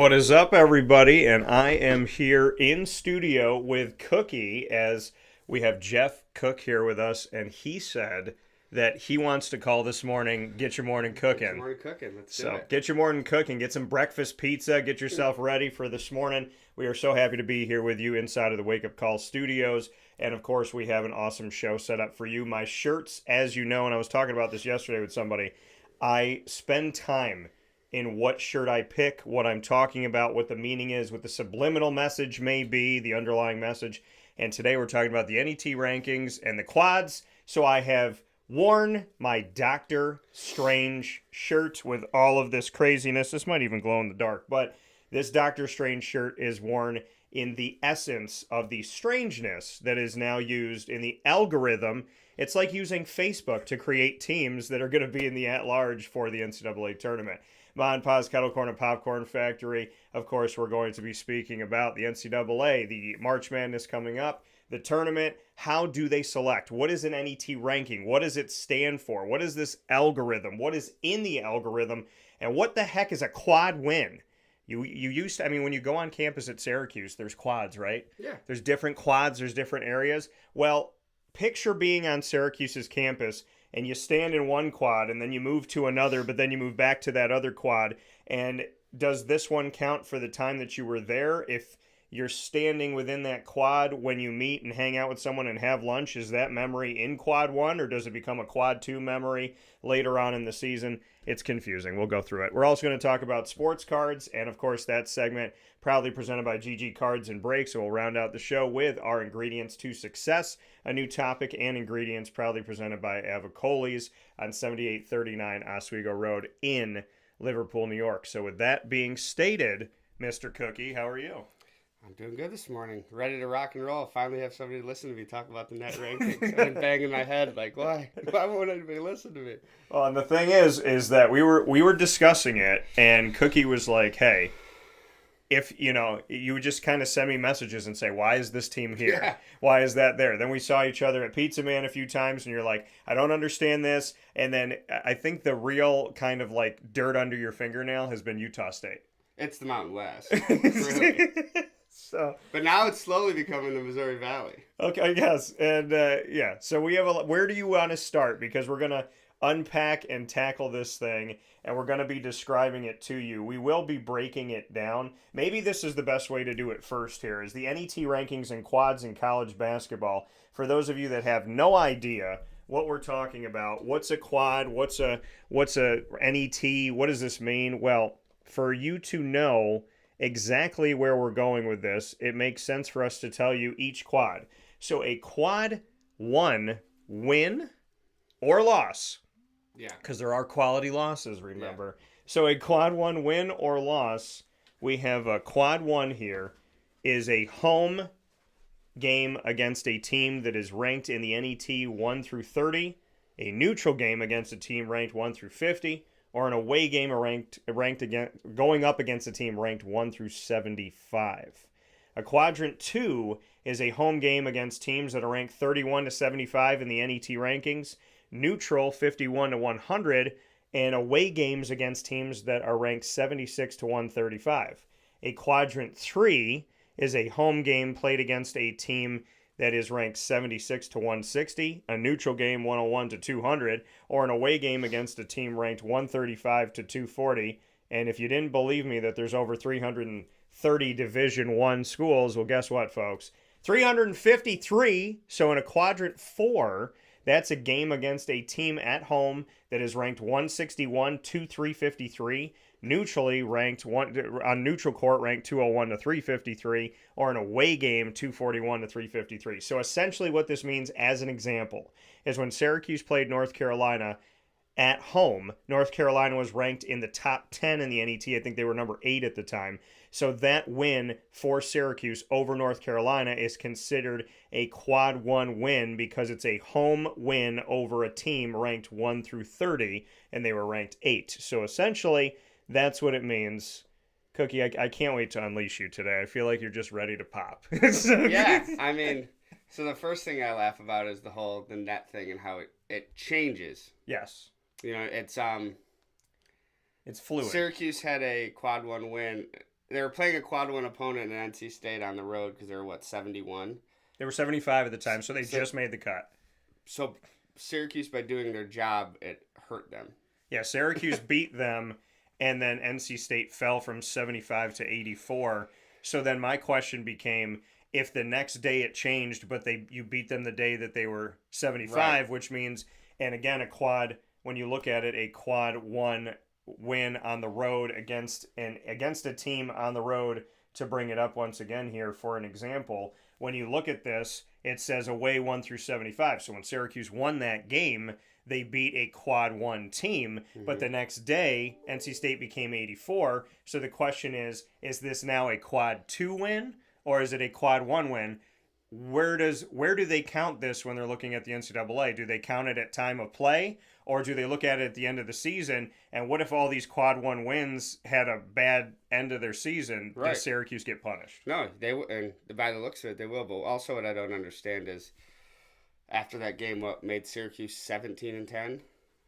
What is up, everybody? And I am here in studio with Cookie as we have Jeff Cook here with us, and he said that he wants to call this morning, Get Your Morning Cooking. Get your morning cooking. Let's do it. Get your morning cooking. Get some breakfast pizza. Get yourself ready for this morning. We are so happy to be here with you inside of the Wake Up Call studios. And of course, we have an awesome show set up for you. My shirts, as you know, and I was talking about this yesterday with somebody, I spend time in what shirt I pick, what I'm talking about, what the meaning is, what the subliminal message may be, the underlying message. And today we're talking about the NET rankings and the quads. So I have worn my Doctor Strange shirt with all of this craziness. This might even glow in the dark, but this Doctor Strange shirt is worn in the essence of the strangeness that is now used in the algorithm. It's like using Facebook to create teams that are going to be in the at-large for the NCAA Tournament. Mon Pa's Kettle Corn and Popcorn Factory. Of course, we're going to be speaking about the NCAA, the March Madness coming up, the tournament. How do they select? What is an NET ranking? What does it stand for? What is this algorithm? What is in the algorithm? And what the heck is a quad win? You used to, I mean, when you go on campus at Syracuse, there's quads, right? Yeah. There's different quads, there's different areas. Well, picture being on Syracuse's campus and you stand in one quad and then you move to another, but then you move back to that other quad. And does this one count for the time that you were there? If you're standing within that quad when you meet and hang out with someone and have lunch, is that memory in quad one, or does it become a quad two memory later on in the season? It's confusing. We'll go through it. We're also going to talk about sports cards, and of course that segment proudly presented by GG Cards and Breaks. So we'll round out the show with our ingredients to success, a new topic and ingredients proudly presented by Avicolli's on 7839 Oswego Road in Liverpool, New York. So with that being stated, Mr. Cookie, how are you? I'm doing good this morning. Ready to rock and roll. Finally have somebody to listen to me talk about the net rankings. I've been banging my head like, why? Why won't anybody listen to me? Well, and the thing is that we were discussing it, and Cookie was like, hey, if, you would just kind of send me messages and say, why is this team here? Yeah. Why is that there? Then we saw each other at Pizza Man a few times, and you're like, I don't understand this. And then I think the real kind of like dirt under your fingernail has been Utah State. It's the Mountain West. Really. So, but now it's slowly becoming the Missouri Valley. Okay, yes. And yeah, so we have where do you want to start? Because we're going to unpack and tackle this thing, and we're going to be describing it to you. We will be breaking it down. Maybe this is the best way to do it first here, is the NET rankings and quads in college basketball. For those of you that have no idea what we're talking about, what's a quad, what's a NET, what does this mean? Well, for you to know exactly where we're going with this, it makes sense for us to tell you each quad. So a quad one win or loss. Yeah. Because there are quality losses, remember. Yeah. So a quad one win or loss, we have a quad one here, is a home game against a team that is ranked in the NET 1 through 30, a neutral game against a team ranked 1 through 50, or an away game going up against a team ranked 1 through 75. A quadrant 2 is a home game against teams that are ranked 31 to 75 in the NET rankings, neutral 51 to 100, and away games against teams that are ranked 76 to 135. A quadrant 3 is a home game played against a team that is ranked 76 to 160, a neutral game 101 to 200, or an away game against a team ranked 135 to 240. And if you didn't believe me that there's over 330 Division I schools, well, guess what, folks? 353. So in a quadrant 4, that's a game against a team at home that is ranked 161 to 353, neutrally ranked on neutral court ranked 201 to 353, or an away game 241 to 353. So essentially what this means, as an example, is when Syracuse played North Carolina at home, North Carolina was ranked in the top 10 in the NET. I think they were number 8 at the time. So that win for Syracuse over North Carolina is considered a quad 1 win because it's a home win over a team ranked 1 through 30, and they were ranked 8. So essentially, that's what it means. Cookie, I can't wait to unleash you today. I feel like you're just ready to pop. Yeah, I mean, so the first thing I laugh about is the net thing and how it changes. Yes. You know, it's fluid. Syracuse had a quad 1 win They were playing a quad one opponent in NC State on the road because they were 71. They were 75 at the time, so they just made the cut. So Syracuse, by doing their job, it hurt them. Yeah, Syracuse beat them, and then NC State fell from 75 to 84. So then my question became, if the next day it changed, but you beat them the day that they were 75, right, which means, and again, when you look at it, a quad one win on the road against a team on the road, to bring it up once again here for an example, when you look at this, it says away 1 through 75. So when Syracuse won that game, they beat a quad one team, but the next day NC State became 84. So the question is this now a quad two win, or is it a quad one win? Where do they count this when they're looking at the NCAA? Do they count it at time of play, or do they look at it at the end of the season? And what if all these quad one wins had a bad end of their season? Right. Does Syracuse get punished? No, and by the looks of it, they will. But also, what I don't understand is, after that game, what made Syracuse 17-10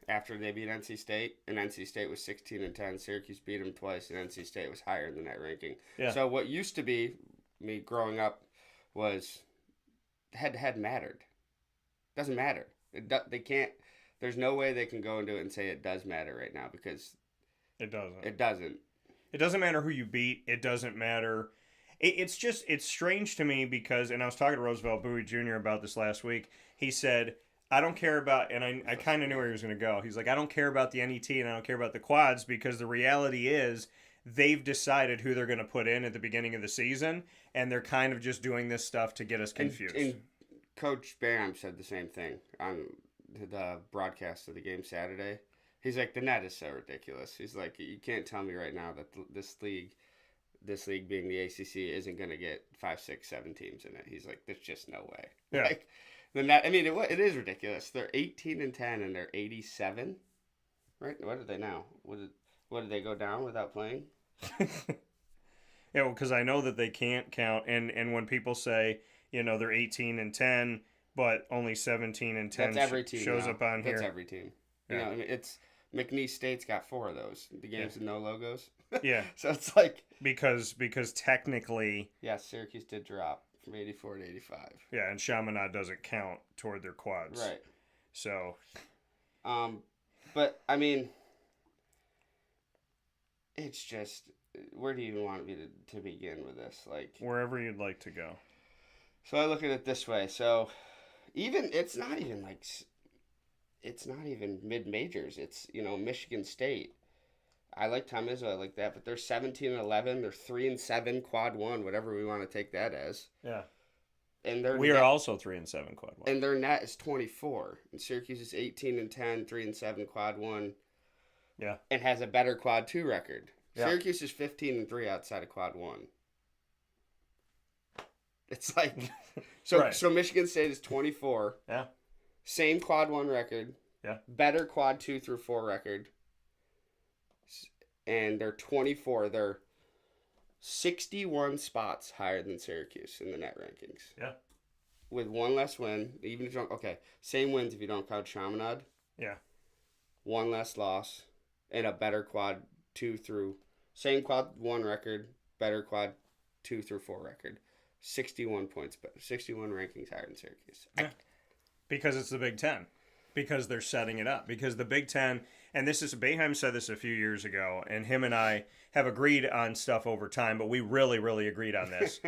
after they beat NC State, and NC State was 16-10. Syracuse beat them twice, and NC State was higher than that ranking. Yeah. So what used to be me growing up was head-to-head mattered. Doesn't matter. They can't. There's no way they can go into it and say it does matter right now, because it doesn't. It doesn't. It doesn't matter who you beat. It doesn't matter. It's strange to me because, and I was talking to Roosevelt Bowie Jr. about this last week. He said, I don't care about, and I kind of knew where he was going to go. He's like, I don't care about the NET and I don't care about the quads, because the reality is they've decided who they're going to put in at the beginning of the season, and they're kind of just doing this stuff to get us confused. And Coach Bam said the same thing on the broadcast of the game Saturday. He's like, the net is so ridiculous. He's like, you can't tell me right now that this league being the ACC isn't going to get 5, 6, 7 teams in it. He's like, there's just no way. Yeah. Like, the net, I mean, it is ridiculous. They're 18-10 and they're 87. Right? What are they now? What did they go down without playing? Yeah, well, because I know that they can't count, and when people say, they're 18-10, but only 17-10 That's every team shows now. up on here. That's every team. Yeah. I mean, it's McNeese State's got 4 of those. The games with no logos. Yeah. So it's like, because technically, yeah, Syracuse did drop from 84 to 85. Yeah, and Chaminade doesn't count toward their quads. Right. So, but I mean, it's just, where do you even want me to begin with this? Like, wherever you'd like to go. So I look at it this way. So it's not even mid-majors. It's, Michigan State. I like Tom Izzo. I like that. But they're 17-11. They're 3-7 quad one, whatever we want to take that as. Yeah. And we are also 3-7 quad one. And their net is 24. And Syracuse is 18-10, 3-7 quad one. Yeah. And has a better quad two record. Yeah. Syracuse is 15-3 outside of quad one. It's like, so right. So Michigan State is 24. Yeah. Same quad one record. Yeah. Better quad 2 through 4 record. And they're 24. They're 61 spots higher than Syracuse in the net rankings. Yeah. With one less win, even if you don't, okay, same wins if you don't count Chaminade. Yeah. One less loss, and a better quad 2 through, same quad 1 record, better quad 2 through 4 record. 61 points, but 61 rankings higher than Syracuse. Yeah. Because it's the Big Ten. Because they're setting it up. Because the Big Ten, and Boeheim said this a few years ago, and him and I have agreed on stuff over time, but we really, really agreed on this.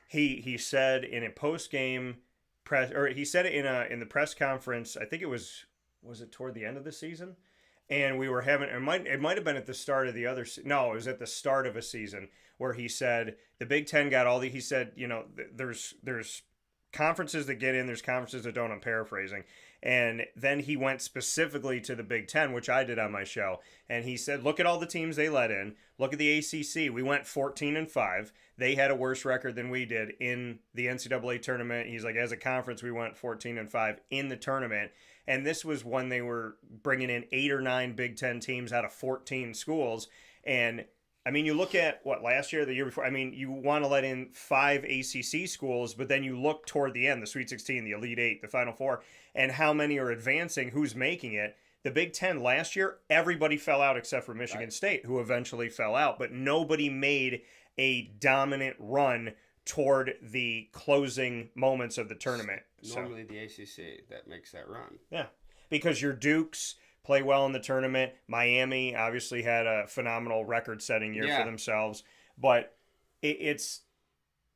He said in a post-game press, or he said it in the press conference, I think was it toward the end of the season? And we were having, it might have been at the start of the other, no, it was at the start of a season where he said the Big Ten got all he said, there's conferences that get in, there's conferences that don't, I'm paraphrasing. And then he went specifically to the Big Ten, which I did on my show. And he said, look at all the teams they let in. Look at the ACC. We went 14-5. They had a worse record than we did in the NCAA tournament. He's like, as a conference, we went 14-5 in the tournament. And this was when they were bringing in 8 or 9 Big Ten teams out of 14 schools. And I mean, you look at what last year, the year before. I mean, you want to let in 5 ACC schools, but then you look toward the end, the Sweet 16, the Elite 8, the Final Four, and how many are advancing, who's making it. The Big Ten last year, everybody fell out except for Michigan State, who eventually fell out, but nobody made a dominant run toward the closing moments of the tournament. Normally the ACC that makes that run. Yeah, because your Dukes play well in the tournament. Miami obviously had a phenomenal record-setting year for themselves, but it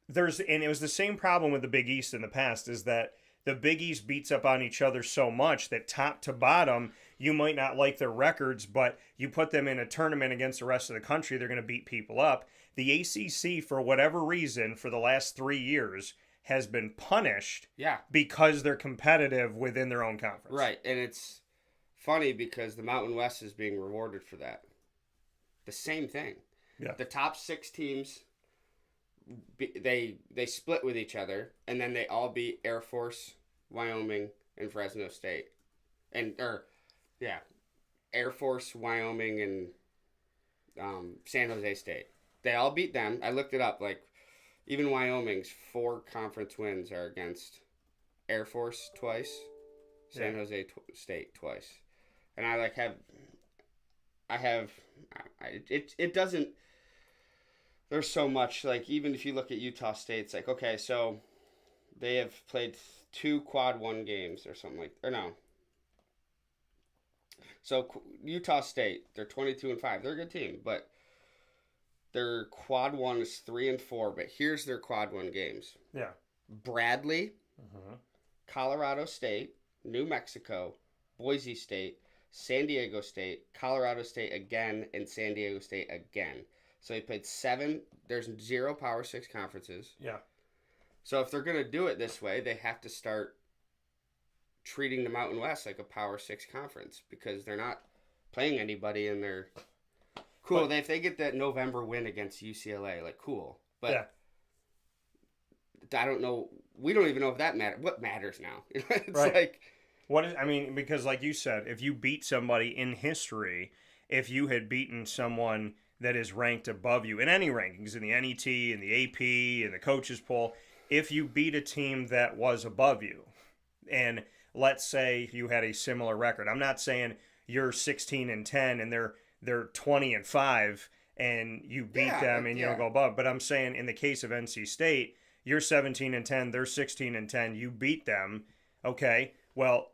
was the same problem with the Big East in the past, is that the Big East beats up on each other so much that top to bottom, you might not like their records, but you put them in a tournament against the rest of the country, they're going to beat people up. The ACC, for whatever reason, for the last 3 years, has been punished because they're competitive within their own conference. Right, and it's funny because the Mountain West is being rewarded for that. The same thing. Yeah. The top 6 teams, they split with each other, and then they all beat Air Force, Wyoming, and Fresno State. Air Force, Wyoming, and San Jose State. They all beat them. I looked it up. Like, even Wyoming's 4 conference wins are against Air Force twice, San Jose State twice. And it doesn't, there's so much, like, even if you look at Utah State, it's like, okay, so they have played 2 quad 1 games or something like, or no. So Utah State, they're 22-5. They're a good team, but their quad 1 is 3-4. But here's their quad 1 games. Yeah. Bradley, Colorado State, New Mexico, Boise State, San Diego State, Colorado State again, and San Diego State again. So they played 7. There's 0 Power 6 conferences. Yeah. So if they're going to do it this way, they have to start treating the Mountain West like a Power 6 conference, because they're not playing anybody in their... Cool, if they get that November win against UCLA, like, cool. But I don't know. We don't even know if that matters. What matters now? It's like... because like you said, if you beat somebody in history, if you had beaten someone that is ranked above you in any rankings, in the NET, in the AP, in the coaches poll, if you beat a team that was above you, and let's say you had a similar record, I'm not saying you're 16-10 and they're 20-5 and you beat them and you don't go above, but I'm saying in the case of NC State, you're 17-10, they're 16-10, you beat them, okay, well,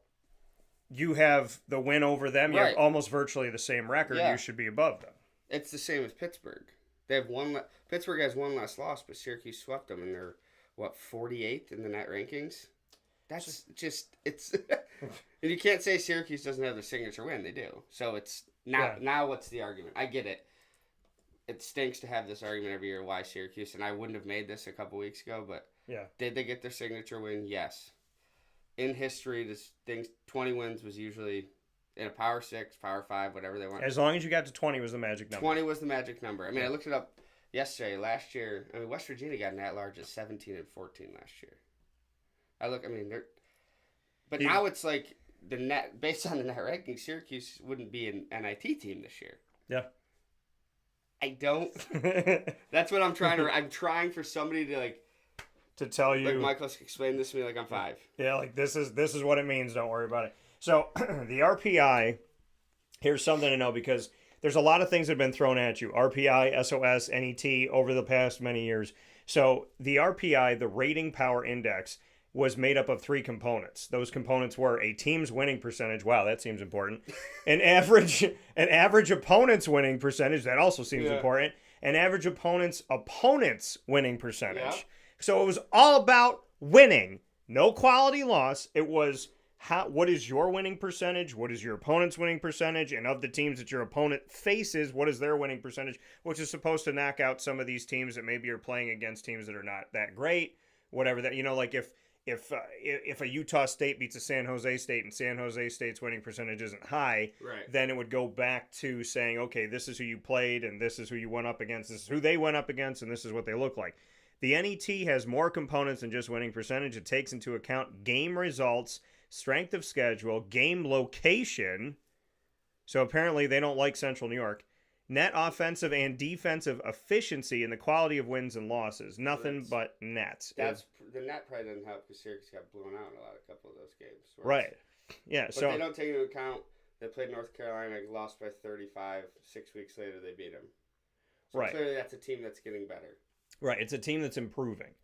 you have the win over them. You have almost virtually the same record. Yeah. You should be above them. It's the same as Pittsburgh. They have Pittsburgh has 1 less loss, but Syracuse swept them, and they're 48th in the net rankings. That's just it's. And you can't say Syracuse doesn't have their signature win. They do. So it's now. What's the argument? I get it. It stinks to have this argument every year. Why Syracuse? And I wouldn't have made this a couple weeks ago, but did they get their signature win? Yes. In history, 20 wins was usually in a Power 6, Power 5, whatever they want. As long as you got to 20 was the magic number. 20 was the magic number. I mean, I looked it up yesterday. Last year, West Virginia got an at-large at 17-14 last year. But now it's like the net, based on the net ranking, Syracuse wouldn't be an NIT team this year. Yeah. I don't. That's what I'm trying for somebody to tell you. Like, Michael, explain this to me like I'm 5. Yeah, like this is what it means. Don't worry about it. So the RPI, here's something to know, because there's a lot of things that have been thrown at you. RPI, SOS, NET over the past many years. So the RPI, the Rating Power Index, was made up of 3 components. Those components were a team's winning percentage. Wow, that seems important. An average opponent's winning percentage. That also seems important. An average opponent's winning percentage. Yeah. So it was all about winning. No quality loss. It was what is your winning percentage? What is your opponent's winning percentage? And of the teams that your opponent faces, what is their winning percentage? Which is supposed to knock out some of these teams that maybe are playing against teams that are not that great. Whatever that, like if a Utah State beats a San Jose State and San Jose State's winning percentage isn't high, then it would go back to saying, okay, this is who you played and this is who you went up against. This is who they went up against and this is what they look like. The NET has more components than just winning percentage. It takes into account game results, strength of schedule, game location. So apparently they don't like Central New York. Net offensive and defensive efficiency and the quality of wins and losses. Nothing but nets. The net probably doesn't help because Syracuse got blown out in a couple of those games. Right. Yeah. But they don't take into account they played North Carolina, lost by 35. 6 weeks later, they beat them. So clearly that's a team that's getting better. Right. It's a team that's improving.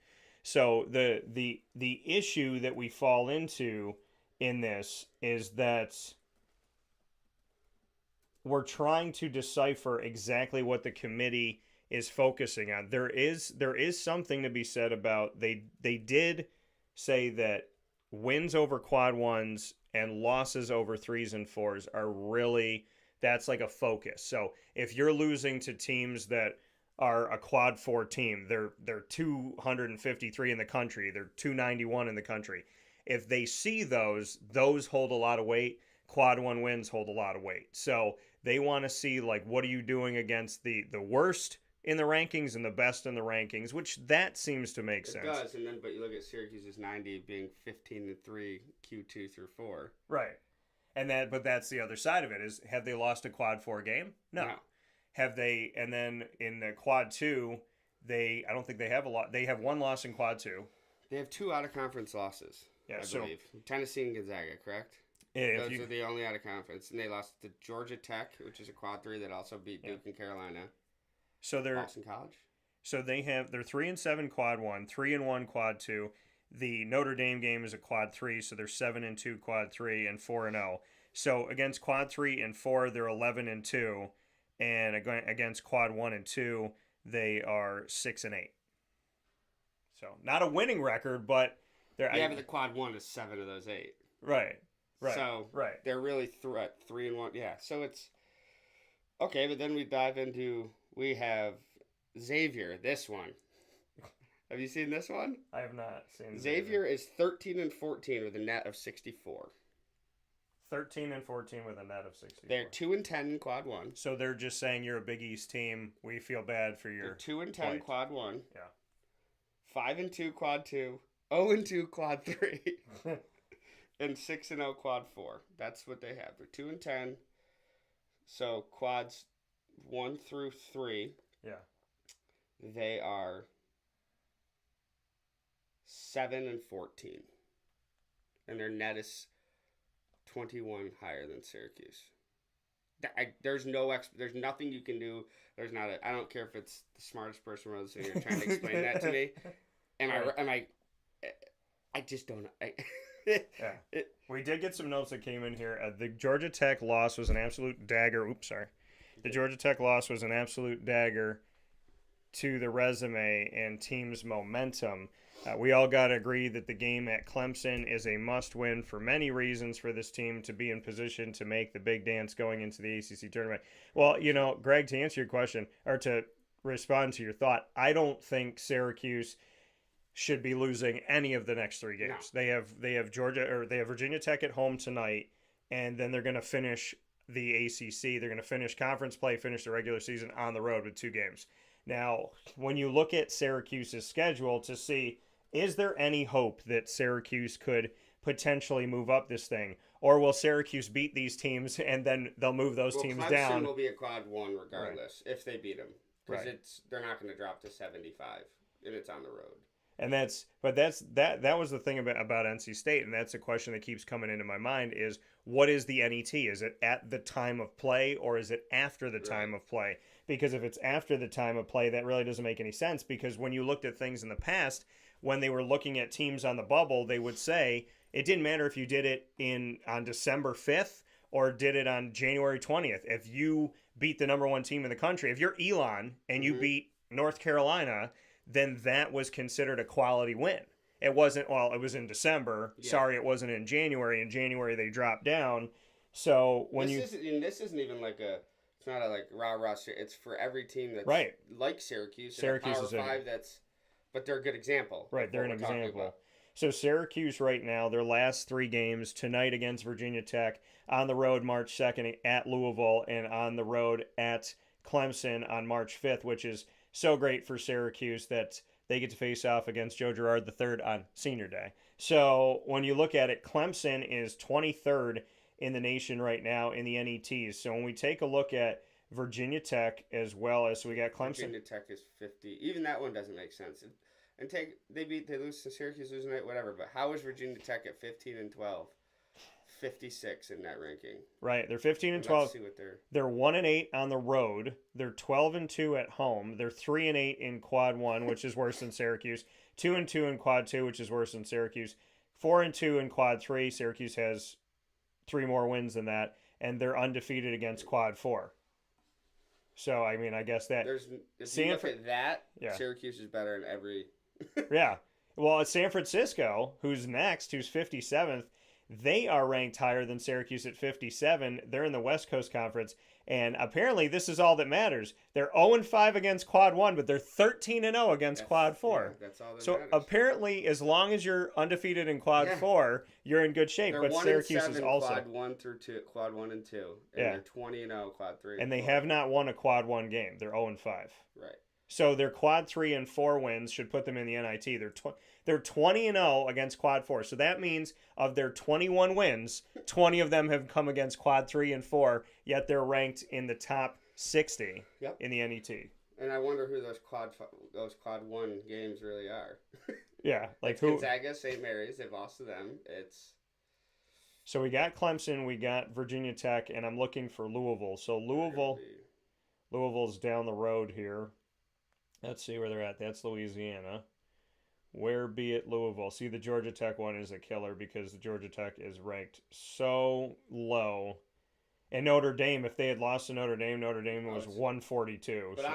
So the issue that we fall into in this is that we're trying to decipher exactly what the committee is focusing on. There is something to be said about they did say that wins over quad ones and losses over threes and fours are really, that's like a focus. So if you're losing to teams that are a quad four team, they're 253 in the country, they're 291 in the country. If they see those hold a lot of weight. Quad one wins hold a lot of weight. So they want to see, like, what are you doing against the worst in the rankings and the best in the rankings, which that seems to make sense. It does, and then but you look at Syracuse's 90 being 15-3 Q2 through 4. Right. But that's the other side of it, is have they lost a quad 4 game? No. Have they, and then in the quad 2, I don't think they have a lot. They have one loss in quad 2. They have 2 out of conference losses. I believe. Tennessee and Gonzaga, correct? Those are the only out of conference, and they lost to Georgia Tech, which is a quad 3 that also beat Duke and Carolina. So they're Boston College. So they're 3-7 quad 1, 3-1 quad 2. The Notre Dame game is a quad 3, so they're 7-2 quad 3 and 4-0. So against quad 3 and 4, they're 11-2, and against quad 1 and 2, they are 6-8. So not a winning record, but they're but the quad 1 is 7 of those 8. Right. So they're really 3-1. Yeah. So it's okay, but then we dive into, we have Xavier. This one. Have you seen this one? I have not seen Xavier. Is 13-14 with a net of 64. 13-14 with a net of 64. They're 2-10 in quad 1. So they're just saying, you're a Big East team. We feel bad for your. They're 2-10 quad 1. Yeah. 5-2 quad 2. 0-2 quad 3. And 6-0 quad 4. That's what they have. They're 2-10. So quads 1 through 3. Yeah. They are 7-14. And their net is 21 higher than Syracuse. There's nothing you can do. I don't care if it's the smartest person around sitting here trying to explain that to me. I just don't know. Yeah. We did get some notes that came in here. The Georgia Tech loss was an absolute dagger. Oops, sorry. The Georgia Tech loss was an absolute dagger to the resume and team's momentum. We all got to agree that the game at Clemson is a must-win for many reasons for this team to be in position to make the big dance going into the ACC tournament. Well, Greg, to answer your question, or to respond to your thought, I don't think Syracuse should be losing any of the next 3 games. No. They have Virginia Tech at home tonight, and then they're going to finish the ACC. They're going to finish conference play, finish the regular season on the road with 2 games. Now, when you look at Syracuse's schedule to see, is there any hope that Syracuse could potentially move up this thing? Or will Syracuse beat these teams and then they'll move those teams Clemson down? Clemson will be a quad 1 regardless if they beat them. Because they're not going to drop to 75, and it's on the road. And that was the thing about NC State, and that's a question that keeps coming into my mind is, what is the NET? Is it at the time of play, or is it after the time of play? Because if it's after the time of play, that really doesn't make any sense, because when you looked at things in the past, when they were looking at teams on the bubble, they would say it didn't matter if you did it on December 5th or did it on January 20th. If you beat the number 1 team in the country, if you're Elon and you beat North Carolina, then that was considered a quality win. It wasn't, it was in December. Yeah. Sorry, it wasn't in January. In January, they dropped down. So this isn't even like it's not a like rah-rah. It's for every team that's like Syracuse. Syracuse is Power 5 but they're a good example. Right, they're an example. So Syracuse right now, their last 3 games, tonight against Virginia Tech, on the road March 2nd at Louisville, and on the road at Clemson on March 5th, which is so great for Syracuse that they get to face off against Joe Girard III on Senior Day. So when you look at it, Clemson is 23rd in the nation right now in the NETs. So when we take a look at Virginia Tech as well as, so we got Clemson. Virginia Tech is 50. Even that one doesn't make sense. They lose to Syracuse, losing it, whatever. But how is Virginia Tech at 15-12 56 in that ranking. Right. They're 15 and Let's 12. see what They're 1-8 on the road. They're 12-2 at home. They're 3-8 in quad one, which is worse than Syracuse. 2-2 in quad two, which is worse than Syracuse. 4-2 in quad three. Syracuse has 3 more wins than that, and they're undefeated against quad four. So I mean, I guess that if you look at that, yeah. Syracuse is better in every. Yeah. Well, it's San Francisco, who's next, who's 57th. They are ranked higher than Syracuse at 57. They're in the West Coast Conference, and apparently this is all that matters. They're 0-5 against quad one, but they're 13-0 against quad four. Yeah, that's all that so matters. Apparently, as long as you're undefeated in quad four, you're in good shape. They're but Syracuse 1-7 is also quad 1 through 2, quad 1 and 2, and they're 20-0 quad 3. And they have not won a quad one game. They're 0-5. Right. So their quad 3 and 4 wins should put them in the NIT. They're 20-0 against quad 4. So that means of their 21 wins, 20 of them have come against quad 3 and 4, yet they're ranked in the top 60 in the NET. And I wonder who those quad 1 games really are. Yeah, like who? Gonzaga, St. Mary's, they've lost to them. So we got Clemson, we got Virginia Tech, and I'm looking for Louisville. So Louisville's down the road here. Let's see where they're at. That's Louisiana. Where be it Louisville? See, the Georgia Tech one is a killer because the Georgia Tech is ranked so low. And Notre Dame, if they had lost to Notre Dame was 142. But so.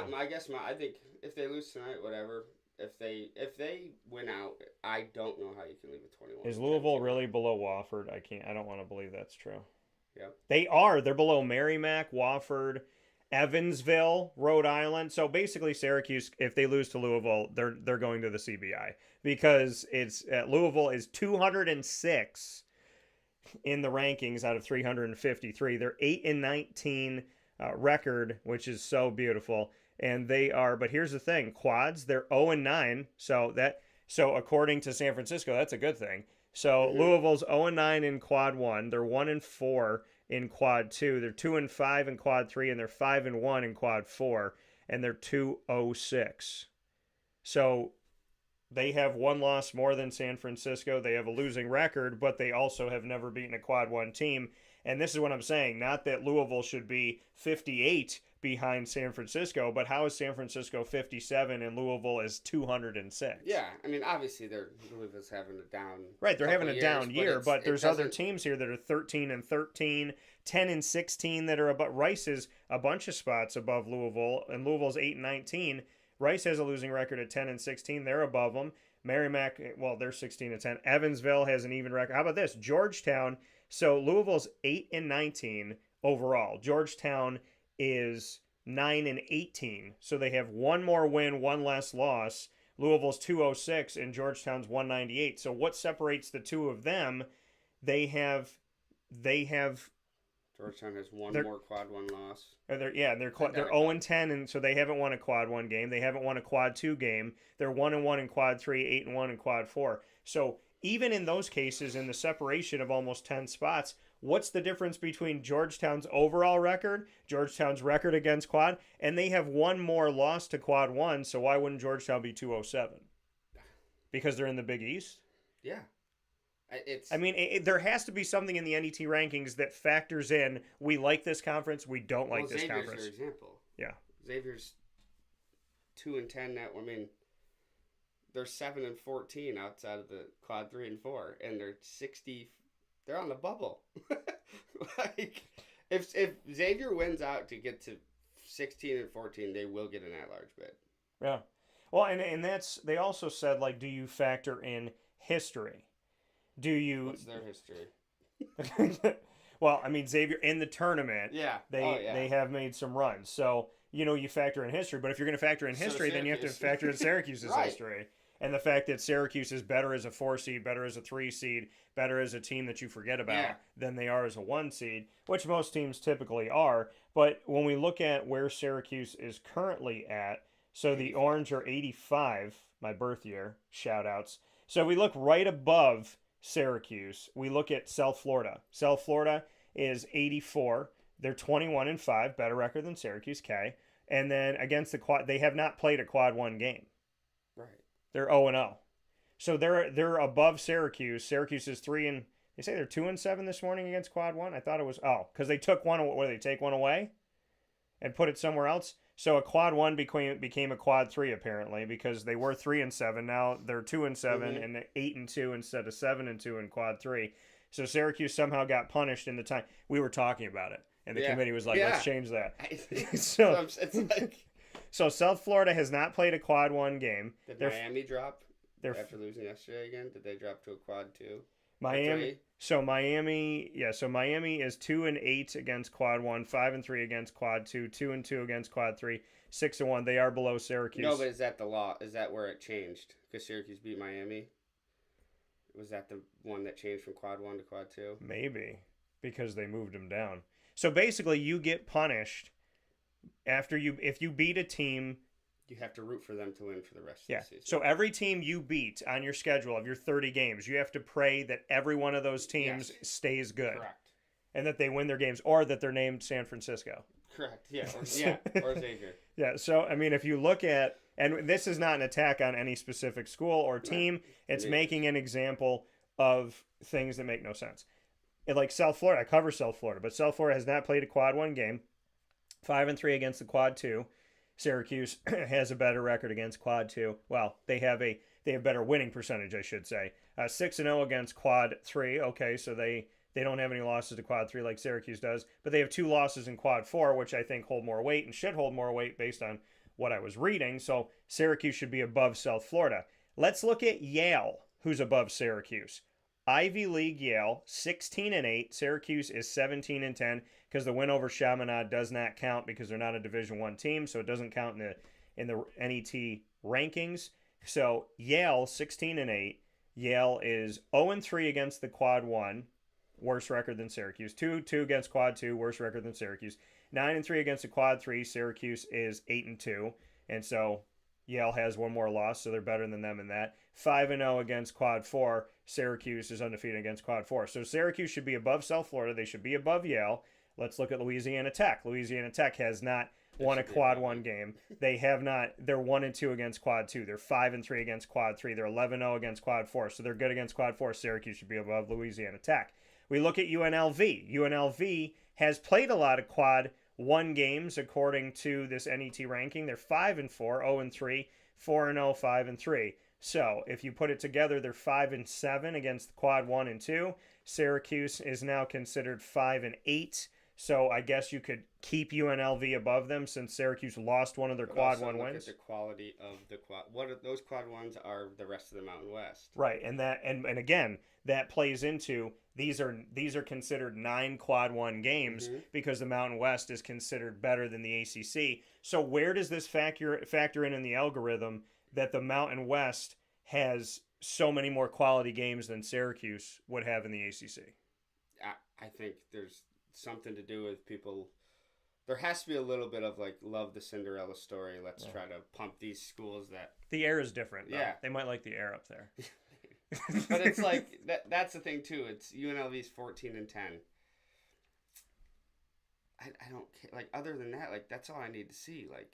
I think if they lose tonight, whatever. If they win out, I don't know how you can leave a 21. Is Louisville really below Wofford? I don't want to believe that's true. Yeah. They are. They're below Merrimack, Wofford, Evansville, Rhode Island. So basically, Syracuse, if they lose to Louisville, they're going to the CBI because it's Louisville is 206 in the rankings out of 353. They're 8-19 record, which is so beautiful, and they are. But here's the thing: quads, they're 0-9. So according to San Francisco, that's a good thing. So Louisville's 0-9 in quad one. They're 1-4 in quad two. They're 2-5 in quad three, and they're 5-1 in quad four, and they're 206. So they have one loss more than San Francisco. They have a losing record, but they also have never beaten a quad one team. And this is what I'm saying. Not that Louisville should be 58 behind San Francisco, but how is San Francisco 57 and Louisville is 206? Yeah, I mean, obviously Louisville's having a down. Right, they're having a down year, but there's other teams here that are 13-13, 10-16 that are above. Rice is a bunch of spots above Louisville, and Louisville's 8-19. Rice has a losing record at 10-16. They're above them. Merrimack, well, they're 16-10. Evansville has an even record. How about this? Georgetown. So Louisville's 8-19 overall. Georgetown is 9-18. So they have one more win, one less loss. Louisville's 206 and Georgetown's 198. So what separates the two of them? They have Georgetown has one more quad one loss. They're 0-10, and so they haven't won a quad one game. They haven't won a quad two game. They're 1-1 in quad three, 8-1 in quad four. So even in those cases, in the separation of almost 10 spots, what's the difference between Georgetown's overall record, Georgetown's record against quad, and they have one more loss to quad one, so why wouldn't Georgetown be 207? Because they're in the Big East? Yeah. There has to be something in the NET rankings that factors in, we like this conference, we don't like this Xavier's conference. Xavier's their example. Yeah. Xavier's 2-10 now. I mean, they're 7-14 outside of the quad 3 and 4, and they're 60. They're on the bubble. Like, if Xavier wins out to get to 16-14, they will get an at-large bid. Yeah. Well, and that's, they also said, like, do you factor in history? What's their history? Well, I mean, Xavier in the tournament, they have made some runs. So, you factor in history. But if you're going to factor in history, then you have to factor in Syracuse's history. And the fact that Syracuse is better as a 4 seed, better as a 3 seed, better as a team that you forget about than they are as a 1 seed, which most teams typically are. But when we look at where Syracuse is currently at, so the Orange are 85, my birth year, shout outs. So we look right above Syracuse. We look at South Florida. South Florida is 84. They're 21-5, better record than Syracuse. K. And then against the quad, they have not played a quad 1 game. Right. They're 0-0. So they're above Syracuse. Syracuse is You say they're 2-7 this morning against quad one? I thought it was because they took one. What did they take one away and put it somewhere else? So a quad one became a quad three apparently because they were 3-7. Now they're 2-7 and 8-2 instead of 7-2 in quad three. So Syracuse somehow got punished in the time we were talking about it, and the committee was like, "Let's change that." So it's like, so South Florida has not played a quad one game. Did Miami drop after losing yesterday again? Did they drop to a quad two? Miami. So Miami is 2-8 against quad one, 5-3 against quad two, 2-2 against quad three, 6-1. They are below Syracuse. No, but is that the law? Is that where it changed? Because Syracuse beat Miami. Was that the one that changed from quad one to quad two? Maybe because they moved them down. So basically, you get punished if you beat a team. You have to root for them to win for the rest of the season. So every team you beat on your schedule of your 30 games, you have to pray that every one of those teams stays good. Correct. And that they win their games, or that they're named San Francisco. Correct. Yeah. Or Xavier. Yeah. So I mean, if you look at, and this is not an attack on any specific school or team, it's making an example of things that make no sense. Like South Florida, I cover South Florida, but South Florida has not played a quad one game. 5-3 against the quad two. Syracuse has a better record against quad two. Well, they have better winning percentage, I should say. 6-0 against quad three. Okay, so they don't have any losses to quad three like Syracuse does, but they have 2 losses in quad four, which I think hold more weight and should hold more weight based on what I was reading. So Syracuse should be above South Florida. Let's look at Yale, who's above Syracuse. Ivy League Yale, 16-8. Syracuse is 17-10 because the win over Chaminade does not count because they're not a Division I team, so it doesn't count in the NET rankings. So Yale, 16-8. Yale is 0-3 against the quad one, worse record than Syracuse. 2-2 against quad two, worse record than Syracuse. 9-3 against the quad three. Syracuse is 8-2, and so Yale has one more loss, so they're better than them in that. 5-0 against quad four. Syracuse is undefeated against quad four. So Syracuse should be above South Florida. They should be above Yale. Let's look at Louisiana Tech. Louisiana Tech has not won a quad one game. They have not. They're 1-2 against quad two. They're 5-3 against quad three. They're 11-0 against quad four. So they're good against quad four. Syracuse should be above Louisiana Tech. We look at UNLV. UNLV has played a lot of quad one games according to this NET ranking. They're 5-4, 0-3, 4-0, 5-3. So if you put it together, they're 5-7 against the quad 1 and 2. Syracuse is now considered 5-8. So I guess you could keep UNLV above them since Syracuse lost one of their quad one wins. Look at the quality of the quad. Those quad ones are the rest of the Mountain West. Right, and again that plays into these are considered 9 quad one games because the Mountain West is considered better than the ACC. So where does this factor in the algorithm that the Mountain West has so many more quality games than Syracuse would have in the ACC? I think there's something to do with people. There has to be a little bit of like love the Cinderella story. Let's try to pump these schools that the air is different. Though. Yeah, they might like the air up there. But it's like that's the thing too. It's UNLV's 14-10. I don't care. Like other than that, like that's all I need to see. Like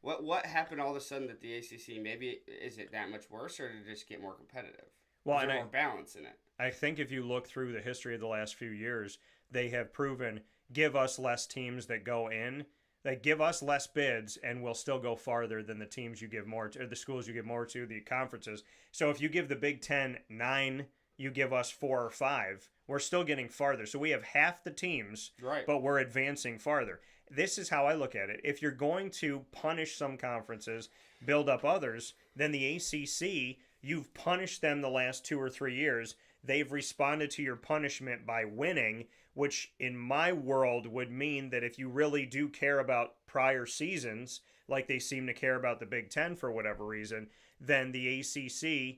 what happened all of a sudden that the ACC maybe is it that much worse or did it just get more competitive? Well, is there more balance in it? I think if you look through the history of the last few years, they have proven give us less teams that go in. They give us less bids, and we'll still go farther than the teams you give more to, or the schools you give more to, the conferences. So if you give the Big Ten 9, you give us 4 or 5, we're still getting farther. So we have half the teams, right, but we're advancing farther. This is how I look at it. If you're going to punish some conferences, build up others, then the ACC, you've punished them the last 2 or 3 years. They've responded to your punishment by winning, which in my world would mean that if you really do care about prior seasons, like they seem to care about the Big Ten for whatever reason, then the ACC,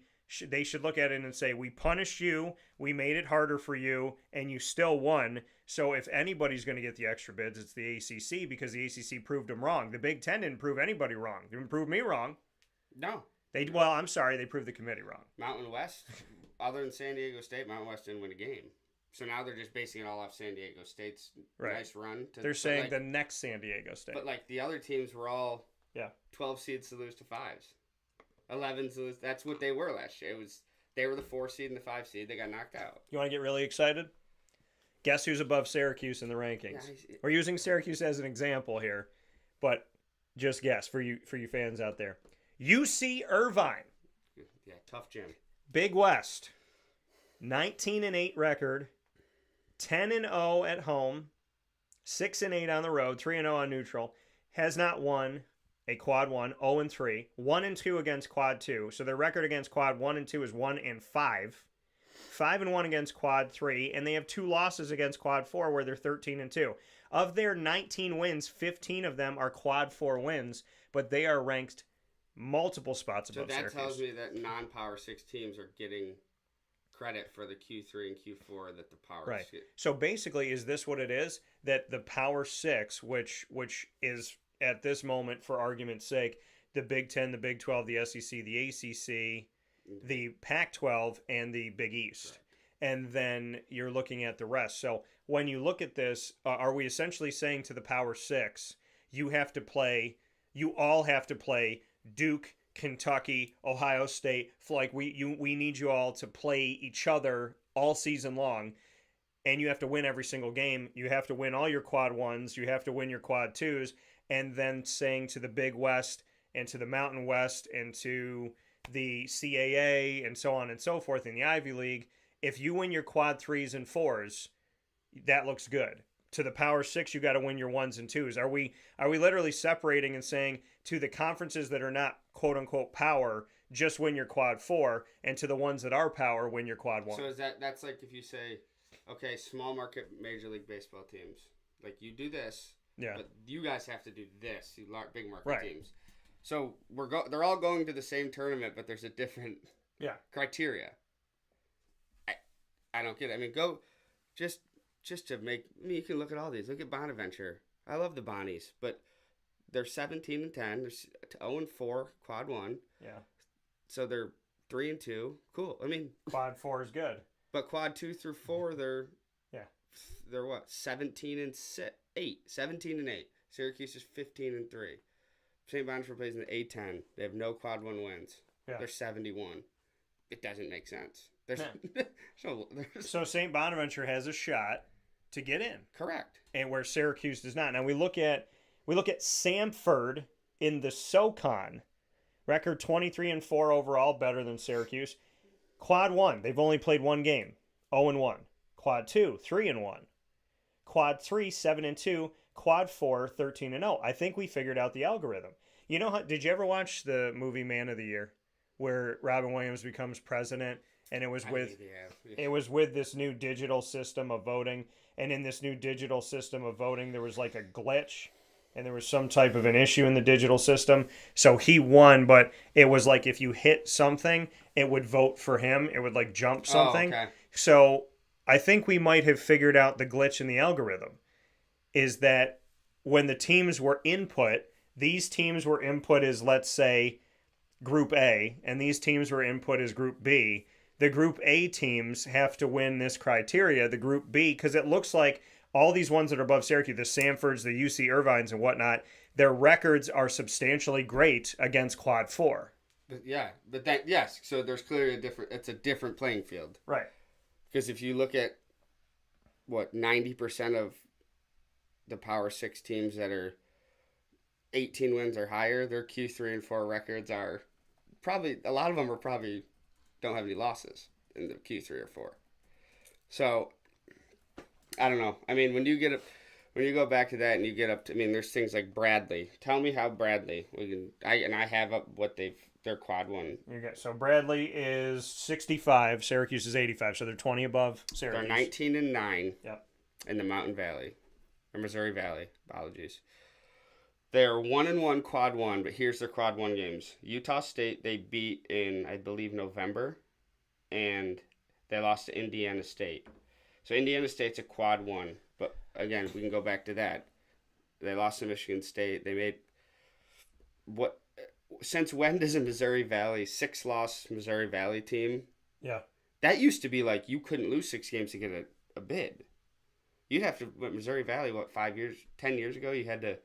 they should look at it and say, we punished you, we made it harder for you, and you still won. So if anybody's going to get the extra bids, it's the ACC because the ACC proved them wrong. The Big Ten didn't prove anybody wrong. They didn't prove me wrong. No. They proved the committee wrong. Mountain West, other than San Diego State, Mountain West didn't win a game. So now they're just basing it all off San Diego State's nice run. They're saying the next San Diego State. But like the other teams were all 12 seeds to lose to 5s. 11s to lose. That's what they were last year. It was They were the 4 seed and the 5 seed. They got knocked out. You want to get really excited? Guess who's above Syracuse in the rankings? Yeah, We're using Syracuse as an example here, but just guess for you fans out there. UC Irvine. Yeah, tough gym. Big West. 19-8 record. 10-0 at home. 6-8 on the road. 3-0 on neutral. Has not won a quad 1. 0-3. 1-2 against quad 2. So their record against quad 1 and 2 is 1-5. 5-1 against quad 3, and they have 2 losses against quad 4 where they're 13-2. Of their 19 wins, 15 of them are quad 4 wins, but they are ranked multiple spots above Syracuse. So that tells me that non-Power 6 teams are getting credit for the Q3 and Q4 that the Power Right. 6. So basically, is this what it is? That the Power 6, which is at this moment, for argument's sake, the Big 10, the Big 12, the SEC, the ACC, the Pac-12, and the Big East. Right. And then you're looking at the rest. So when you look at this, are we essentially saying to the Power 6, you all have to play Duke, Kentucky, Ohio State, like we need you all to play each other all season long, and you have to win every single game. You have to win all your quad 1s, you have to win your quad 2s, and then saying to the Big West and to the Mountain West and to the CAA and so on and so forth in the Ivy League, if you win your quad 3s and 4s, that looks good. To the Power 6, you got to win your 1s and 2s. Are we literally separating and saying to the conferences that are not quote unquote power, just win your quad 4, and to the ones that are power, win your quad 1? So that's like if you say, okay, small market Major League Baseball teams, like you do this, yeah, but you guys have to do this, you big market right. teams. So they're all going to the same tournament, but there's a different criteria. I don't get it. I mean, go just to make. I mean, you can look at all these. Look at Bonaventure. I love the Bonnies, but they're 17-10. They're 0-4 quad 1. Yeah. So they're 3-2. Cool. I mean, quad 4 is good. But quad 2 through 4, they're what? 17-8. 17-8. Syracuse is 15-3. St. Bonaventure plays in the A10. They have no quad 1 wins. Yeah. They're 71. It doesn't make sense. So St. Bonaventure has a shot to get in. Correct. And where Syracuse does not. Now we look at Samford in the SoCon. Record 23-4 overall, better than Syracuse. Quad 1, they've only played one game, 0-1. Quad 2, 3-1. Quad 3, 7-2. Quad 4, 13-0. I think we figured out the algorithm. You know, did you ever watch the movie Man of the Year, where Robin Williams becomes president, and it was with this new digital system of voting, and in this new digital system of voting, there was like a glitch, and there was some type of an issue in the digital system. So he won, but it was like if you hit something, it would vote for him. It would like jump something. Oh, okay. So I think we might have figured out the glitch in the algorithm. Is that when the teams were input, these teams were input as, let's say, Group A, and these teams were input as Group B. The Group A teams have to win this criteria. The Group B, because it looks like all these ones that are above Syracuse, the Samfords, the UC Irvines, and whatnot, their records are substantially great against Quad 4. So there's clearly it's a different playing field. Right. Because if you look at, 90% of the Power 6 teams that are 18 wins or higher, their Q3 and 4 records are probably, a lot of them don't have any losses in the Q3 or 4. So, I don't know. I mean, when you go back to that and you get up to, there's things like Bradley. Tell me how Bradley, I have up what their quad 1. Okay, so Bradley is 65, Syracuse is 85, so they're 20 above Syracuse. They're 19-9 Yep. in the Mountain Valley. Or Missouri Valley. Apologies. They're 1-1 quad 1, but here's their quad 1 games. Utah State they beat in, I believe, November, and they lost to Indiana State. So Indiana State's a quad 1, but again, we can go back to that. They lost to Michigan State. They made since when does a Missouri Valley 6-loss Missouri Valley team? Yeah. That used to be like you couldn't lose 6 games to get a bid. You'd have to, Missouri Valley, 10 years ago, you had to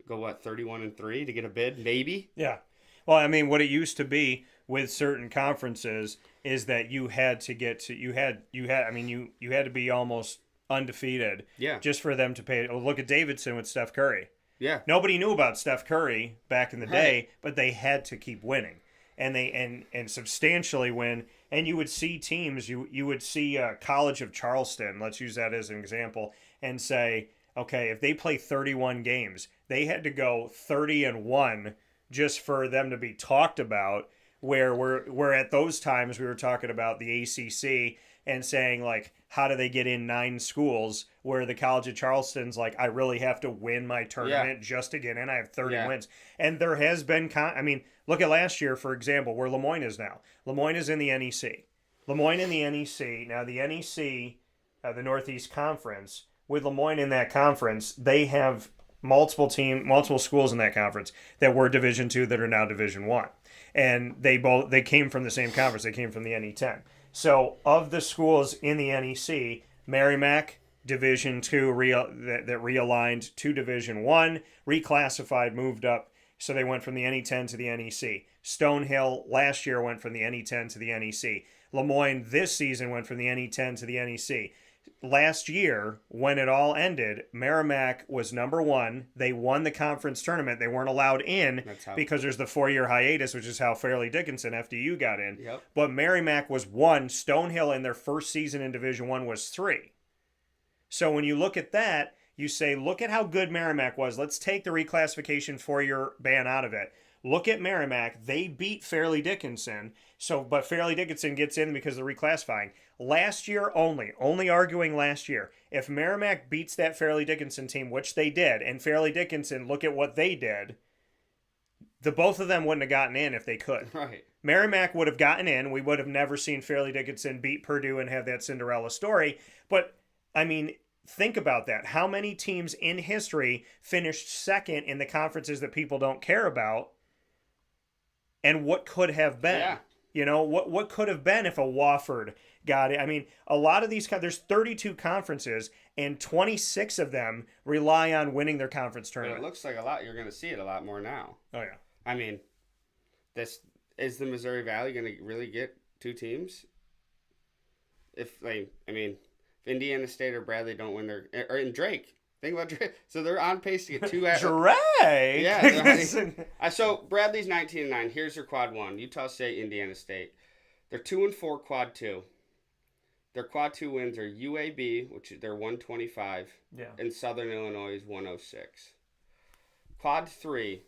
go, 31-3 to get a bid, maybe? Yeah. Well, what it used to be with certain conferences is that you had to get to you had I mean you had to be almost undefeated Yeah. just for them to pay. Look at Davidson with Steph Curry. Yeah. Nobody knew about Steph Curry back in the Right. day, but they had to keep winning, and they and substantially win. And you would see teams, you would see College of Charleston. Let's use that as an example, and say, okay, if they play 31 games, they had to go 30-1 just for them to be talked about. Where at those times we were talking about the ACC and saying, like, how do they get in 9 schools, where the College of Charleston's like, I really have to win my tournament just to get in. I have 30 wins. And there has been, I mean, look at last year, for example, where Lemoyne is now. Lemoyne is in the NEC. Lemoyne in the NEC. Now, the NEC, the Northeast Conference, with Lemoyne in that conference, they have multiple schools in that conference that were Division II that are now Division I. And they came from the same conference. They came from the NE10. So of the schools in the NEC, Merrimack, Division II, that realigned to Division I, reclassified, moved up. So they went from the NE10 to the NEC. Stonehill last year went from the NE10 to the NEC. Lemoyne this season went from the NE10 to the NEC. Last year, when it all ended, Merrimack was number 1. They won the conference tournament. They weren't allowed in because there's the 4-year hiatus, which is how Fairleigh Dickinson, FDU, got in. Yep. But Merrimack was 1. Stonehill in their first season in Division I was 3. So when you look at that, you say, look at how good Merrimack was. Let's take the reclassification 4-year ban out of it. Look at Merrimack. They beat Fairleigh Dickinson. But Fairleigh Dickinson gets in because of the reclassifying. Last year only arguing last year, if Merrimack beats that Fairleigh Dickinson team, which they did, and Fairleigh Dickinson, look at what they did, the both of them wouldn't have gotten in if they could. Right. Merrimack would have gotten in. We would have never seen Fairleigh Dickinson beat Purdue and have that Cinderella story. But, I mean, think about that. How many teams in history finished second in the conferences that people don't care about? And what could have been? Yeah. You know, what could have been if a Wofford got it? I mean, a lot of these, there's 32 conferences, and 26 of them rely on winning their conference But tournament. it looks like a lot. You're going to see it a lot more now. Oh, yeah. I mean, this is the Missouri Valley going to really get 2 teams? If Indiana State or Bradley don't win their, or in Drake. Think about Drake. So they're on pace to get 2 at Drake. Yeah. So Bradley's 19-9. Here's their quad 1. Utah State, Indiana State. They're 2-4 quad 2. Their quad 2 wins are UAB, which they're 125, and Southern Illinois is 106. Quad 3.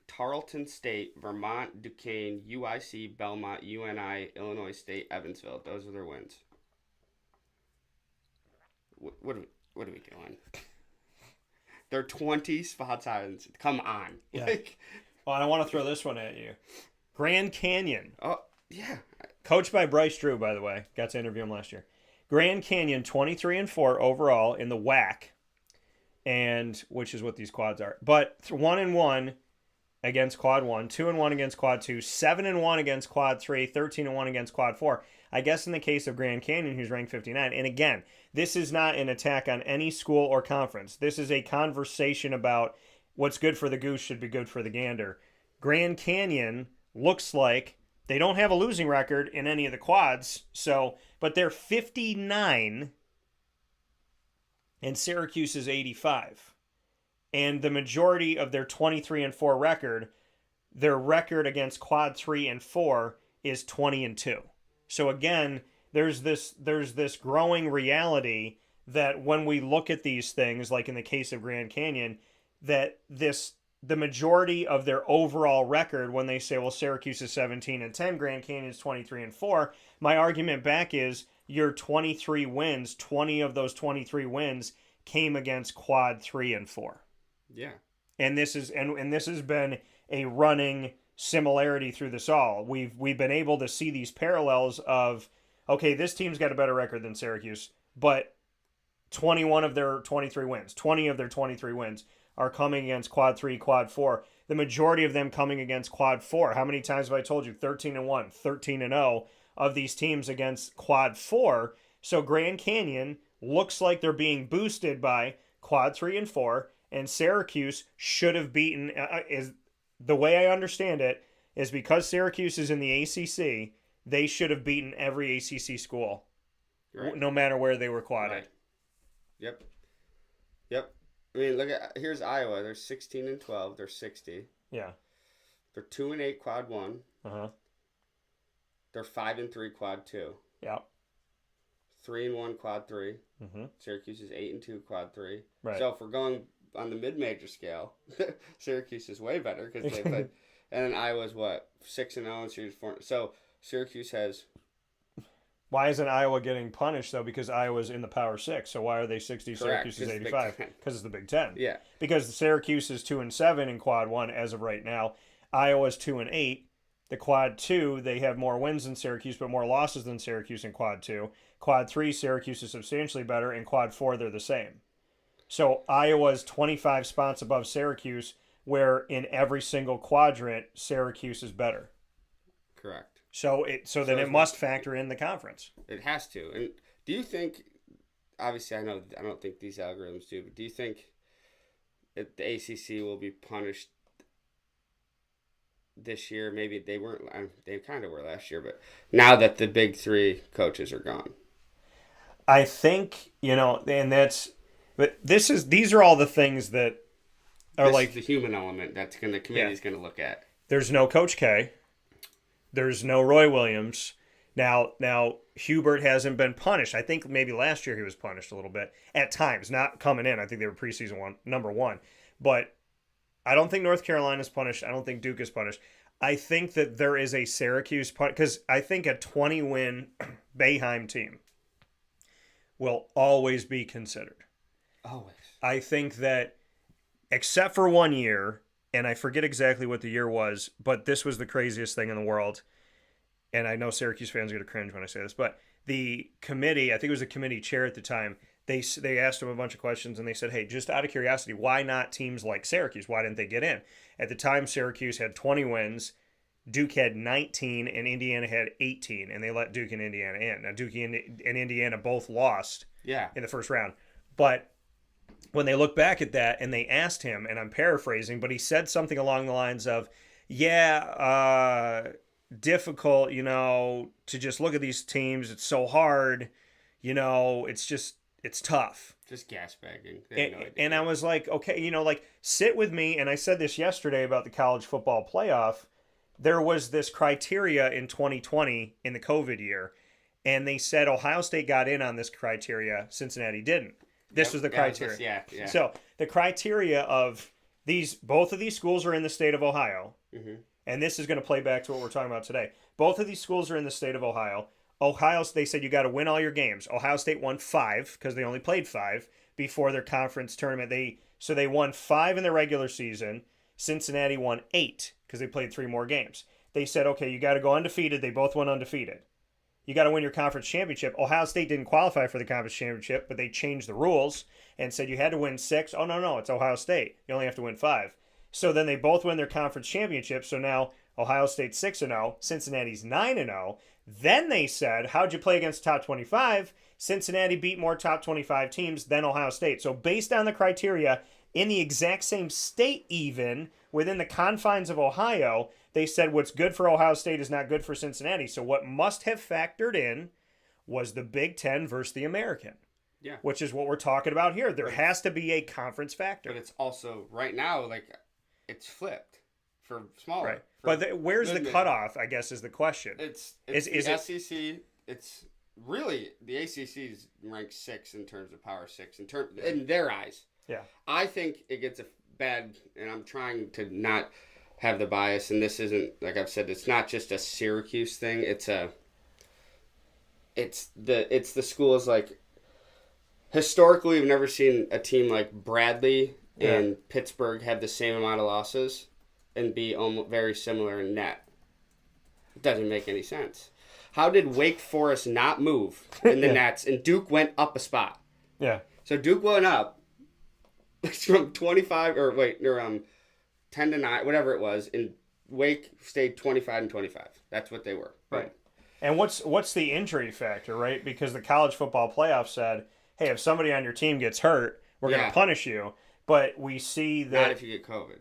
Tarleton State, Vermont, Duquesne, UIC, Belmont, UNI, Illinois State, Evansville. Those are their wins. What are we doing? They're 20 spots on. Come on. Yeah. Well, I want to throw this one at you. Grand Canyon. Oh, yeah. Coached by Bryce Drew, by the way. Got to interview him last year. Grand Canyon, 23-4 overall in the WAC, and which is what these quads are. But 1-1 against quad 1, 2-1 against quad 2, 7-1 against quad 3, 13-1 against quad 4. I guess in the case of Grand Canyon, who's ranked 59. And again, this is not an attack on any school or conference. This is a conversation about what's good for the goose should be good for the gander. Grand Canyon looks like they don't have a losing record in any of the quads, but they're 59 and Syracuse is 85. And the majority of their 23-4 record, their record against quad 3 and 4 is 20-2. So again, there's this growing reality that when we look at these things, like in the case of Grand Canyon, that the majority of their overall record, when they say, well, Syracuse is 17-10, Grand Canyon is 23-4, my argument back is your 23 wins, 20 of those 23 wins came against quad 3 and 4. Yeah. And this has been a running similarity through this all. We've been able to see these parallels of, okay, this team's got a better record than Syracuse, but 21 of their 23 wins, 20 of their 23 wins are coming against quad 3, quad 4. The majority of them coming against quad 4. How many times have I told you? 13-1, 13-0 of these teams against quad 4. So Grand Canyon looks like they're being boosted by quad 3 and 4, and Syracuse should have beaten, is the way I understand it, is because Syracuse is in the ACC, they should have beaten every ACC school, Right. no matter where they were quadded. Right. Yep. Yep. I mean, here's Iowa. They're 16-12. They're 60. Yeah. They're 2-8 quad 1. Uh-huh. They're 5-3 quad 2. Yeah. 3-1 quad 3. Mm-hmm. Syracuse is 8-2 quad 3. Right. So if we're going on the mid-major scale, Syracuse is way better because they played. And then Iowa's what, 6-0 and Syracuse 4. So Syracuse has. Why isn't Iowa getting punished though? Because Iowa's in the Power 6. So why are they 60? Correct, Syracuse is it's the Big 85. Ten. Because it's the Big Ten. Yeah. Because the Syracuse is 2-7 in quad 1 as of right now. Iowa's 2-8. The quad 2, they have more wins than Syracuse, but more losses than Syracuse in quad 2. Quad 3, Syracuse is substantially better. In quad 4, they're the same. So Iowa's 25 spots above Syracuse, where in every single quadrant, Syracuse is better. Correct. So then it must factor in the conference. It has to. And do you think? Obviously, I don't think these algorithms do. But do you think that the ACC will be punished this year? Maybe they weren't. They kind of were last year, but now that the big three coaches are gone, I think and that's. But these are all the things that are this like is the human element that's the committee's going to look at. There's no Coach K. There's no Roy Williams. Now Hubert hasn't been punished. I think maybe last year he was punished a little bit at times, not coming in. I think they were preseason number 1. But I don't think North Carolina's punished. I don't think Duke is punished. I think that there is a Syracuse because I think a 20-win Boeheim team will always be considered. Always. I think that except for 1 year, and I forget exactly what the year was, but this was the craziest thing in the world. And I know Syracuse fans are going to cringe when I say this, but the committee, I think it was the committee chair at the time, they asked him a bunch of questions, and they said, hey, just out of curiosity, why not teams like Syracuse? Why didn't they get in? At the time, Syracuse had 20 wins, Duke had 19, and Indiana had 18, and they let Duke and Indiana in. Now, Duke and Indiana both lost in the first round. But when they look back at that and they asked him, and I'm paraphrasing, but he said something along the lines of, difficult, to just look at these teams. It's so hard, it's tough. Just gas bagging. And I was like, okay, sit with me. And I said this yesterday about the college football playoff. There was this criteria in 2020 in the COVID year, and they said Ohio State got in on this criteria. Cincinnati didn't. This was the criteria. Yeah. So the criteria of both of these schools are in the state of Ohio. Mm-hmm. And this is going to play back to what we're talking about today. Both of these schools are in the state of Ohio. They said you got to win all your games. Ohio State won 5 because they only played 5 before their conference tournament. They won 5 in the regular season. Cincinnati won 8 because they played 3 more games. They said, okay, you got to go undefeated. They both went undefeated. You got to win your conference championship. Ohio State didn't qualify for the conference championship, but they changed the rules and said you had to win 6. Oh, no, it's Ohio State. You only have to win 5. So then they both win their conference championship. So now Ohio State's 6-0, Cincinnati's 9-0. Then they said, how'd you play against top 25? Cincinnati beat more top 25 teams than Ohio State. So based on the criteria, in the exact same state even, within the confines of Ohio, they said what's good for Ohio State is not good for Cincinnati. So what must have factored in was the Big Ten versus the American. Yeah. Which is what we're talking about here. There has to be a conference factor. But it's also, right now, it's flipped for smaller. Right. But where's the cutoff, I guess, is the question. It's the SEC. It's really, the ACC is ranked 6 in terms of Power 6, in their eyes. Yeah. I think it gets a bad, and I'm trying to not have the bias, and this isn't, like I've said, it's not just a Syracuse thing. It's the schools historically we've never seen a team like Bradley and Pittsburgh have the same amount of losses and be almost very similar in net. It doesn't make any sense. How did Wake Forest not move in the nets and Duke went up a spot? Yeah. So Duke went up from 25 10 to 9, whatever it was, and Wake stayed 25 and 25. That's what they were. Right. And what's the injury factor, right? Because the college football playoff said, hey, if somebody on your team gets hurt, we're going to punish you. But we see that... Not if you get COVID.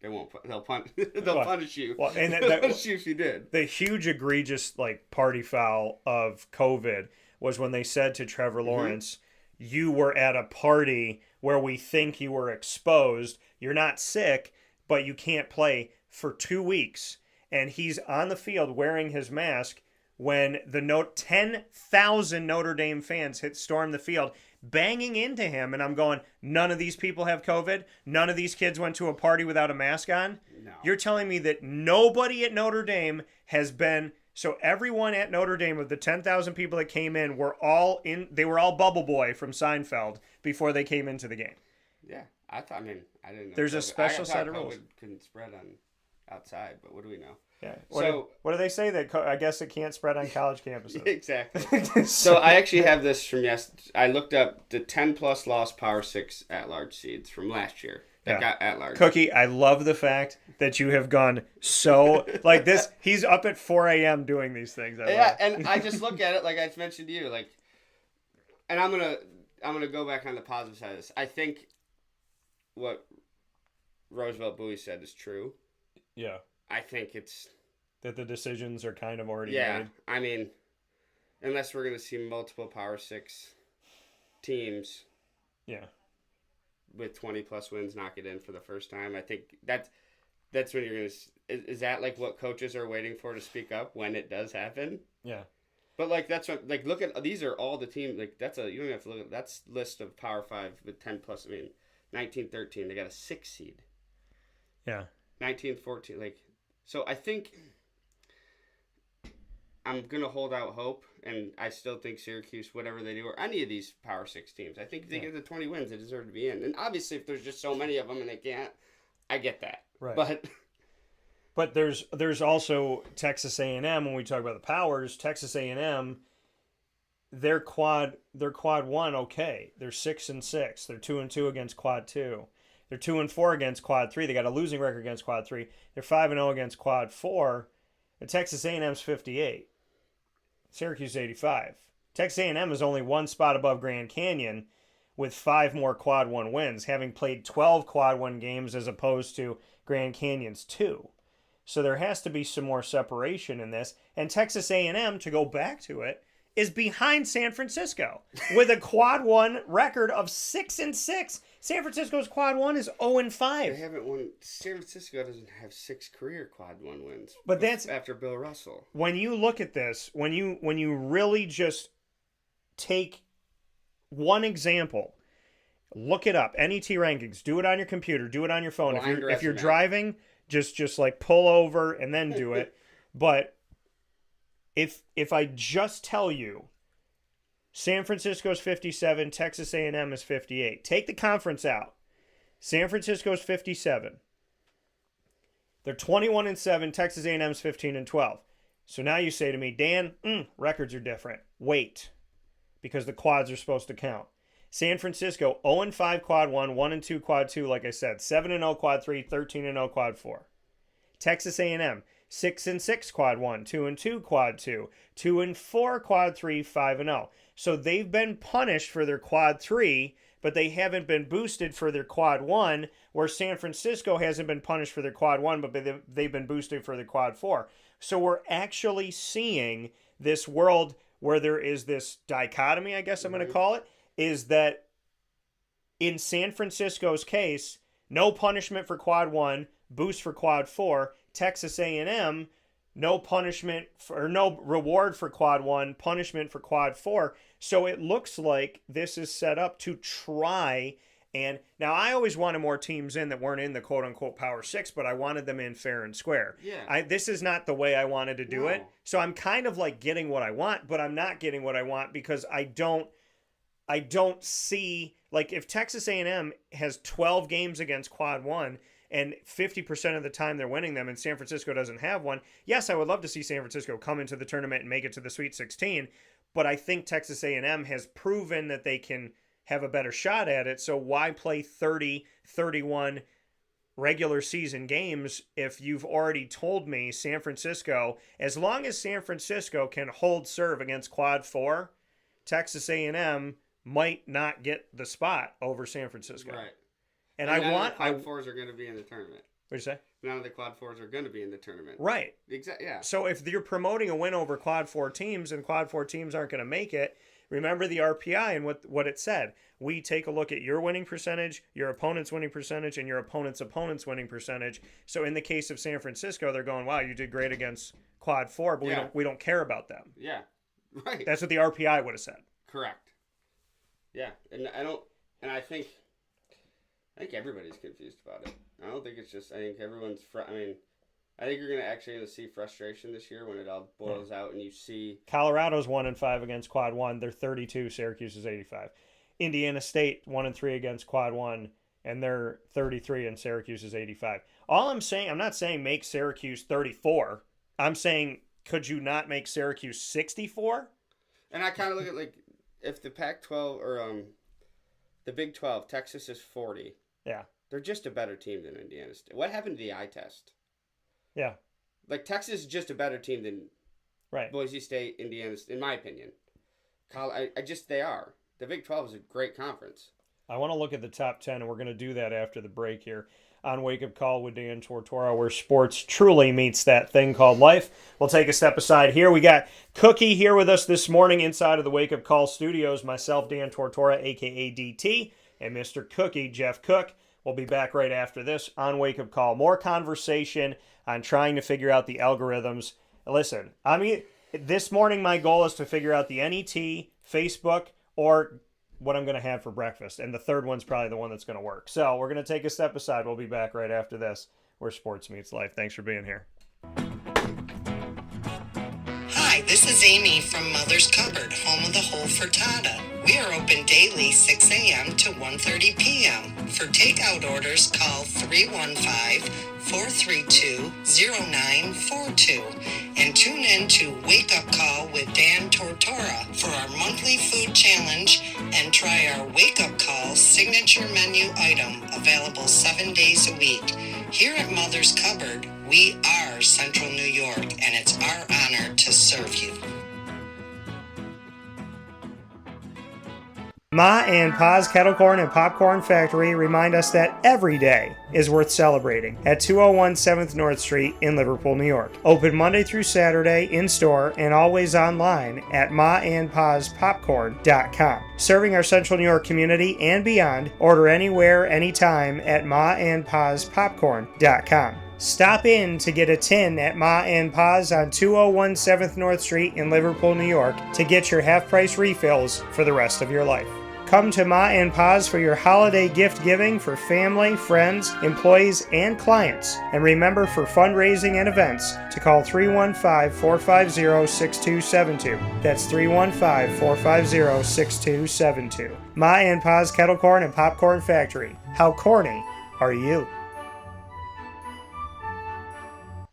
They won't. They'll punish you. Well, and They'll punish you if you did. The huge egregious like party foul of COVID was when they said to Trevor Lawrence, "You were at a party where we think you were exposed. You're not sick, but you can't play for 2 weeks." And he's on the field wearing his mask when the 10,000 Notre Dame fans storm the field, banging into him, and I'm going, none of these people have COVID? None of these kids went to a party without a mask on? No. You're telling me that nobody at Notre Dame has been... So everyone at Notre Dame of the 10,000 people that came in were all Bubble Boy from Seinfeld before they came into the game. Yeah. I didn't know. There's a special set of COVID rules. Couldn't spread on outside, but what do we know? Yeah. What do they say? That I guess it can't spread on college campuses. Exactly. So I actually have this from I looked up the 10-plus loss Power 6 at-large seeds from last year that got at-large. Cookie, I love the fact that you have gone so... Like this, he's up at 4 a.m. doing these things. And I just look at it like I mentioned to you. Like, and I'm gonna go back on the positive side of this. I think what Roosevelt Bowie said is true. Yeah. I think it's... That the decisions are kind of already made. I mean, unless we're going to see multiple Power 6 teams with 20-plus wins knock it in for the first time, I think that's when you're going to... Is that like what coaches are waiting for to speak up when it does happen? Yeah. But like that's what... Like look at... These are all the teams... Like that's a... You don't have to look at... That's list of Power 5 with 10-plus... I mean, 1913, they got a 6 seed. Yeah. 1914, like... So I think I'm going to hold out hope, and I still think Syracuse, whatever they do, or any of these Power 6 teams, I think if they get the 20 wins, they deserve to be in. And obviously, if there's just so many of them and they can't, I get that. Right. But there's also Texas A&M, when we talk about the powers, Texas A&M, they're quad 1, okay. They're 6-6. They're 2-2 against quad 2. They're 2-4 against quad 3. They got a losing record against quad 3. They're 5-0 against quad 4. And Texas A&M's 58. Syracuse 85. Texas A&M is only one spot above Grand Canyon with 5 more quad 1 wins, having played 12 quad 1 games as opposed to Grand Canyon's 2. So there has to be some more separation in this. And Texas A&M, to go back to it, is behind San Francisco with a quad 1 record of 6-6. San Francisco's quad 1 is 0-5. They haven't won. San Francisco doesn't have 6 career quad 1 wins. But that's after Bill Russell. When you look at this, when you really just take one example, look it up. NET rankings. Do it on your computer. Do it on your phone. If you're driving, just like pull over and then do it. But if I just tell you San Francisco's 57, Texas A&M is 58. Take the conference out. San Francisco's 57. They're 21-7, Texas A&M's 15-12. So now you say to me, Dan, records are different. Wait, because the quads are supposed to count. San Francisco 0-5 quad 1, 1-2 quad 2, like I said, 7-0 quad 3, 13-0 quad 4. Texas A&M 6-6 quad 1, 2-2 quad 2, 2-4 quad 3, 5-0. So they've been punished for their quad 3, but they haven't been boosted for their quad 1, where San Francisco hasn't been punished for their quad 1, but they've been boosted for their quad 4. So we're actually seeing this world where there is this dichotomy, I guess I'm going to call it, is that in San Francisco's case, no punishment for quad 1, boost for quad 4. Texas A&M, no punishment or no reward for quad 1, punishment for quad 4. So it looks like this is set up to try. And now I always wanted more teams in that weren't in the quote unquote Power 6, but I wanted them in fair and square. Yeah. This is not the way I wanted to do it. So I'm kind of like getting what I want, but I'm not getting what I want because I don't see, like, if Texas A&M has 12 games against quad 1 and 50% of the time they're winning them and San Francisco doesn't have one, yes, I would love to see San Francisco come into the tournament and make it to the Sweet 16, but I think Texas A&M has proven that they can have a better shot at it, so why play 30, 31 regular season games if you've already told me San Francisco, as long as San Francisco can hold serve against quad 4, Texas A&M might not get the spot over San Francisco. Right. And I want... Quad 4s are going to be in the tournament. What'd you say? None of the Quad 4s are going to be in the tournament. Right. Exactly. Yeah. So if you're promoting a win over Quad 4 teams and Quad 4 teams aren't going to make it, remember the RPI and what it said. We take a look at your winning percentage, your opponent's winning percentage, and your opponent's winning percentage. So in the case of San Francisco, they're going, wow, you did great against Quad 4, but we don't care about them. Yeah. Right. That's what the RPI would have said. Correct. Yeah. And I think everybody's confused about it. I don't think it's just, I think everyone's, I think you're going to see frustration this year when it all boils out and you see. Colorado's 1-5 against Quad 1. They're 32. Syracuse is 85. Indiana State 1-3 against Quad 1, and they're 33, and Syracuse is 85. All I'm saying, I'm not saying make Syracuse 34. I'm saying, could you not make Syracuse 64? And I kind of look at, like, if the Pac-12 or the Big 12, Texas is 40. Yeah. They're just a better team than Indiana State. What happened to the eye test? Yeah. Like, Texas is just a better team than Boise State, Indiana State, in my opinion. They are. The Big 12 is a great conference. I want to look at the top 10, and we're going to do that after the break here on Wake Up Call with Dan Tortora, where sports truly meets that thing called life. We'll take a step aside here. We got Cookie here with us this morning inside of the Wake Up Call studios. Myself, Dan Tortora, a.k.a. DT, and Mr. Cookie, Jeff Cook. We'll be back right after this on Wake Up Call. More conversation on trying to figure out the algorithms. Listen, this morning my goal is to figure out the NET, Facebook, or what I'm going to have for breakfast. And the third one's probably the one that's going to work. So we're going to take a step aside. We'll be back right after this, where sports meets life. Thanks for being here. Hi, this is Amy from Mother's Cupboard, home of the whole frittata. We are open daily 6 a.m. to 1:30 p.m. For takeout orders, call 315-432-0942 and tune in to Wake Up Call with Dan Tortora for our monthly food challenge and try our Wake Up Call signature menu item available 7 days a week. Here at Mother's Cupboard, we are Central New York, and it's our honor to serve you. Ma and Pa's Kettle Corn and Popcorn Factory remind us that every day is worth celebrating at 201 7th North Street in Liverpool, New York. Open Monday through Saturday in-store and always online at maandpaspopcorn.com. Serving our Central New York community and beyond, order anywhere, anytime at maandpaspopcorn.com. Stop in to get a tin at Ma and Pa's on 201 7th North Street in Liverpool, New York to get your half-price refills for the rest of your life. Come to Ma and Pa's for your holiday gift giving for family, friends, employees, and clients. And remember, for fundraising and events, to call 315-450-6272. That's 315-450-6272. Ma and Pa's Kettle Corn and Popcorn Factory. How corny are you?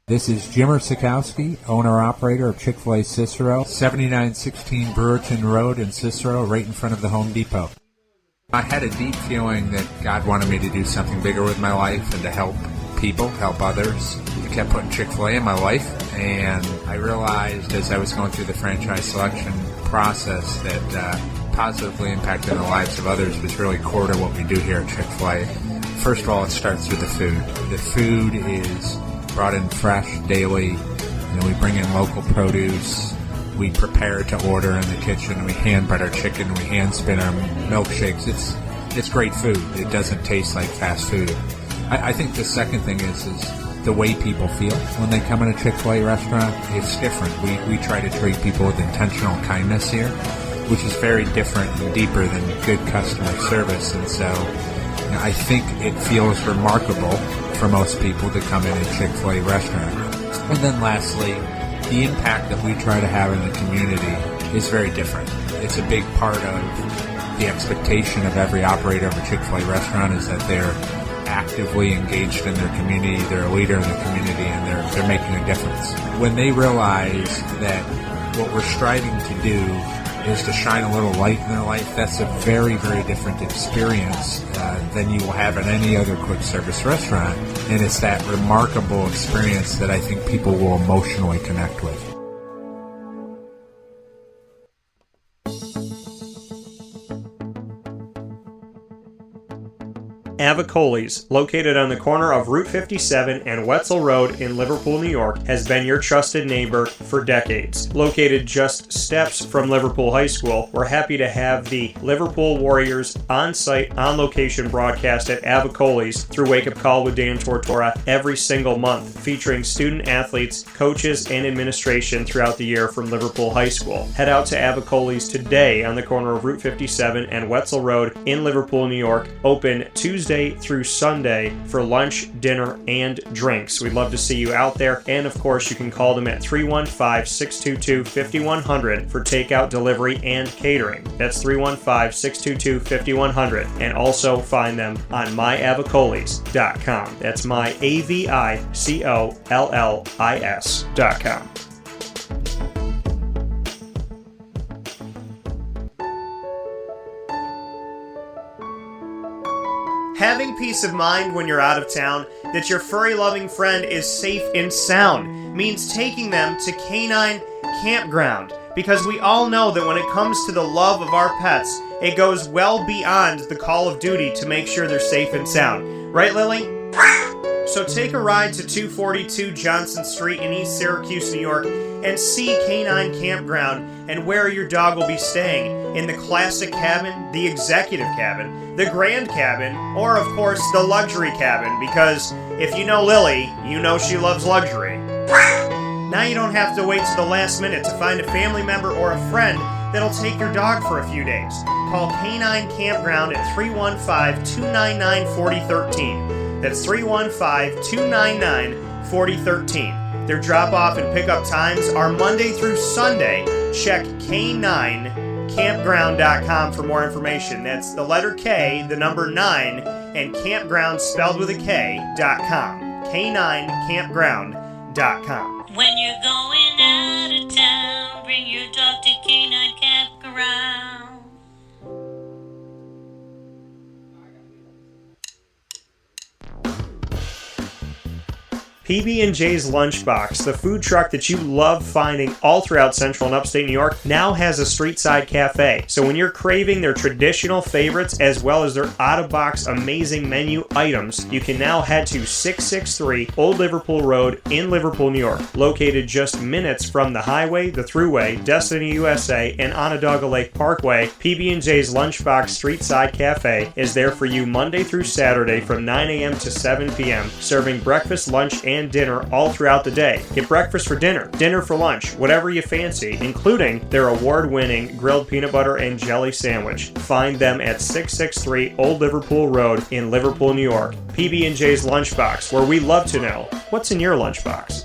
This is Jimmer Sikowski, owner-operator of Chick-fil-A Cicero, 7916 Brewerton Road in Cicero, right in front of the Home Depot. I had a deep feeling that God wanted me to do something bigger with my life and to help people, help others. I kept putting Chick-fil-A in my life, and I realized as I was going through the franchise selection process that positively impacting the lives of others was really core to what we do here at Chick-fil-A. First of all, it starts with the food. The food is brought in fresh daily. We bring in local produce. We prepare to order in the kitchen. We hand bread our chicken. We hand spin our milkshakes. It's great food. It doesn't taste like fast food. I think the second thing is the way people feel when they come in a Chick-fil-A restaurant. It's different. We try to treat people with intentional kindness here, which is very different and deeper than good customer service. And so I think it feels remarkable for most people to come in a Chick-fil-A restaurant. And then lastly, the impact that we try to have in the community is very different. It's a big part of the expectation of every operator of a Chick-fil-A restaurant is that they're actively engaged in their community, they're a leader in the community, and they're making a difference. When they realize that what we're striving to do is to shine a little light in their life, that's a very, very different experience than you will have at any other quick service restaurant. And it's that remarkable experience that I think people will emotionally connect with. Avicolli's, located on the corner of Route 57 and Wetzel Road in Liverpool, New York, has been your trusted neighbor for decades. Located just steps from Liverpool High School, we're happy to have the Liverpool Warriors on-site, on-location broadcast at Avicolli's through Wake Up Call with Dan Tortora every single month, featuring student athletes, coaches, and administration throughout the year from Liverpool High School. Head out to Avicolli's today on the corner of Route 57 and Wetzel Road in Liverpool, New York, open Tuesday through Sunday for lunch, dinner, and drinks. We'd love to see you out there, and of course you can call them at 315-622-5100 for takeout, delivery, and catering. That's 315-622-5100, and also find them on myavicollis.com. That's myavicollis.com. Having peace of mind when you're out of town that your furry-loving friend is safe and sound means taking them to Canine Campground, because we all know that when it comes to the love of our pets, it goes well beyond the call of duty to make sure they're safe and sound. Right, Lily? So take a ride to 242 Johnson Street in East Syracuse, New York, and see Canine Campground and where your dog will be staying, in the classic cabin, the executive cabin, the grand cabin, or of course the luxury cabin, because if you know Lily, you know she loves luxury. Now you don't have to wait to the last minute to find a family member or a friend that'll take your dog for a few days. Call Canine Campground at 315-299-4013. That's 315-299-4013. Their drop-off and pickup times are Monday through Sunday. Check K9campground.com for more information. That's the letter K, the number 9, and campground spelled with a K.com. K9campground.com. When you're going out of town, bring your dog to Canine Campground. PB&J's Lunchbox, the food truck that you love finding all throughout Central and Upstate New York, now has a street-side cafe. So when you're craving their traditional favorites as well as their out-of-box amazing menu items, you can now head to 663 Old Liverpool Road in Liverpool, New York. Located just minutes from the highway, the Thruway, Destiny USA, and Onondaga Lake Parkway, PB&J's Lunchbox Street-Side Cafe is there for you Monday through Saturday from 9 a.m. to 7 p.m., serving breakfast, lunch, and dinner all throughout the day. Get breakfast for dinner, dinner for lunch, whatever you fancy, including their award-winning grilled peanut butter and jelly sandwich. Find them at 663 Old Liverpool Road in Liverpool, New York. PB&J's Lunchbox, where we love to know what's in your lunchbox.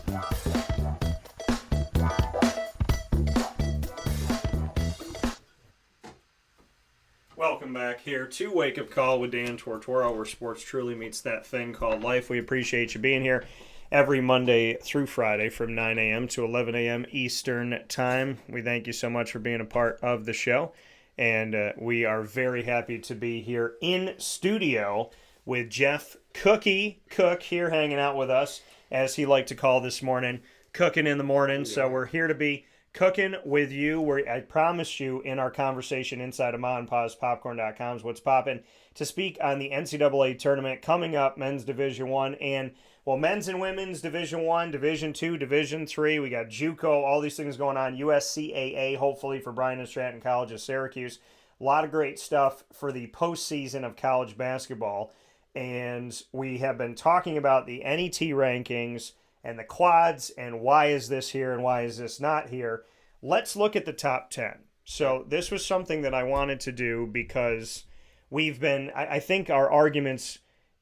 Welcome back here to Wake Up Call with Dan Tortora, where sports truly meets that thing called life. We appreciate you being here every Monday through Friday from 9 a.m. to 11 a.m. Eastern Time. We thank you so much for being a part of the show, and we are very happy to be here in studio with Jeff Cookie Cook here hanging out with us, as he liked to call this morning, cooking in the morning. So we're here to be cooking with you, where I promised you in our conversation inside of Ma and Pa's Popcorn.com's What's Poppin', to speak on the NCAA Tournament coming up, men's Division I, and men's and women's Division I, Division II, Division III. We got JUCO, all these things going on. USCAA, hopefully for Bryan and Stratton College of Syracuse. A lot of great stuff for the postseason of college basketball. And we have been talking about the NET rankings and the quads and why is this here and why is this not here. Let's look at the top 10. So this was something that I wanted to do because we've been, I think our arguments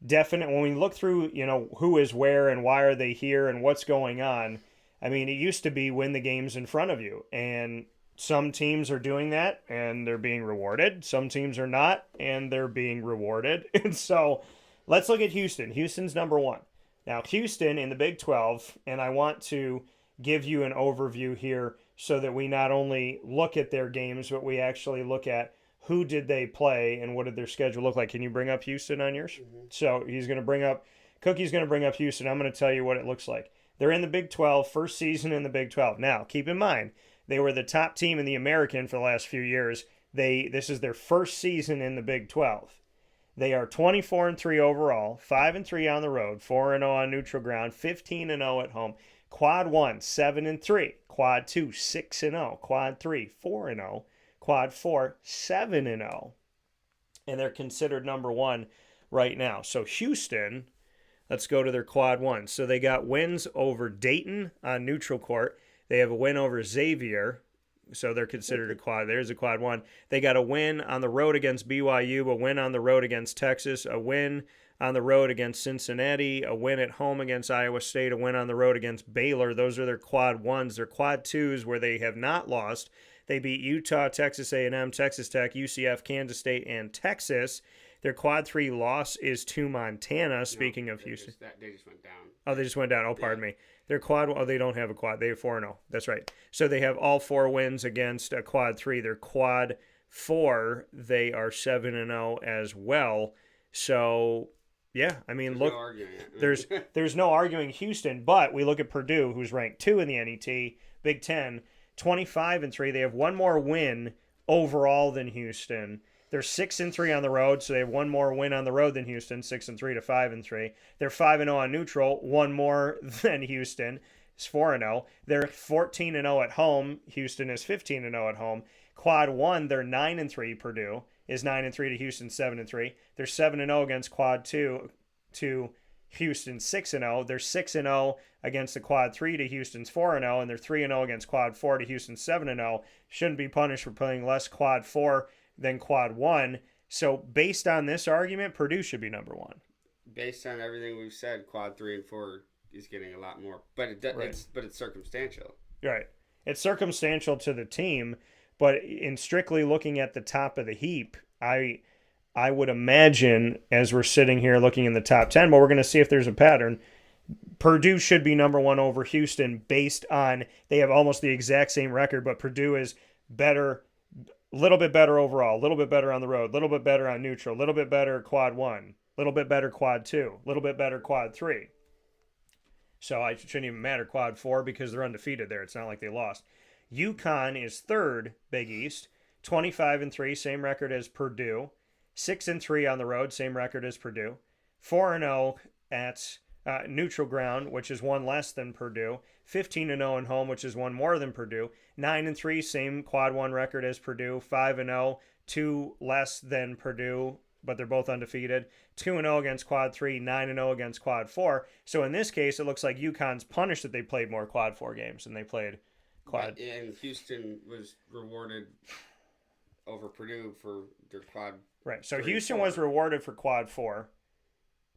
definitely, when we look through, who is where and why are they here and what's going on, I mean, it used to be win the games in front of you. And some teams are doing that and they're being rewarded. Some teams are not and they're being rewarded. And so let's look at Houston. Houston's number 1. Now, Houston in the Big 12, and I want to give you an overview here so that we not only look at their games, but we actually look at who did they play and what did their schedule look like. Can you bring up Houston on yours? Mm-hmm. So he's going to bring up, Cookie's going to bring up Houston. I'm going to tell you what it looks like. They're in the Big 12, first season in the Big 12. Now, keep in mind, they were the top team in the American for the last few years. This is their first season in the Big 12. They are 24-3 overall, 5-3 on the road, 4-0 on neutral ground, 15-0 at home. Quad 1, 7-3. Quad 2, 6-0. Quad 3, 4-0. Quad 4, 7-0. And they're considered number one right now. So Houston, let's go to their quad 1. So they got wins over Dayton on neutral court. They have a win over Xavier. So they're considered a quad. There's a quad 1. They got a win on the road against BYU, a win on the road against Texas, a win on the road against Cincinnati, a win at home against Iowa State, a win on the road against Baylor. Those are their quad 1s. Their quad 2s, where they have not lost, they beat Utah, Texas A&M, Texas Tech, UCF, Kansas State, and Texas. Their quad 3 loss is to Montana, speaking of Houston. They just went down. Oh, they just went down. Oh, pardon me. Their quad, oh, they don't have a quad. They have 4-0. That's right. So they have all 4 wins against a quad 3. Their quad 4, they are 7-0 as well. So, yeah, I mean, There's look, no arguing it. there's no arguing Houston, but we look at Purdue, who's ranked 2 in the NET, Big Ten, 25-3. They have one more win overall than Houston. They're 6-3 on the road, so they have one more win on the road than Houston, 6-3 to 5-3. They're 5-0 on neutral, one more than Houston, is 4-0. They're 14-0 at home. Houston is 15-0 at home. Quad 1, they're 9-3. Purdue is 9-3 to Houston, 7-3. They're 7-0 against Quad 2 to Houston, 6-0. They're 6-0 against the Quad 3 to Houston's 4-0, and they're 3-0 against Quad 4 to Houston, 7-0. Shouldn't be punished for playing less Quad 4 than Quad 1. So based on this argument, Purdue should be number 1. Based on everything we've said, Quad 3 and 4 is getting a lot more, but it's circumstantial. Right. It's circumstantial to the team, but in strictly looking at the top of the heap, I would imagine, as we're sitting here looking in the top 10, but we're going to see if there's a pattern, Purdue should be number 1 over Houston based on they have almost the exact same record, but Purdue is better, a little bit better overall, a little bit better on the road, a little bit better on neutral, a little bit better Quad 1, a little bit better Quad 2, a little bit better Quad 3. So I shouldn't even matter Quad 4 because they're undefeated there. It's not like they lost. UConn is 3rd, Big East, 25-3, same record as Purdue. 6-3 on the road, same record as Purdue. 4-0 at neutral ground, which is one less than Purdue. 15-0 at home, which is one more than Purdue. 9-3, same quad 1 record as Purdue. 5-0, 2 less than Purdue, but they're both undefeated. 2-0 against quad 3, 9-0 against quad 4. So in this case, it looks like UConn's punished that they played more quad 4 games than they played quad. And Houston was rewarded over Purdue for their quad. Right. So Houston was rewarded for quad 4.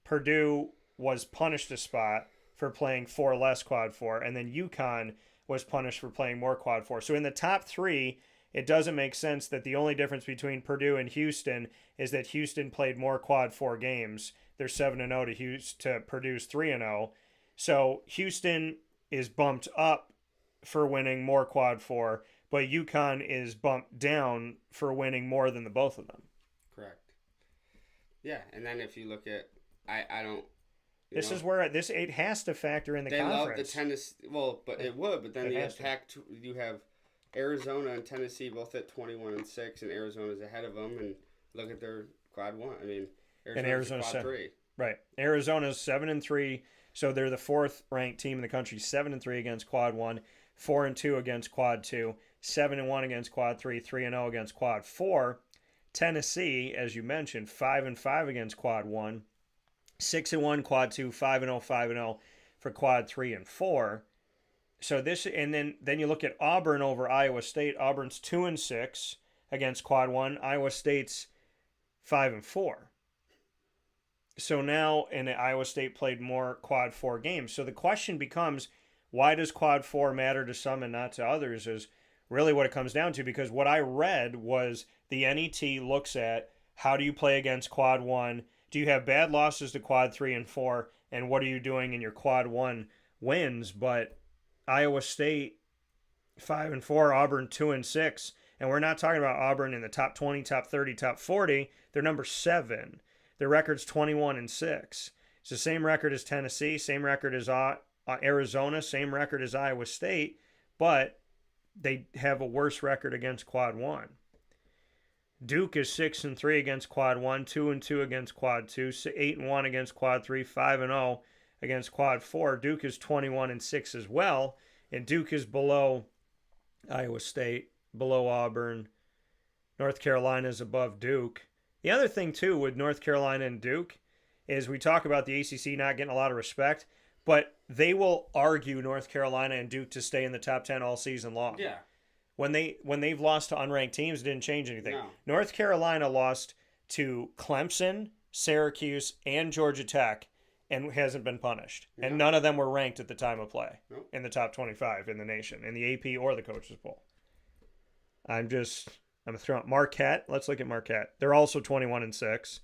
Purdue was punished a spot for playing 4 less quad 4, and then UConn was punished for playing more quad 4. So in the top 3, it doesn't make sense that the only difference between Purdue and Houston is that Houston played more quad 4 games. They're 7-0 to Purdue's 3-0. So Houston is bumped up for winning more quad 4, but UConn is bumped down for winning more than the both of them. Correct. Yeah, and then if you look at, I don't. This is where it has to factor in the conference. They love the Tennessee. Well, but it would. But then you have Arizona and Tennessee both at 21-6, and Arizona's ahead of them. And look at their quad 1. I mean, Arizona's quad 3. Right. Arizona's 7-3, so they're the 4th ranked team in the country. 7-3 against quad 1, 4-2 against quad 2, 7-1 against quad 3, 3-0 against quad 4. Tennessee, as you mentioned, 5-5 against quad 1. 6-1 quad 2, 5-0, 5-0 for quad 3 and 4. So this, and then you look at Auburn over Iowa State. Auburn's 2-6 against quad 1. Iowa State's 5-4. So now, and Iowa State played more quad 4 games. So the question becomes, why does quad 4 matter to some and not to others? Is really what it comes down to. Because what I read was the NET looks at how do you play against quad 1. Do you have bad losses to quad 3 and 4, and what are you doing in your quad 1 wins? But Iowa State 5-4, Auburn 2-6, and we're not talking about Auburn in the top 20, top 30, top 40. They're number 7. Their record's 21-6. It's the same record as Tennessee, same record as Arizona, same record as Iowa State, but they have a worse record against quad 1. Duke is 6-3 against quad 1, 2-2 against quad 2, 8-1 against quad 3, 5-0 against quad 4. Duke is 21-6 as well, and Duke is below Iowa State, below Auburn. North Carolina is above Duke. The other thing, too, with North Carolina and Duke is we talk about the ACC not getting a lot of respect, but they will argue North Carolina and Duke to stay in the top 10 all season long. Yeah. When they've lost to unranked teams, it didn't change anything. No. North Carolina lost to Clemson, Syracuse, and Georgia Tech, and hasn't been punished. No. And none of them were ranked at the time of play Nope. in the top 25 in the nation, in the AP or the coaches poll. I'm throwing Marquette. Let's look at Marquette. They're also 21-6.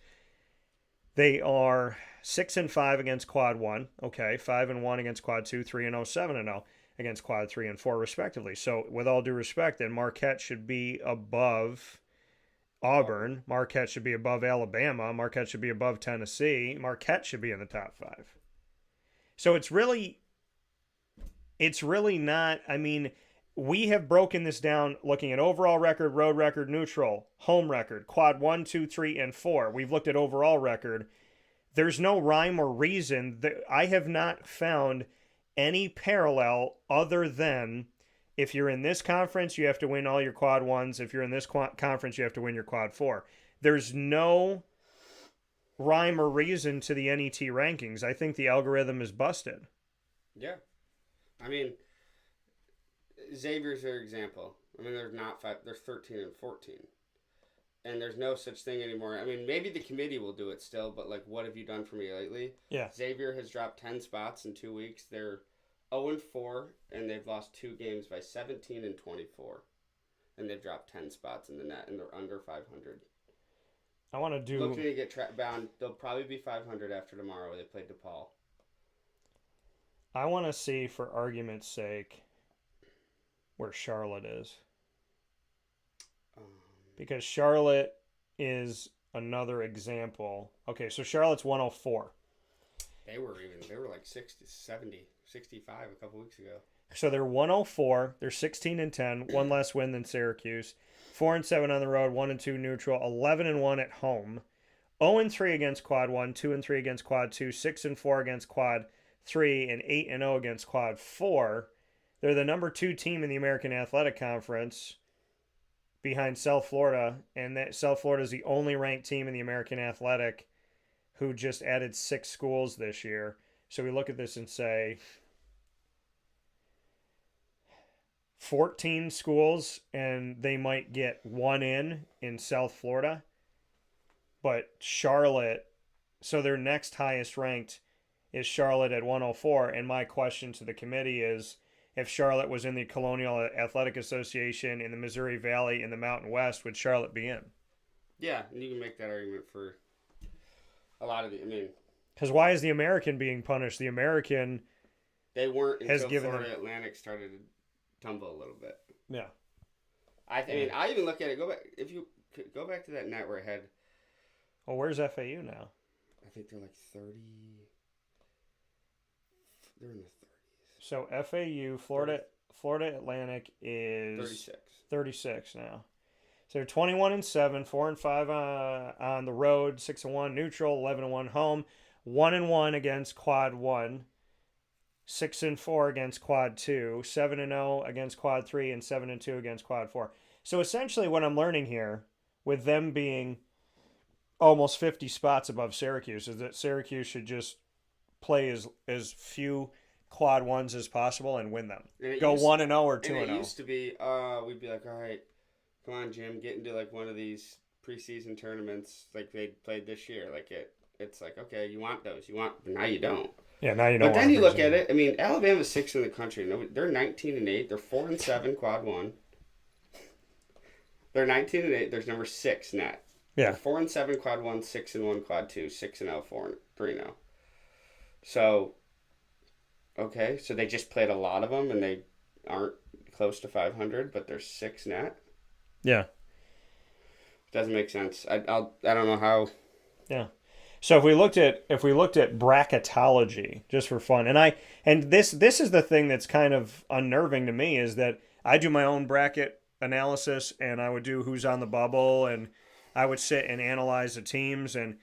They are 6-5 against quad 1. Okay, 5-1 against quad 2, 3-0, 7-0 against quad 3 and 4 respectively. So with all due respect, then Marquette should be above Auburn. Marquette should be above Alabama. Marquette should be above Tennessee. Marquette should be in the top 5. So it's really not, I mean, we have broken this down looking at overall record, road record, neutral, home record, quad 1, 2, 3, and 4. We've looked at overall record. There's no rhyme or reason. I have not found any parallel other than if you're in this conference, you have to win all your quad 1s. If you're in this conference, you have to win your quad 4. There's no rhyme or reason to the NET rankings. I think the algorithm is busted. Yeah. I mean, Xavier's their example. I mean, they're not 5, they're 13 and 14. And there's no such thing anymore. I mean, maybe the committee will do it still, but, like, what have you done for me lately? Yeah. Xavier has dropped 10 spots in 2 weeks. They're 0-4, and they've lost 2 games by 17 and 24. And they've dropped 10 spots in the net, and they're under 500. I want to do... Looking to get bound. They'll probably be 500 after tomorrow. They play DePaul. I want to see, for argument's sake, where Charlotte is. Because Charlotte is another example. Okay, so Charlotte's 104. They were like 60, 70, 65 a couple weeks ago. So they're 104. They're 16-10, one less win than Syracuse. 4-7 on the road, 1-2 neutral, 11-1 at home. 0-3 against quad 1, 2-3 against quad 2, 6-4 against quad 3, and 8-0 against quad 4. They're the number 2 team in the American Athletic Conference, behind South Florida, and that South Florida is the only ranked team in the American Athletic who just added 6 schools this year. So we look at this and say 14 schools, and they might get 1 in South Florida. But Charlotte, so their next highest ranked is Charlotte at 104, and my question to the committee is, if Charlotte was in the Colonial Athletic Association, in the Missouri Valley, in the Mountain West, would Charlotte be in? Yeah, and you can make that argument for a lot of the. I mean, because why is the American being punished? The American they weren't has until given Florida them... Atlantic started to tumble a little bit. Yeah, I mean, I even look at it. Go back to that net where it had. Well, where's FAU now? I think they're like 30. They're in the 30s. So FAU, Florida Atlantic is 36 now. So they're 21-7, 4-5 on the road, 6-1 neutral, 11-1 home, 1-1 against quad 1, 6-4 against quad 2, 7-0 against quad 3, and 7-2 against quad 4. So essentially what I'm learning here, with them being almost 50 spots above Syracuse, is that Syracuse should just play as few quad 1s as possible and win them. Go 1-0 or 2-0. It used to be, we'd be like, all right, come on, Jim, get into like one of these preseason tournaments like they played this year. Like it's like, okay, you want those, but now you don't. Yeah, now you don't. But then you look at it. I mean, Alabama's 6th in the country. They're 19-8. They're 4-7 quad 1. They're 19-8. There's number 6 net. Yeah. They're 4-7 quad 1, 6-1 quad 2, 6-0, 4-3-0. So. Okay, so they just played a lot of them, and they aren't close to 500, but they're 6 net. Yeah, doesn't make sense. I don't know how. Yeah, so if we looked at bracketology just for fun, and this is the thing that's kind of unnerving to me, is that I do my own bracket analysis, and I would do who's on the bubble and I would sit and analyze the teams, and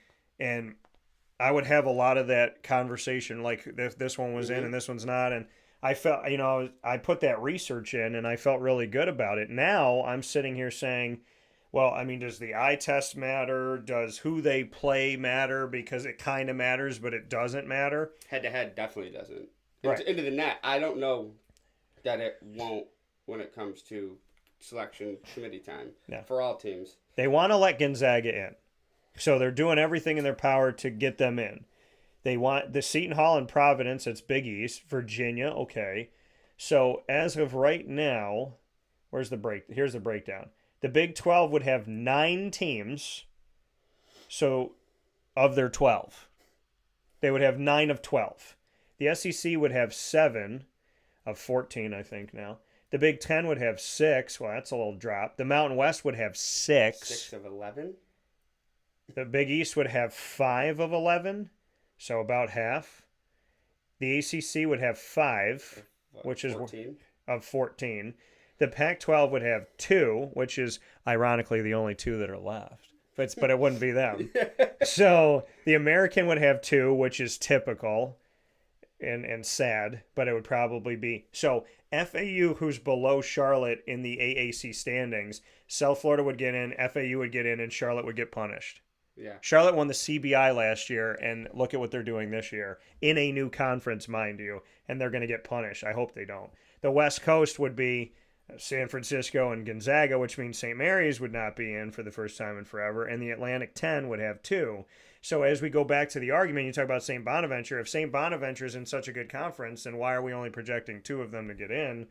I would have a lot of that conversation, like this one was in and this one's not, and I felt, I put that research in and I felt really good about it. Now I'm sitting here saying, well, I mean, does the eye test matter? Does who they play matter? Because it kind of matters, but it doesn't matter. Head to head definitely doesn't. Right. Into the net, I don't know that it won't when it comes to selection committee time for all teams. They want to let Gonzaga in. So they're doing everything in their power to get them in. They want the Seton Hall and Providence, it's Big East, Virginia, okay. So as of right now, here's the breakdown. The Big 12 would have 9 teams, so of their 12. They would have 9 of 12. The SEC would have 7 of 14, I think now. The Big 10 would have 6. Well, that's a little drop. The Mountain West would have 6. 6 of 11? The Big East would have 5 of 11, so about half. The ACC would have 5, which 14? is of 14. The Pac-12 would have 2, which is ironically the only 2 that are left. But it wouldn't be them. So the American would have 2, which is typical and sad, but it would probably be. So FAU, who's below Charlotte in the AAC standings, South Florida would get in, FAU would get in, and Charlotte would get punished. Yeah. Charlotte won the CBI last year, and look at what they're doing this year. In a new conference, mind you, and they're going to get punished. I hope they don't. The West Coast would be San Francisco and Gonzaga, which means St. Mary's would not be in for the first time in forever, and the Atlantic 10 would have 2. So as we go back to the argument, you talk about St. Bonaventure. If St. Bonaventure's in such a good conference, then why are we only projecting 2 of them to get in?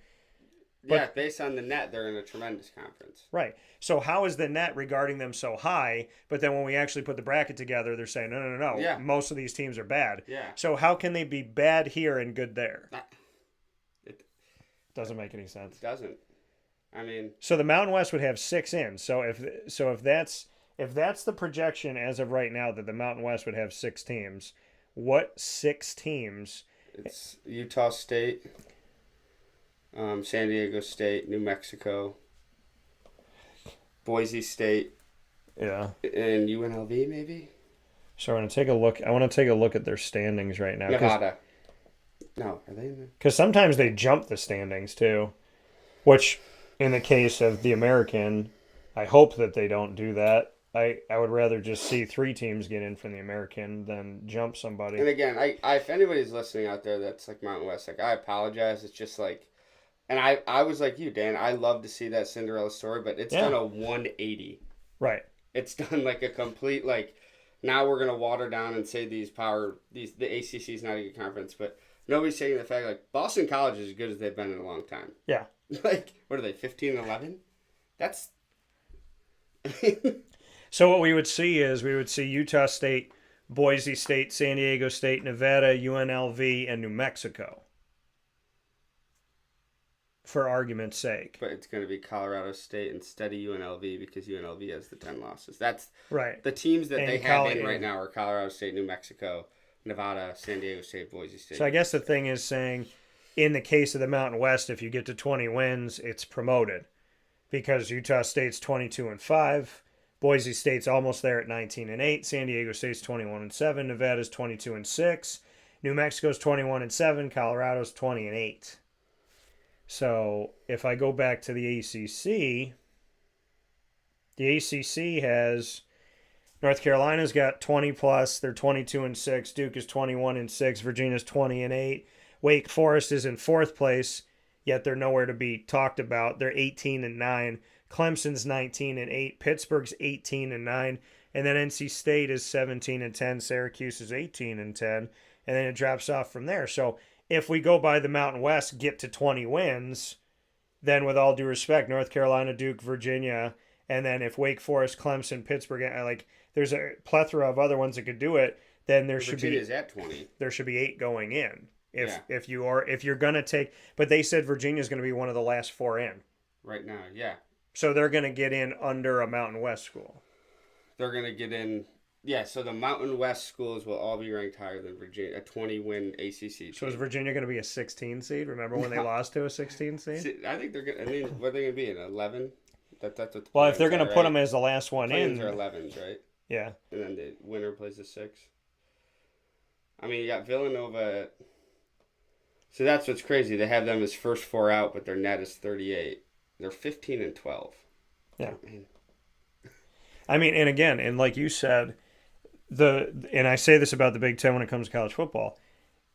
But, based on the net, they're in a tremendous conference. Right. So how is the net regarding them so high? But then when we actually put the bracket together, they're saying, no. Yeah. Most of these teams are bad. Yeah. So how can they be bad here and good there? It doesn't make any sense. It doesn't. I mean. So the Mountain West would have 6 in. So if that's the projection as of right now that the Mountain West would have 6 teams, what 6 teams? It's Utah State. San Diego State, New Mexico, Boise State, and UNLV maybe. So I want to take a look. I want to take a look at their standings right now. Nevada. No, are they in there? Because sometimes they jump the standings too, which in the case of the American, I hope that they don't do that. I would rather just see 3 teams get in from the American than jump somebody. And again, I if anybody's listening out there that's like Mountain West, like I apologize. It's just like. And I was like you, Dan. I love to see that Cinderella story, but it's done a 180. Right. It's done like a complete now we're gonna water down and say the ACC is not a good conference, but nobody's saying the fact Boston College is as good as they've been in a long time. Yeah. What are they, 15-11? That's. So what we would see is Utah State, Boise State, San Diego State, Nevada, UNLV, and New Mexico. For argument's sake. But it's going to be Colorado State instead of UNLV because UNLV has the 10 losses. That's right. The teams that they have in right now are Colorado State, New Mexico, Nevada, San Diego State, Boise State. So I guess the thing is saying, in the case of the Mountain West, if you get to 20 wins, it's promoted. Because Utah State's 22-5, Boise State's almost there at 19-8, San Diego State's 21-7, Nevada's 22-6, New Mexico's 21-7, Colorado's 20-8. So if I go back to the ACC has North Carolina's got 20 plus, they're 22-6, Duke is 21-6, Virginia's 20-8, Wake Forest is in 4th place, yet they're nowhere to be talked about. They're 18-9, Clemson's 19-8, Pittsburgh's 18-9, and then NC State is 17-10, Syracuse is 18-10, and then it drops off from there. So if we go by the Mountain West, get to 20 wins, then with all due respect, North Carolina, Duke, Virginia, and then if Wake Forest, Clemson, Pittsburgh, there's a plethora of other ones that could do it, then Virginia's at 20. There should be 8 going in. If you're gonna take, but they said Virginia's going to be one of the last 4 in right now. Yeah. So they're going to get in under a Mountain West school. They're going to get in. Yeah, so the Mountain West schools will all be ranked higher than Virginia, a 20-win ACC team. So is Virginia going to be a 16 seed? Remember when they lost to a 16 seed? I think they're going to, what are they going to be, an 11? That's what the Well, if they're plans going to are, put right? them as the last one Plans in, are 11s, right? yeah. And then the winner plays the 6. I mean, you got Villanova. So that's what's crazy. They have them as first 4 out, but their net is 38. They're 15 and 12. Yeah. I mean, and again, and like you said, and I say this about the Big Ten when it comes to college football,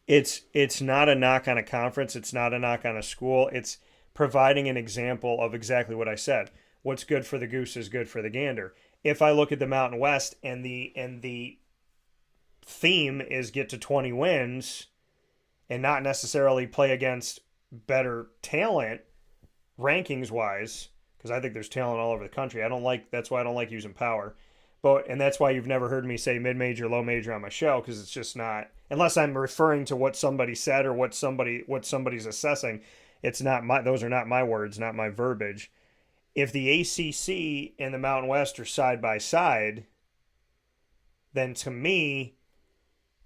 it's not a knock on a conference. It's not a knock on a school. It's providing an example of exactly what I said. What's good for the goose is good for the gander. If I look at the Mountain West and the theme is get to 20 wins and not necessarily play against better talent rankings wise, because I think there's talent all over the country. That's why I don't like using power. And that's why you've never heard me say mid-major, low-major on my show, because it's just not, unless I'm referring to what somebody said or what somebody's assessing. Those are not my words, not my verbiage. If the ACC and the Mountain West are side by side, then to me,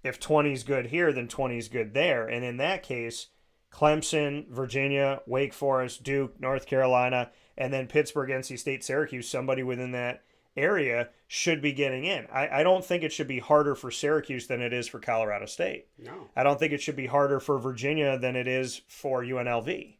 if 20 is good here, then 20 is good there. And in that case, Clemson, Virginia, Wake Forest, Duke, North Carolina, and then Pittsburgh, NC State, Syracuse, somebody within that area should be getting in. I don't think it should be harder for Syracuse than it is for Colorado State. No. I don't think it should be harder for Virginia than it is for UNLV.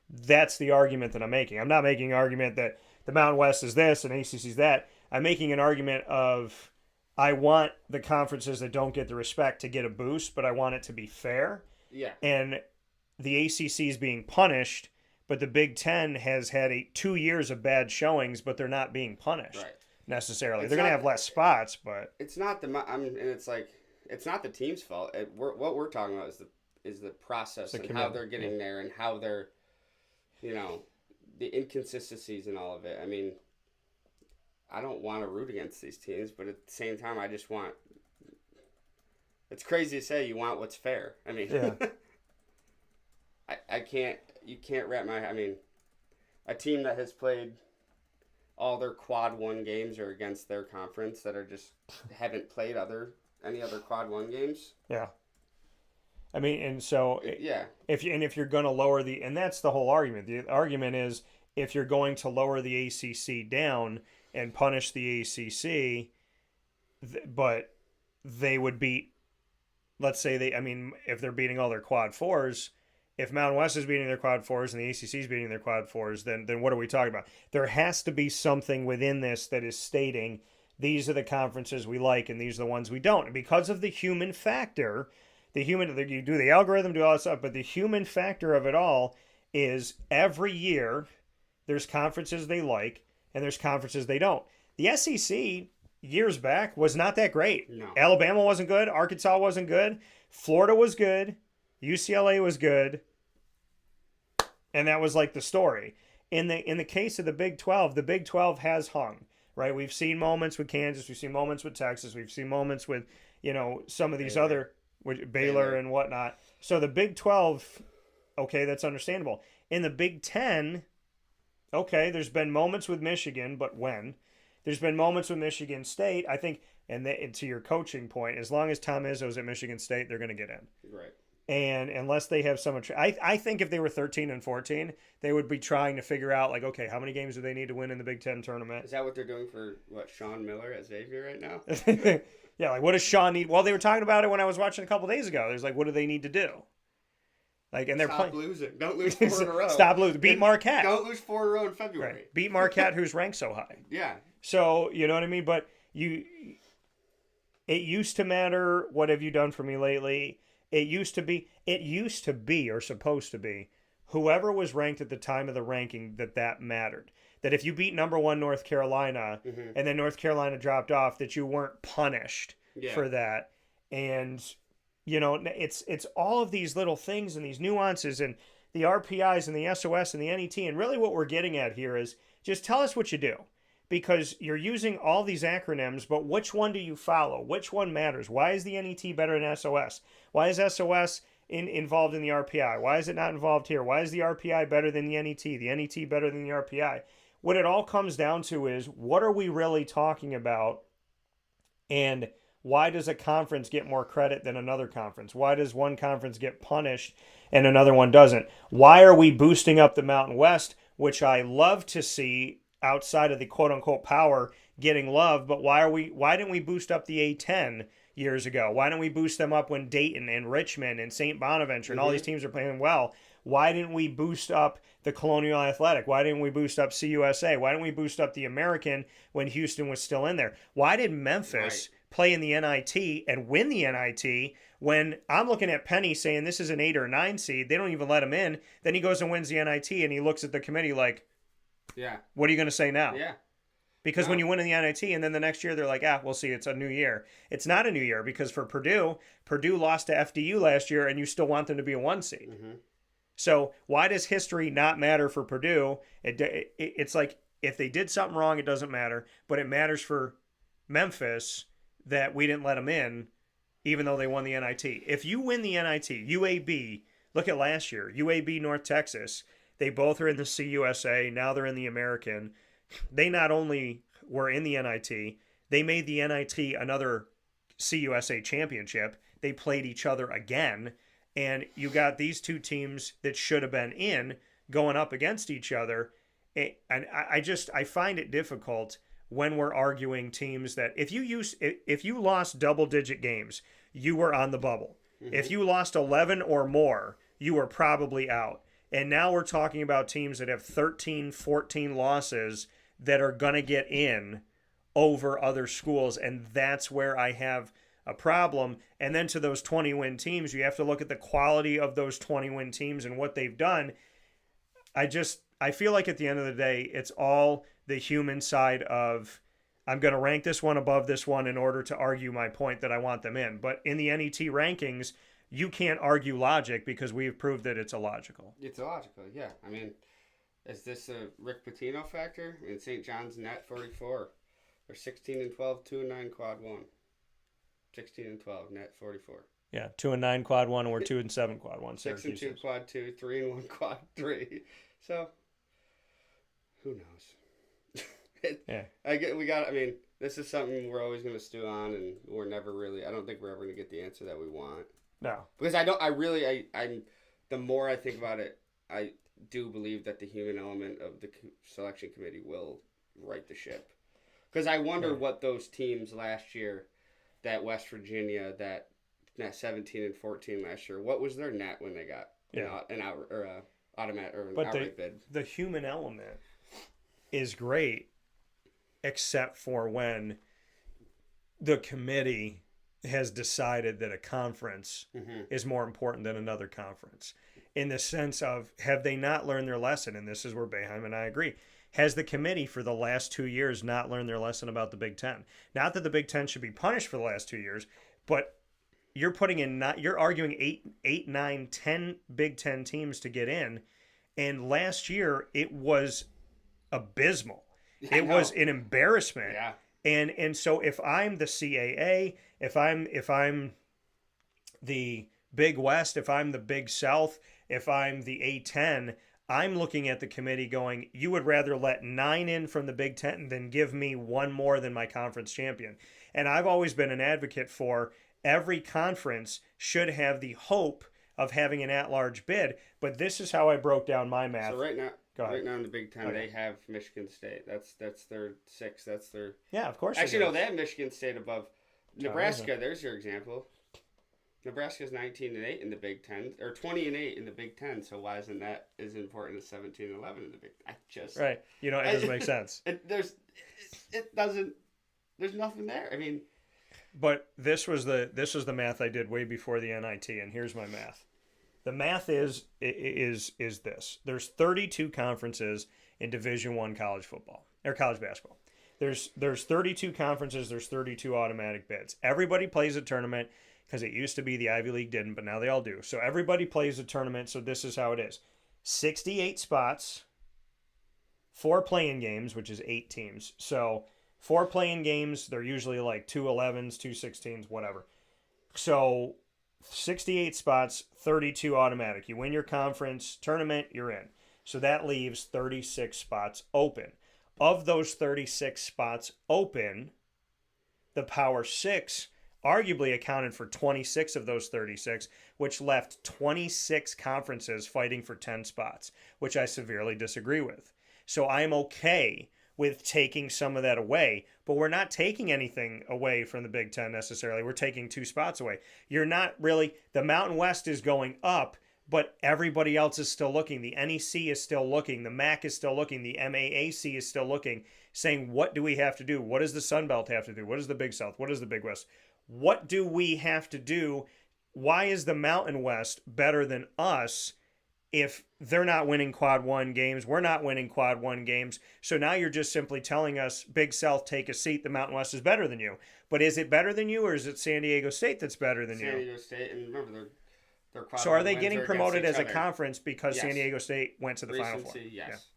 That's the argument that I'm making. I'm not making an argument that the Mountain West is this and ACC is that. I'm making an argument of I want the conferences that don't get the respect to get a boost, but I want it to be fair. Yeah. And the ACC is being punished, but the Big Ten has had 2 years of bad showings, but they're not being punished. Right. Necessarily. It's they're going to not- have less spots, but It's not and it's like it's not the team's fault. What we're talking about is the process and how they're getting there and how they're, the inconsistencies and all of it. I mean, I don't want to root against these teams, but at the same time, I just want. It's crazy to say you want what's fair. I mean, yeah. I can't. You can't wrap my. I mean, a team that has played all their quad 1 games are against their conference that are just haven't played any other quad 1 games. Yeah. I mean, and so Yeah. if you're going to lower and that's the whole argument. The argument is if you're going to lower the ACC down and punish the ACC, but they would beat, let's say if they're beating all their quad 4s, if Mountain West is beating their quad 4s and the ACC is beating their quad 4s, then what are we talking about? There has to be something within this that is stating these are the conferences we like and these are the ones we don't. And because of the human factor, you do the algorithm, do all that stuff, but the human factor of it all is every year there's conferences they like and there's conferences they don't. The SEC years back was not that great. No. Alabama wasn't good. Arkansas wasn't good. Florida was good. UCLA was good. And that was like the story. In the case of the Big 12 has hung, right? We've seen moments with Kansas, we've seen moments with Texas, we've seen moments with, some of these other Baylor and whatnot. So the Big 12, okay, that's understandable. In the Big 10, okay, there's been moments with Michigan, but when? There's been moments with Michigan State, I think, and to your coaching point, as long as Tom Izzo's at Michigan State, they're going to get in. Right. And unless they have someone, I think if they were 13 and 14, they would be trying to figure out, like, okay, how many games do they need to win in the Big Ten tournament? Is that what they're doing for Sean Miller at Xavier right now? Yeah, like what does Sean need? Well, they were talking about it when I was watching a couple days ago. There's like, what do they need to do? Like, and they're Stop losing. Don't lose 4 in a row. Stop losing. Beat Marquette. Don't lose 4 in a row in February. Right. Beat Marquette, who's ranked so high. Yeah. So you know what I mean. But it used to matter. What have you done for me lately? It used to be, or supposed to be, whoever was ranked at the time of the ranking that mattered. That if you beat number 1 North Carolina and then North Carolina dropped off, that you weren't punished for that. And, it's all of these little things and these nuances and the RPIs and the SOS and the NET. And really what we're getting at here is just tell us what you do. Because you're using all these acronyms, but which one do you follow? Which one matters? Why is the NET better than SOS? Why is SOS involved in the RPI? Why is it not involved here? Why is the RPI better than the NET better than the RPI? What it all comes down to is, what are we really talking about? And why does a conference get more credit than another conference? Why does one conference get punished and another one doesn't? Why are we boosting up the Mountain West, which I love to see outside of the quote unquote power getting love, but why didn't we boost up the A10 years ago? Why didn't we boost them up when Dayton and Richmond and St. Bonaventure and all these teams are playing well? Why didn't we boost up the Colonial Athletic? Why didn't we boost up CUSA? Why didn't we boost up the American when Houston was still in there? Why did Memphis play in the NIT and win the NIT when I'm looking at Penny saying this is an 8 or 9 seed? They don't even let him in. Then he goes and wins the NIT and he looks at the committee like, yeah, what are you going to say now? Yeah. Because when you win in the NIT and then the next year they're like, we'll see, it's a new year. It's not a new year because for Purdue lost to FDU last year and you still want them to be a 1 seed. Mm-hmm. So why does history not matter for Purdue? It's like if they did something wrong, it doesn't matter. But it matters for Memphis that we didn't let them in, even though they won the NIT. If you win the NIT, UAB, look at last year, UAB North Texas, they both are in the CUSA. Now they're in the American. They not only were in the NIT, they made the NIT another CUSA championship. They played each other again. And you got these two teams that should have been in going up against each other. And I find it difficult when we're arguing teams that if you lost double-digit games, you were on the bubble. Mm-hmm. If you lost 11 or more, you were probably out. And now we're talking about teams that have 13, 14 losses that are going to get in over other schools. And that's where I have a problem. And then to those 20-win teams, you have to look at the quality of those 20-win teams and what they've done. I feel like at the end of the day, it's all the human side of I'm going to rank this one above this one in order to argue my point that I want them in. But in the NET rankings, you can't argue logic because we've proved that it's illogical. It's illogical, yeah. I mean, is this a Rick Pitino factor? I mean, St. John's net 44. They're 16-12, 2-9 quad 1. 16-12 net 44. Yeah, 2-9 quad 1 or 2-7 quad 1. 6-2 quad 2, 3-1 quad 3. So, who knows? Yeah. I mean, this is something we're always going to stew on, and we're never really, I don't think we're ever going to get the answer that we want. No. Because the more I think about it, I do believe that the human element of the selection committee will right the ship. Because I wonder what those teams last year, that West Virginia, that 17 and 14 last year, what was their net when they got an outright bid? The human element is great, except for when the committee has decided that a conference is more important than another conference. In the sense of, have they not learned their lesson? And this is where Boeheim and I agree. Has the committee for the last 2 years not learned their lesson about the Big Ten? Not that the Big Ten should be punished for the last 2 years, but you're arguing 8, 9, 10 Big Ten teams to get in. And last year it was abysmal. It was an embarrassment. Yeah. And so if I'm the CAA, if I'm the Big West, if I'm the Big South, if I'm the A10, I'm looking at the committee going, you would rather let 9 in from the Big Ten than give me one more than my conference champion. And I've always been an advocate for every conference should have the hope of having an at-large bid. But this is how I broke down my math. So right now in the Big Ten, they have Michigan State. That's their 6. That's their... Yeah, of course. Actually, no, they have Michigan State above Nebraska. There's your example. Nebraska's 19-8 in the Big Ten, or 20-8 in the Big Ten. So why isn't that as important as 17-11 in the Big Ten? Right. It doesn't make sense. There's nothing there. I mean, but this was the math I did way before the NIT, and here's my math. The math is this: there's 32 conferences in Division I college football or college basketball. There's 32 conferences. There's 32 automatic bids. Everybody plays a tournament. Because it used to be the Ivy League didn't, but now they all do. So everybody plays a tournament, so this is how it is. 68 spots, 4 playing games, which is 8 teams. So 4 playing games, they're usually like 2 11s, 2 16s, whatever. So 68 spots, 32 automatic. You win your conference tournament, you're in. So that leaves 36 spots open. Of those 36 spots open, the Power 6 arguably accounted for 26 of those 36, which left 26 conferences fighting for 10 spots, which I severely disagree with. So I'm okay with taking some of that away. But we're not taking anything away from the Big Ten necessarily. We're taking 2 spots away. You're not really, the Mountain West is going up, but everybody else is still looking. The NEC is still looking. The MAC is still looking. The MAAC is still looking, saying, what do we have to do? What does the Sun Belt have to do? What does the Big South? What does the Big West? What do we have to do? Why is the Mountain West better than us if they're not winning quad 1 games? We're not winning quad 1 games. So now you're just simply telling us, Big South, take a seat. The Mountain West is better than you. But is it better than you, or is it San Diego State that's better than you? San Diego State, and remember, they're quad So are 1 they wins getting are promoted as against a each other. conference because Yes. San Diego State went to the Final Four? Recency, yes.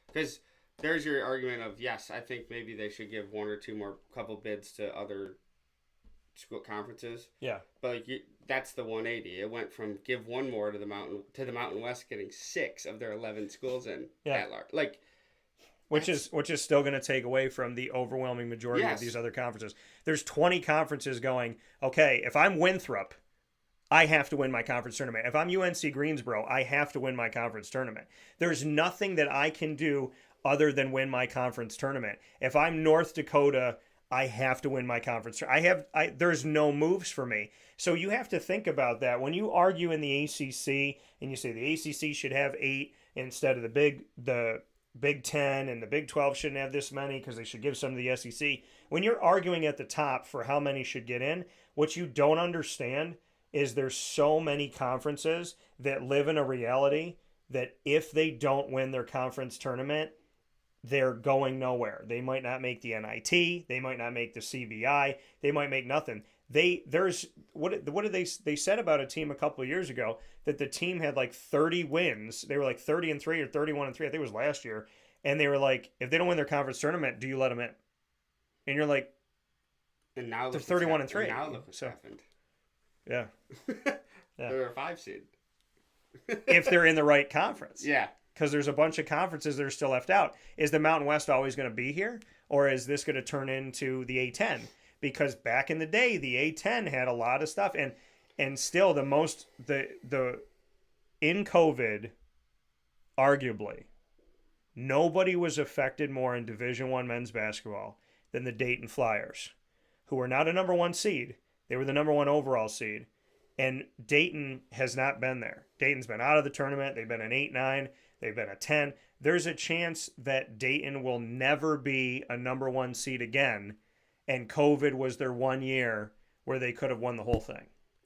Because there's your argument of, yes, I think maybe they should give 1 or 2 more couple bids to other school conferences. Yeah. But that's the 180. It went from give 1 more to the Mountain West, getting 6 of their 11 schools in at large. Like, which is still going to take away from the overwhelming majority of these other conferences. There's 20 conferences going, okay, if I'm Winthrop, I have to win my conference tournament. If I'm UNC Greensboro, I have to win my conference tournament. There's nothing that I can do other than win my conference tournament. If I'm North Dakota, I have to win my conference. There's no moves for me. So you have to think about that. When you argue in the ACC and you say the ACC should have 8 instead of the Big 10 and the Big 12 shouldn't have this many because they should give some to the SEC. When you're arguing at the top for how many should get in, what you don't understand is there's so many conferences that live in a reality that if they don't win their conference tournament, they're going nowhere. They might not make the NIT. They might not make the CBI. They might make nothing. They said about a team a couple of years ago that the team had like 30 wins. They were like 30-3 or 31-3. I think it was last year. And they were like, if they don't win their conference tournament, do you let them in? And you're like, and now they're 31-3. And now look what's happened. Yeah. They're a 5 seed. If they're in the right conference. Yeah. Because there's a bunch of conferences that are still left out. Is the Mountain West always going to be here? Or is this going to turn into the A10? Because back in the day, the A10 had a lot of stuff. And still in COVID, arguably, nobody was affected more in Division I men's basketball than the Dayton Flyers, who were not a number 1 seed. They were the number 1 overall seed. And Dayton has not been there. Dayton's been out of the tournament. They've been an 8-9. They've been a 10. There's a chance that Dayton will never be a number 1 seed again. And COVID was their 1 year where they could have won the whole thing.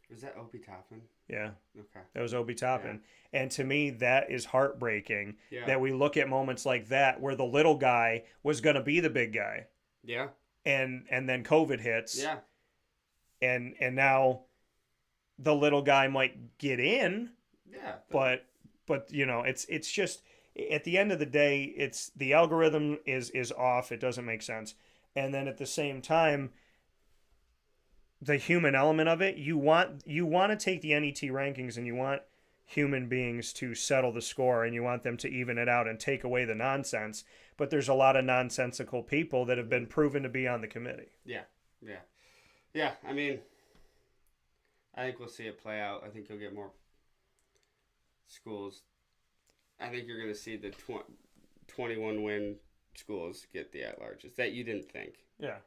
Was that Opie Toppin? Yeah. Okay. That was Obi Toppin. Yeah. And to me, that is heartbreaking that we look at moments like that where the little guy was going to be the big guy. Yeah. And then COVID hits. Yeah. And now the little guy might get in. Yeah. But it's just at the end of the day, it's the algorithm is off. It doesn't make sense. And then at the same time, the human element of it, you want to take the NET rankings and you want human beings to settle the score and you want them to even it out and take away the nonsense. But there's a lot of nonsensical people that have been proven to be on the committee. Yeah. Yeah. Yeah. I mean, I think we'll see it play out. I think you'll get more schools. I think you're going to see the 21 win schools get the at-larges that you didn't think. Yeah.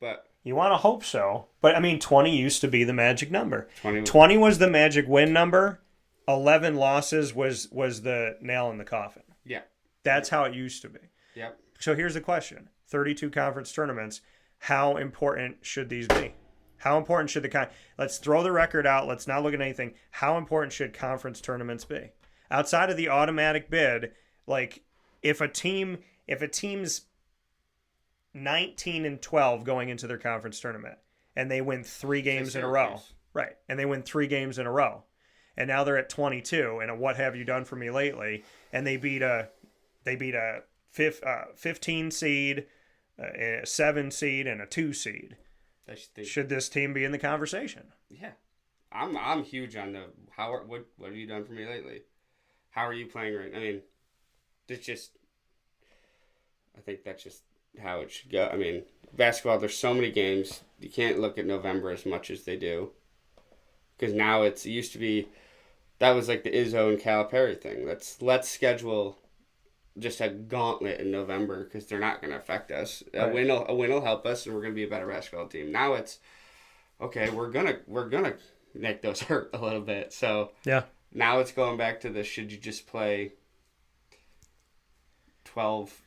But you want to hope so. But, I mean, 20 used to be the magic number. 20 was the magic win number. 11 losses was the nail in the coffin. Yeah. That's how it used to be. Yep. So here's the question. 32 conference tournaments. How important should these be? How important should let's throw the record out. Let's not look at anything. How important should conference tournaments be? Outside of the automatic bid, like if a team's 19-12 going into their conference tournament and they win 3 games in a row. Right. And they win 3 games in a row. And now they're at 22 and a what have you done for me lately? And they beat a 15 seed, a 7 seed, and a 2 seed. Should this team be in the conversation? Yeah, I'm huge on the what have you done for me lately? How are you playing right? I mean, I think that's just how it should go. I mean, basketball. There's so many games. You can't look at November as much as they do, because now it used to be that was like the Izzo and Calipari thing. Let's schedule just a gauntlet in November because they're not going to affect us. Right. A win will help us, and we're going to be a better basketball team. Now it's okay. We're gonna make those hurt a little bit. So Yeah. now it's going back to the should you just play 12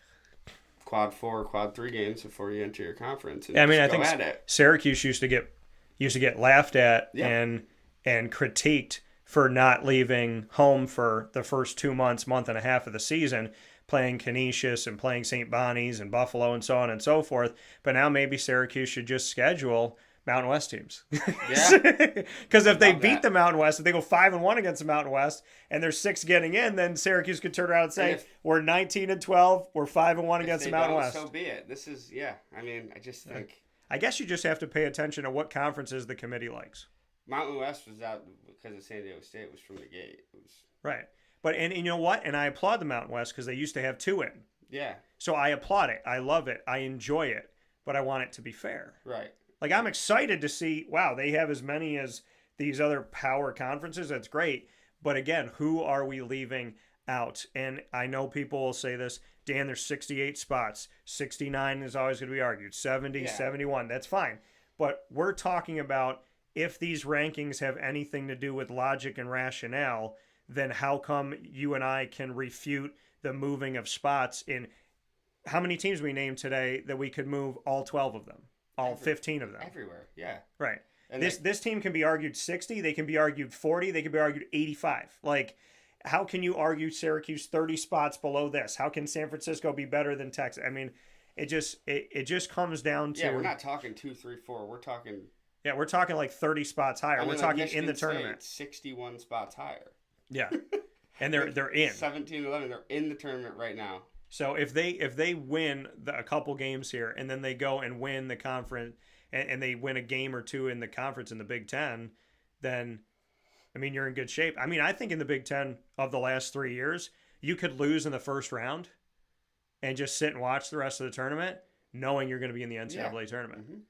quad 4, quad 3 games before you enter your conference? And I mean, I just think go at it. Syracuse used to get laughed at Yeah. and critiqued for not leaving home for the first 2 months, month and a half of the season, playing Canisius and playing St. Bonnie's and Buffalo and so on and so forth. But now maybe Syracuse should just schedule Mountain West teams. Yeah. Because if they Love beat that. the Mountain West, if they go 5-1 against the Mountain West, and there's 6 getting in, then Syracuse could turn around and say, And if- we're 19-12, we're 5-1 If against they the Mountain don't, West. so be it. This is I mean, I just think I guess you just have to pay attention to what conferences the committee likes. Mountain West was out because of San Diego State was from the gate. It was Right. But, and you know what? And I applaud the Mountain West because they used to have 2 in. yeah, So I applaud it. I love it. I enjoy it. But I want it to be fair. right. Like, I'm excited to see, wow, they have as many as these other power conferences. That's great. But again, who are we leaving out? And I know people will say this, Dan, there's 68 spots. 69 is always going to be argued. 70, Yeah. 71. That's fine. But we're talking about if these rankings have anything to do with logic and rationale, then how come you and I can refute the moving of spots in how many teams we named today that we could move all 12 of them? All 15 of them. Everywhere, yeah. Right. And This team can be argued 60, they can be argued 40, they can be argued 85. Like, how can you argue Syracuse 30 spots below this? How can San Francisco be better than Texas? I mean, it just comes down to we're not talking 2, 3, 4. We're talking we're talking like 30 spots higher. We're like talking Michigan in the State, tournament. 61 spots higher. Yeah. And they're in. 17-11, they're in the tournament right now. So if they win a couple games here and then they go and win the conference and they win a game or 2 in the conference in the Big Ten, then, I mean, you're in good shape. I mean, I think in the Big Ten of the last 3 years, you could lose in the first round and just sit and watch the rest of the tournament knowing you're going to be in the NCAA tournament. Mm-hmm.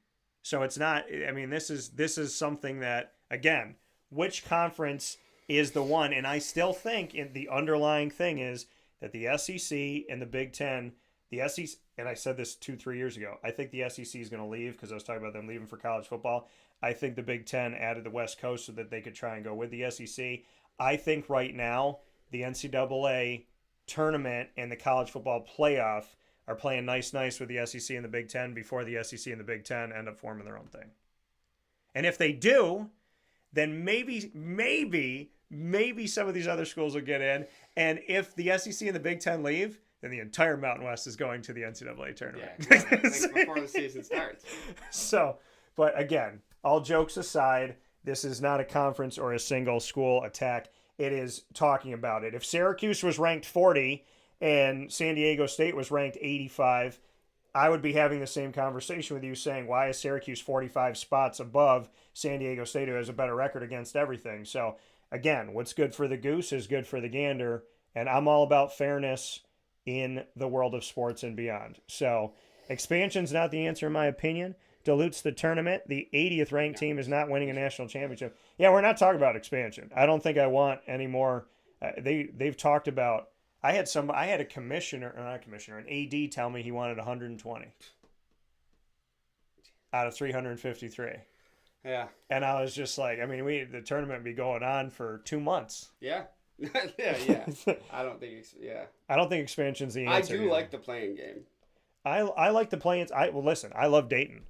So it's not, I mean, this is something that, again, which conference is the one? And I still think the underlying thing is that the SEC and the Big Ten, the SEC, and I said this 2-3 years ago, I think the SEC is going to leave because I was talking about them leaving for college football. I think the Big Ten added the West Coast so that they could try and go with the SEC. I think right now the NCAA tournament and the college football playoff are playing nice with the SEC and the Big Ten before the SEC and the Big Ten end up forming their own thing. And if they do, then maybe some of these other schools will get in. And if the SEC and the Big Ten leave, then the entire Mountain West is going to the NCAA tournament. Yeah, I think before the season starts. So, but again, all jokes aside, this is not a conference or a single school attack. It is talking about it. If Syracuse was ranked 40 and San Diego State was ranked 85, I would be having the same conversation with you saying, why is Syracuse 45 spots above San Diego State, who has a better record against everything? So, again, what's good for the goose is good for the gander, and I'm all about fairness in the world of sports and beyond. So, expansion's not the answer in my opinion. Dilutes the tournament. The 80th ranked team is not winning a national championship. Yeah, we're not talking about expansion. I don't think I want any more. They've talked about. I had a commissioner, or not a commissioner, an AD tell me he wanted 120 out of 353. Yeah. And I was just like, I mean, the tournament would be going on for 2 months. Yeah. yeah. I don't think I don't think expansion's the answer. I do like the playing game. I like the play-ins. Listen, I love Dayton.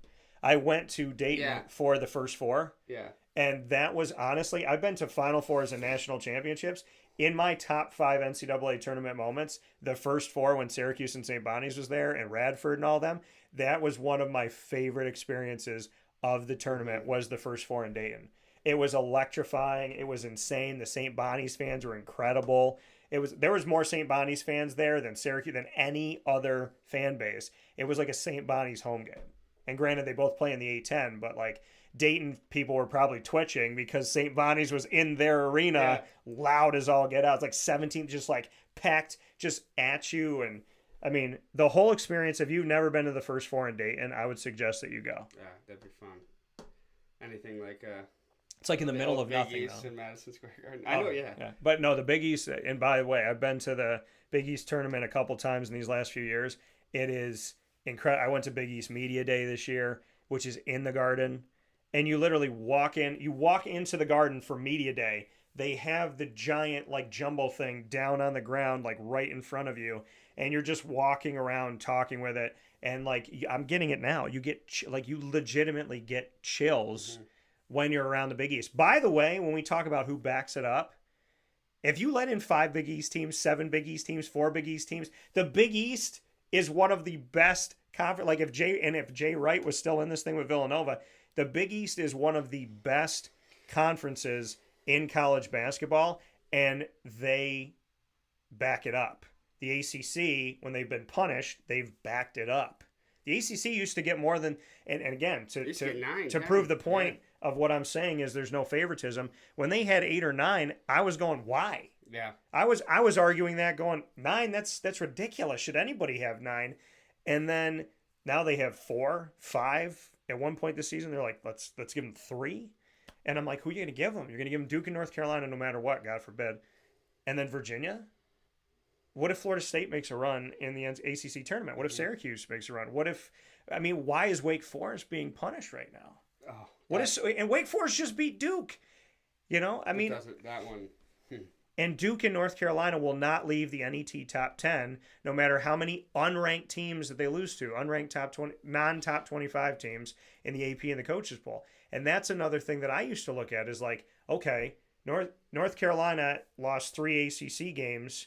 I went to Dayton for the first 4. Yeah. And that was honestly, I've been to Final Fours and national championships. In my top 5 NCAA tournament moments, the first 4 when Syracuse and St. Bonnie's was there and Radford and all them, that was one of my favorite experiences of the tournament was the first 4 in Dayton. It was electrifying. It was insane. The St. Bonnie's fans were incredible. There was more St. Bonnie's fans there than Syracuse, than any other fan base. It was like a St. Bonnie's home game. And granted, they both play in the A-10, but like Dayton people were probably twitching because St. Bonnie's was in their arena, loud as all get out. It's like 17, just like packed just at you. And I mean, the whole experience, if you've never been to the first 4 in Dayton, I would suggest that you go. Yeah, that'd be fun. Anything like It's like in the middle of Big nothing. East Though. in Madison Square Garden. I know, yeah. But no, the Big East. And by the way, I've been to the Big East tournament a couple times in these last few years. It is incredible. I went to Big East Media Day this year, which is in the Garden, and you literally walk in. You walk into the Garden for Media Day. They have the giant like jumbo thing down on the ground, like right in front of you, and you're just walking around talking with it. And like I'm getting it now. You get you legitimately get chills when you're around the Big East. By the way, when we talk about who backs it up, if you let in 5 Big East teams, 7 Big East teams, 4 Big East teams, the Big East is one of the best conference. Like if Jay Wright was still in this thing with Villanova, the Big East is one of the best conferences in college basketball, and they back it up. The ACC, when they've been punished, they've backed it up. The ACC used to get more than, and again, to prove the point of what I'm saying is there's no favoritism. When they had 8 or 9, I was going, why? Yeah. I was arguing that, going 9. That's ridiculous. Should anybody have 9? And then now they have 4, 5. At one point this season, they're like, let's give them 3. And I'm like, who are you going to give them? You're going to give them Duke and North Carolina no matter what, God forbid. And then Virginia? What if Florida State makes a run in the ACC tournament? What if Syracuse makes a run? Why is Wake Forest being punished right now? Oh, and Wake Forest just beat Duke. That one. And Duke and North Carolina will not leave the NET top 10, no matter how many unranked teams that they lose to, unranked top 20, non-top 25 teams in the AP and the coaches poll. And that's another thing that I used to look at is like, okay, North Carolina lost 3 ACC games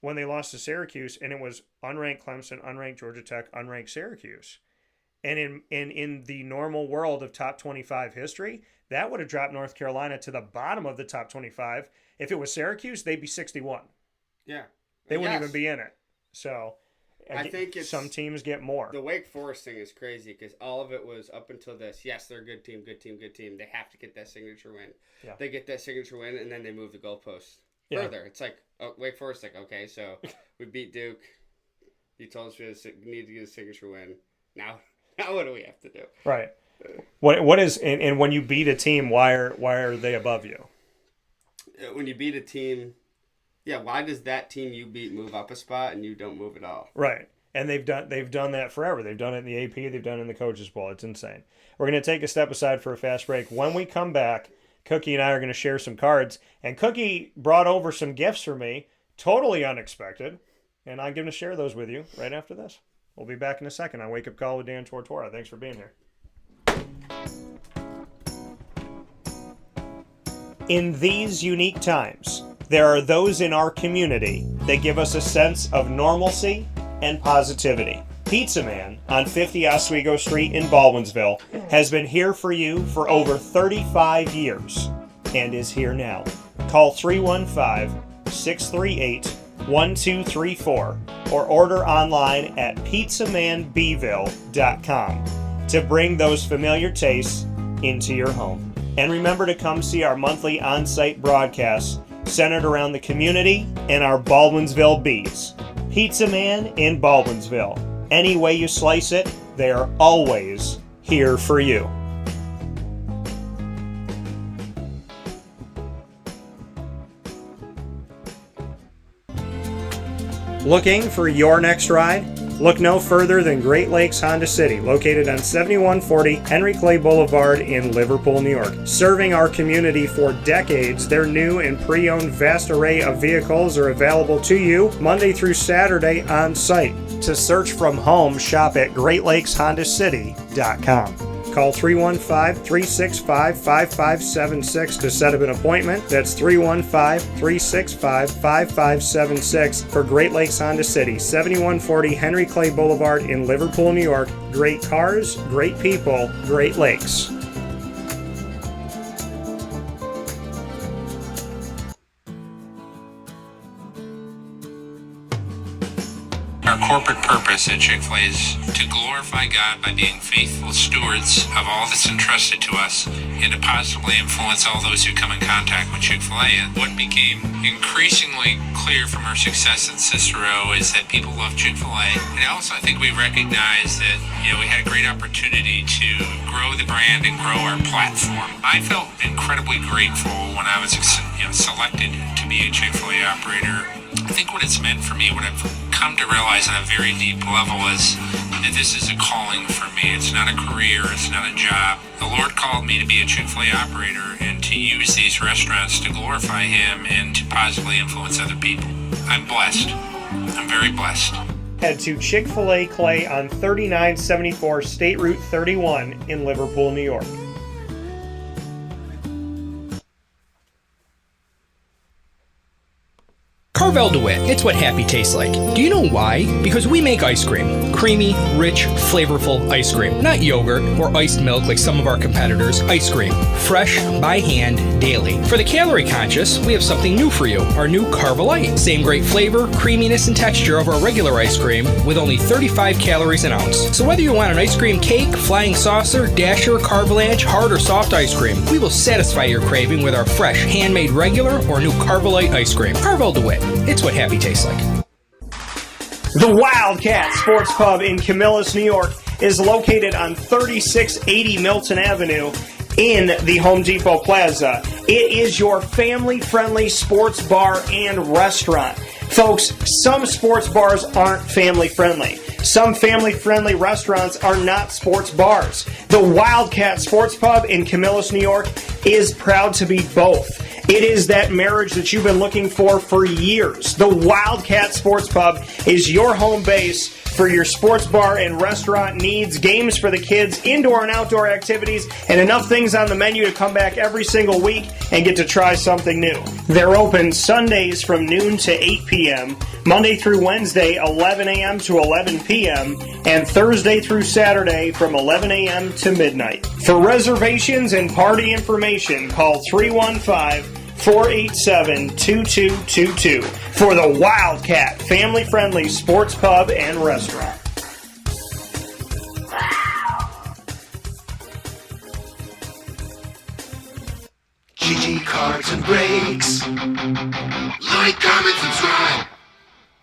when they lost to Syracuse, and it was unranked Clemson, unranked Georgia Tech, unranked Syracuse. And in the normal world of top 25 history, that would have dropped North Carolina to the bottom of the top 25. If it was Syracuse, they'd be 61. Yeah. They wouldn't even be in it. So I think some teams get more. The Wake Forest thing is crazy because all of it was up until this. Yes, they're a good team. They have to get that signature win. Yeah. They get that signature win, and then they move the goalposts further. It's like, Wake Forest, like, okay, so we beat Duke. You told us we need to get a signature win. Now what do we have to do? Right. What is and when you beat a team, why are they above you? When you beat a team, why does that team you beat move up a spot and you don't move at all? Right. And they've done that forever. They've done it in the AP, they've done it in the coaches poll. It's insane. We're going to take a step aside for a fast break. When we come back, Cookie and I are going to share some cards, and Cookie brought over some gifts for me, totally unexpected, and I'm going to share those with you right after this. We'll be back in a second on Wake Up Call with Dan Tortora. Thanks for being here. In these unique times, there are those in our community that give us a sense of normalcy and positivity. Pizza Man on 50 Oswego Street in Baldwinsville has been here for you for over 35 years and is here now. Call 315-638-1234 or order online at pizzamanbville.com to bring those familiar tastes into your home. And remember to come see our monthly on-site broadcasts centered around the community and our Baldwinsville Bees. Pizza Man in Baldwinsville. Any way you slice it, they are always here for you. Looking for your next ride? Look no further than Great Lakes Honda City, located on 7140 Henry Clay Boulevard in Liverpool, New York. Serving our community for decades, their new and pre-owned vast array of vehicles are available to you Monday through Saturday on site. To search from home, shop at GreatLakesHondaCity.com. Call 315-365-5576 to set up an appointment. That's 315-365-5576 for Great Lakes Honda City, 7140 Henry Clay Boulevard in Liverpool, New York. Great cars, great people, Great Lakes. corporate purpose at Chick-fil-A is to glorify God by being faithful stewards of all that's entrusted to us and to positively influence all those who come in contact with Chick-fil-A. And what became increasingly clear from our success in Cicero is that people love Chick-fil-A. And also I think we recognize that, we had a great opportunity to grow the brand and grow our platform. I felt incredibly grateful when I was selected to be a Chick-fil-A operator. I think what it's meant for me, what I've come to realize on a very deep level is that this is a calling for me. It's not a career, it's not a job. The Lord called me to be a Chick-fil-A operator and to use these restaurants to glorify Him and to positively influence other people. I'm blessed. I'm very blessed. Head to Chick-fil-A Clay on 3974 State Route 31 in Liverpool, New York. Carvel DeWitt, it's what happy tastes like. Do you know why? Because we make ice cream. Creamy, rich, flavorful ice cream. Not yogurt or iced milk like some of our competitors. Ice cream. Fresh, by hand, daily. For the calorie conscious, we have something new for you. Our new Carvelite. Same great flavor, creaminess, and texture of our regular ice cream with only 35 calories an ounce. So whether you want an ice cream cake, flying saucer, dasher, carvalanche, hard or soft ice cream, we will satisfy your craving with our fresh, handmade regular or new Carvelite ice cream. Carvel DeWitt. It's what happy tastes like. The Wildcat Sports Pub in Camillus, New York is located on 3680 Milton Avenue in the Home Depot Plaza. It is your family-friendly sports bar and restaurant. Folks, some sports bars aren't family-friendly. Some family-friendly restaurants are not sports bars. The Wildcat Sports Pub in Camillus, New York is proud to be both. It is that marriage that you've been looking for years. The Wildcat Sports Pub is your home base for your sports bar and restaurant needs, games for the kids, indoor and outdoor activities, and enough things on the menu to come back every single week and get to try something new. They're open Sundays from noon to 8 p.m., Monday through Wednesday, 11 a.m. to 11 p.m., and Thursday through Saturday from 11 a.m. to midnight. For reservations and party information, call 315-487-2222 for the Wildcat family-friendly sports pub and restaurant. GG Cards and Breaks. Like, comment, subscribe.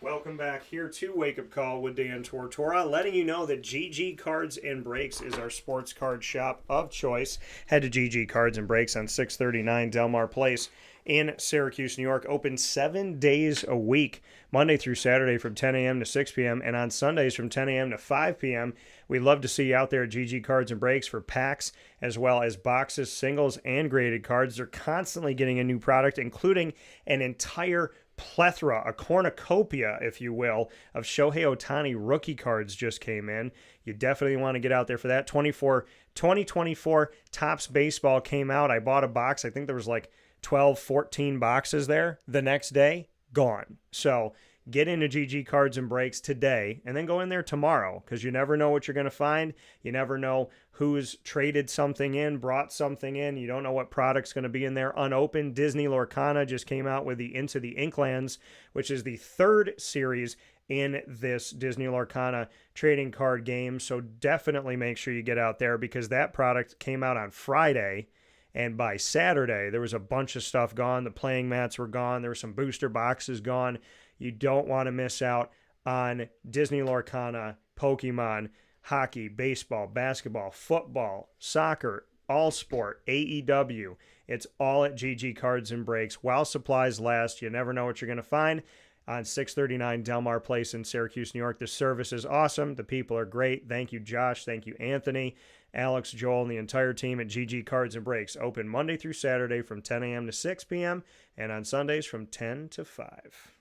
Welcome back here to Wake Up Call with Dan Tortora, letting you know that GG Cards and Breaks is our sports card shop of choice. Head to GG Cards and Breaks on 639 Delmar Place in Syracuse, New York. Open 7 days a week, Monday through Saturday from 10 a.m. to 6 p.m. and on Sundays from 10 a.m. to 5 p.m. We'd love to see you out there at GG Cards and Breaks for packs as well as boxes, singles, and graded cards. They're constantly getting a new product, including an entire plethora, a cornucopia, if you will, of Shohei Ohtani rookie cards just came in. You definitely want to get out there for that. 2024 Topps Baseball came out. I bought a box. I think there was like 12, 14 boxes there. The next day, gone. So get into GG Cards and Breaks today and then go in there tomorrow because you never know what you're going to find. You never know who's traded something in, brought something in. You don't know what product's going to be in there unopened. Disney Lorcana just came out with the Into the Inklands, which is the third series in this Disney Lorcana trading card game. So definitely make sure you get out there because that product came out on Friday. And by Saturday, there was a bunch of stuff gone. The playing mats were gone. There were some booster boxes gone. You don't want to miss out on Disney Lorcana, Pokemon, hockey, baseball, basketball, football, soccer, all sport, AEW. It's all at GG Cards and Breaks. While supplies last, you never know what you're going to find on 639 Delmar Place in Syracuse, New York. The service is awesome. The people are great. Thank you, Josh. Thank you, Anthony, Alex, Joel, and the entire team at GG Cards and Breaks. Open Monday through Saturday from 10 a.m. to 6 p.m. and on Sundays from 10 to 5.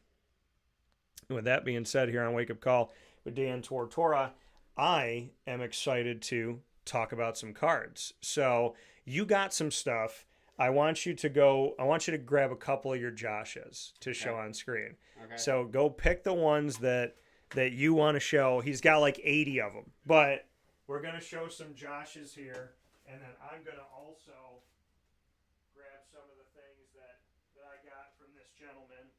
With that being said, here on Wake Up Call with Dan Tortora, I am excited to talk about some cards. So you got some stuff. I want you to grab a couple of your Josh's to show on screen. Okay. So go pick the ones that you want to show. He's got like 80 of them. But we're going to show some Josh's here. And then I'm going to also grab some of the things that I got from this gentleman.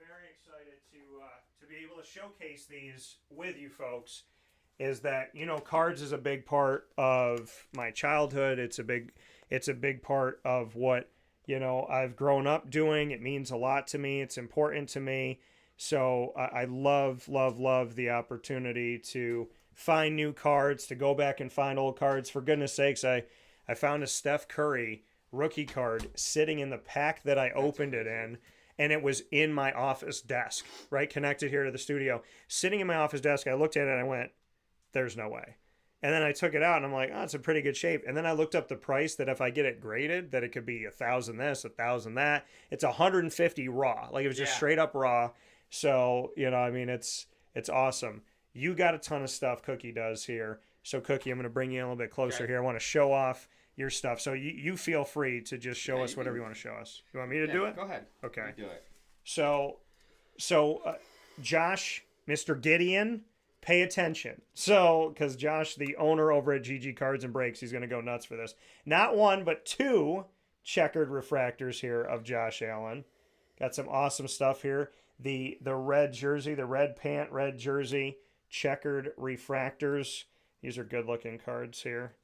very excited to be able to showcase these with you folks. Is that, you know, cards is a big part of my childhood. It's a big part of what, you know, I've grown up doing. It means a lot to me. It's important to me. So I love the opportunity to find new cards, to go back and find old cards. For goodness sakes, I found a Steph Curry rookie card sitting in the pack that I opened it in, and it was in my office desk, right, connected here to the studio. Sitting in my office desk, I looked at it and I went, there's no way. And then I took it out and I'm like, oh, it's in pretty good shape. And then I looked up the price that if I get it graded, that it could be 1,000 this, 1,000 that. It's 150 raw. Like, it was just straight up raw. So, you know, I mean, it's awesome. You got a ton of stuff Cookie does here. So, Cookie, I'm going to bring you in a little bit closer here. I want to show off your stuff. So, you feel free to just show us whatever you want to show us. You want me to do it? Go ahead. Okay. You do it. So Josh, Mr. Gideon, pay attention. So, because Josh, the owner over at GG Cards and Breaks, he's going to go nuts for this. Not one, but two checkered refractors here of Josh Allen. Got some awesome stuff here. The red jersey, the red pant, red jersey, checkered refractors. These are good looking cards here.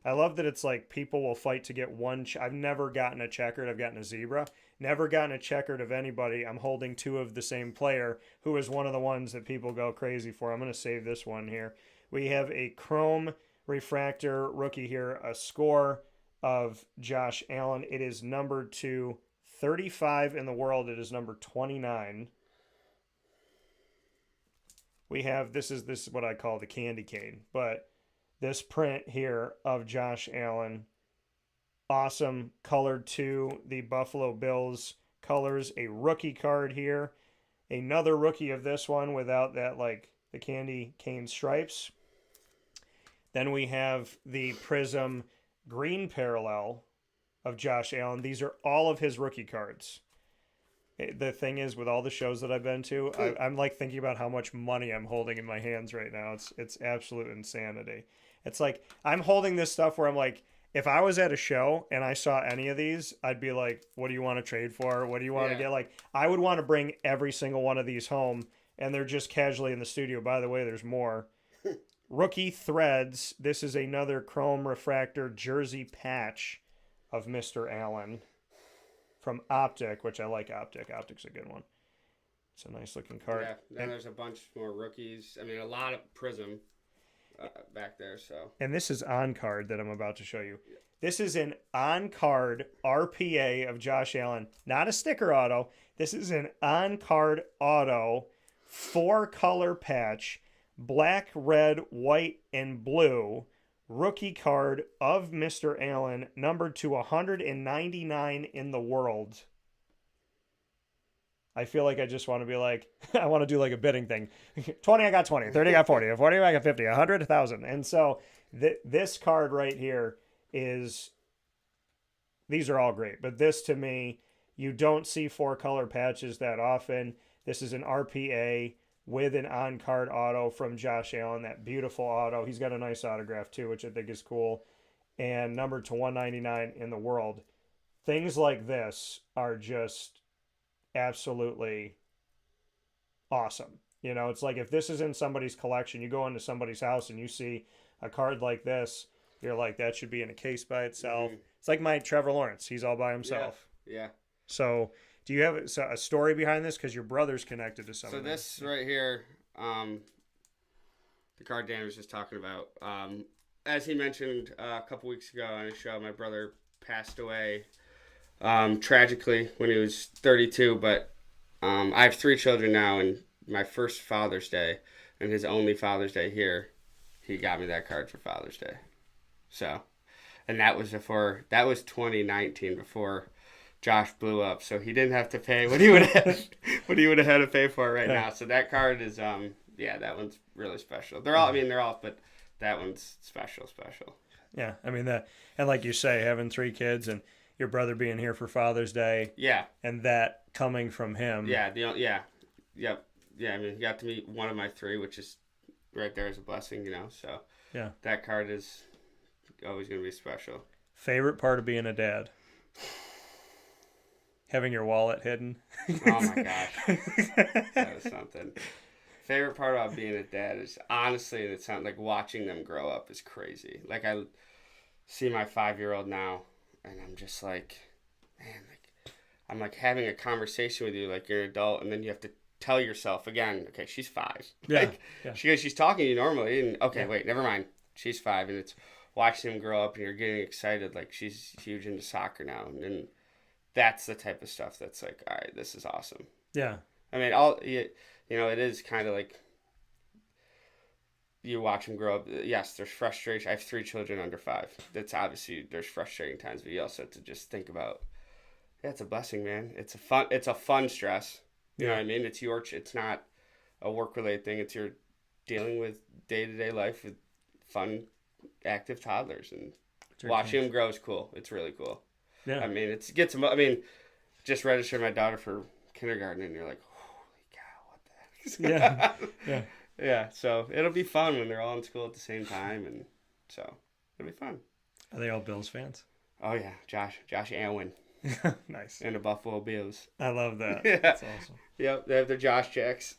I love that it's like people will fight to get one. I've never gotten a checkered. I've gotten a zebra. Never gotten a checkered of anybody. I'm holding two of the same player, who is one of the ones that people go crazy for. I'm going to save this one here. We have a chrome refractor rookie here, a score of Josh Allen. It is numbered to 35 in the world. It is number 29. We have, this is what I call the candy cane, but this print here of Josh Allen, awesome, colored to the Buffalo Bills colors. A rookie card here, another rookie of this one without that, like, the candy cane stripes. Then we have the Prism green parallel of Josh Allen. These are all of his rookie cards. The thing is, with all the shows that I've been to, I'm like thinking about how much money I'm holding in my hands right now. It's absolute insanity. It's like I'm holding this stuff where I'm like, if I was at a show and I saw any of these, I'd be like, what do you want to trade for? What do you want to get? Like, I would want to bring every single one of these home, and they're just casually in the studio. By the way, there's more. Rookie Threads. This is another chrome refractor jersey patch of Mr. Allen from Optic, which I like Optic. Optic's a good one. It's a nice looking card. Yeah, then there's a bunch more rookies. I mean, a lot of Prism back there. So. And this is on card that I'm about to show you. This is an on card RPA of Josh Allen, not a sticker auto. This is an on card auto, 4-color patch, black, red, white, and blue. Rookie card of Mr. Allen, numbered to 199 in the world. I feel like I just want to be like, I want to do like a bidding thing. 20, I got 20. 30, I got 40. 40, I got 50. 100, 1,000. And so this card right here is, these are all great. But this, to me, you don't see 4-color patches that often. This is an RPA with an on-card auto from Josh Allen, that beautiful auto. He's got a nice autograph too, which I think is cool. And numbered to 199 in the world. Things like this are just absolutely awesome. You know, it's like if this is in somebody's collection, you go into somebody's house and you see a card like this, you're like, that should be in a case by itself. Mm-hmm. It's like my Trevor Lawrence. He's all by himself. Yeah. So do you have a story behind this? Because your brother's connected to something. So this right here, the card Dan was just talking about, as he mentioned a couple weeks ago on his show, my brother passed away tragically when he was 32. But I have 3 children now, and my first Father's Day and his only Father's Day here, he got me that card for Father's Day. So, and that was 2019, before Josh blew up, so he didn't have to pay what he would have had to pay for right now. So that card is that one's really special. They're all but that one's special. Yeah, I mean that, and like you say, having 3 kids and your brother being here for Father's Day. Yeah. And that coming from him. Yeah. I mean, he got to meet one of my 3, which is right there as a blessing, you know. So yeah, that card is always gonna be special. Favorite part of being a dad? Having your wallet hidden. Oh my gosh, that was something. Favorite part about being a dad is honestly, it sounds like watching them grow up is crazy. Like I see my 5-year-old now, and I'm just like, man, like I'm like having a conversation with you like you're an adult, and then you have to tell yourself again, okay, she's 5. Yeah, Like yeah. she's talking to you normally, and okay, Yeah. wait, never mind, she's 5, and it's watching them grow up, and you're getting excited like she's huge into soccer now, and that's the type of stuff that's like, all right, this is awesome. Yeah. I mean, it is kind of like you watch them grow up. Yes, there's frustration. I have 3 children under 5. That's obviously there's frustrating times, but you also have to just think about, yeah, it's a blessing, man. It's a fun stress. You know what I mean? It's not a work related thing. It's you're dealing with day-to-day life with fun, active toddlers, and watching them grow is cool. It's really cool. Yeah. I mean, just registered my daughter for kindergarten, and you're like, holy cow, what the heck? Yeah. Yeah. Yeah, so it'll be fun when they're all in school at the same time, and so it'll be fun. Are they all Bills fans? Oh yeah, Josh Allen Nice. and the Buffalo Bills. I love that. Yeah. That's awesome. Yep, they have their Josh checks.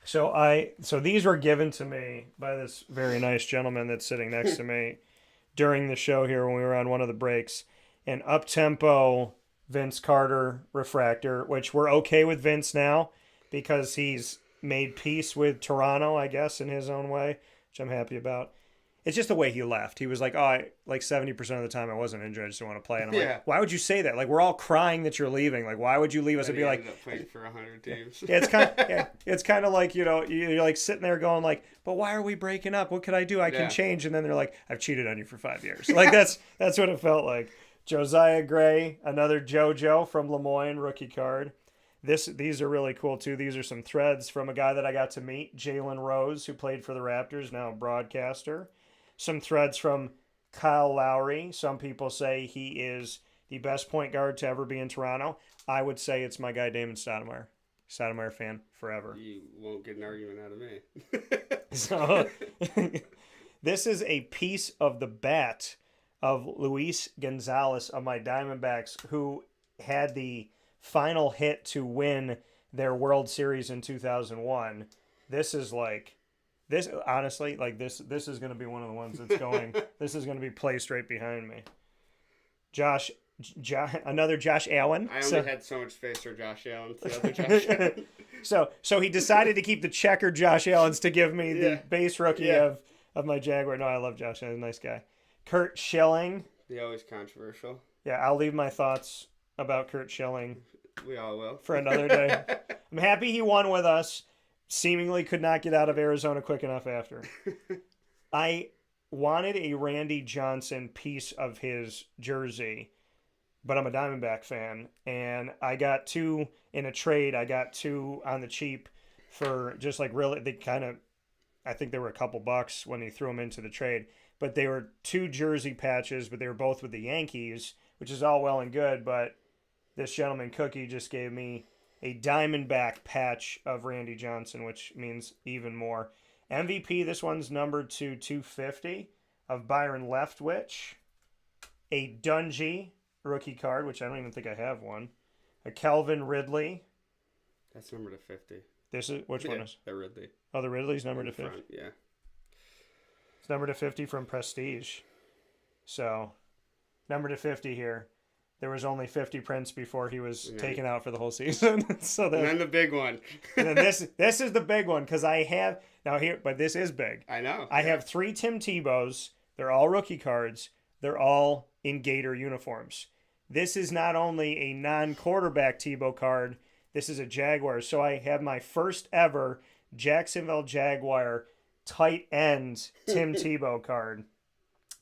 So these were given to me by this very nice gentleman that's sitting next to me during the show here when we were on one of the breaks. An up-tempo Vince Carter refractor, which we're okay with Vince now because he's made peace with Toronto, I guess, in his own way, which I'm happy about. It's just the way he left. He was like, 70% of the time I wasn't injured, I just didn't want to play. And I'm like, why would you say that? Like, we're all crying that you're leaving. Like, why would you leave us? And It'd be like, ended up playing for 100 teams. yeah, it's kind of like, you're like sitting there going like, but why are we breaking up? What could I do? I can change. And then they're like, I've cheated on you for 5 years. Like, that's what it felt like. Josiah Gray, another JoJo from Lemoyne, rookie card. These are really cool too. These are some threads from a guy that I got to meet, Jalen Rose, who played for the Raptors, now a broadcaster. Some threads from Kyle Lowry. Some people say he is the best point guard to ever be in Toronto. I would say it's my guy Damon Stoudemire. Stoudemire fan forever. You won't get an argument out of me. So this is a piece of the bat of Luis Gonzalez of my Diamondbacks, who had the final hit to win their World Series in 2001. This is honestly, this is going to be one of the ones that's going. This is going to be placed right behind me. Another Josh Allen. I only had so much space for Josh Allen. The other Josh Allen. So he decided to keep the checker Josh Allen's to give me the base rookie of my Jaguar. No, I love Josh Allen. He's a nice guy. Kurt Schilling. The always controversial. Yeah, I'll leave my thoughts about Kurt Schilling. We all will. For another day. I'm happy he won with us. Seemingly could not get out of Arizona quick enough after. I wanted a Randy Johnson piece of his jersey, but I'm a Diamondback fan, and I got 2 in a trade. I got 2 on the cheap for just like really, I think they were a couple bucks when he threw them into the trade, but they were 2 jersey patches, but they were both with the Yankees, which is all well and good, but this gentleman, Cookie, just gave me a Diamondback patch of Randy Johnson, which means even more. MVP, this one's numbered to 250 of Byron Leftwich. A Dungy rookie card, which I don't even think I have one. A Kelvin Ridley. That's numbered to 50. Which one is? The Ridley. Oh, the Ridley's numbered to 50. Yeah. It's numbered to 50 from Prestige. So, numbered to 50 here. There was only 50 prints before he was taken out for the whole season. And then the big one. And then this is the big one because I have but this is big. I know. I have 3 Tim Tebows. They're all rookie cards. They're all in Gator uniforms. This is not only a non-quarterback Tebow card. This is a Jaguar. So I have my first ever Jacksonville Jaguar tight end Tim Tebow card,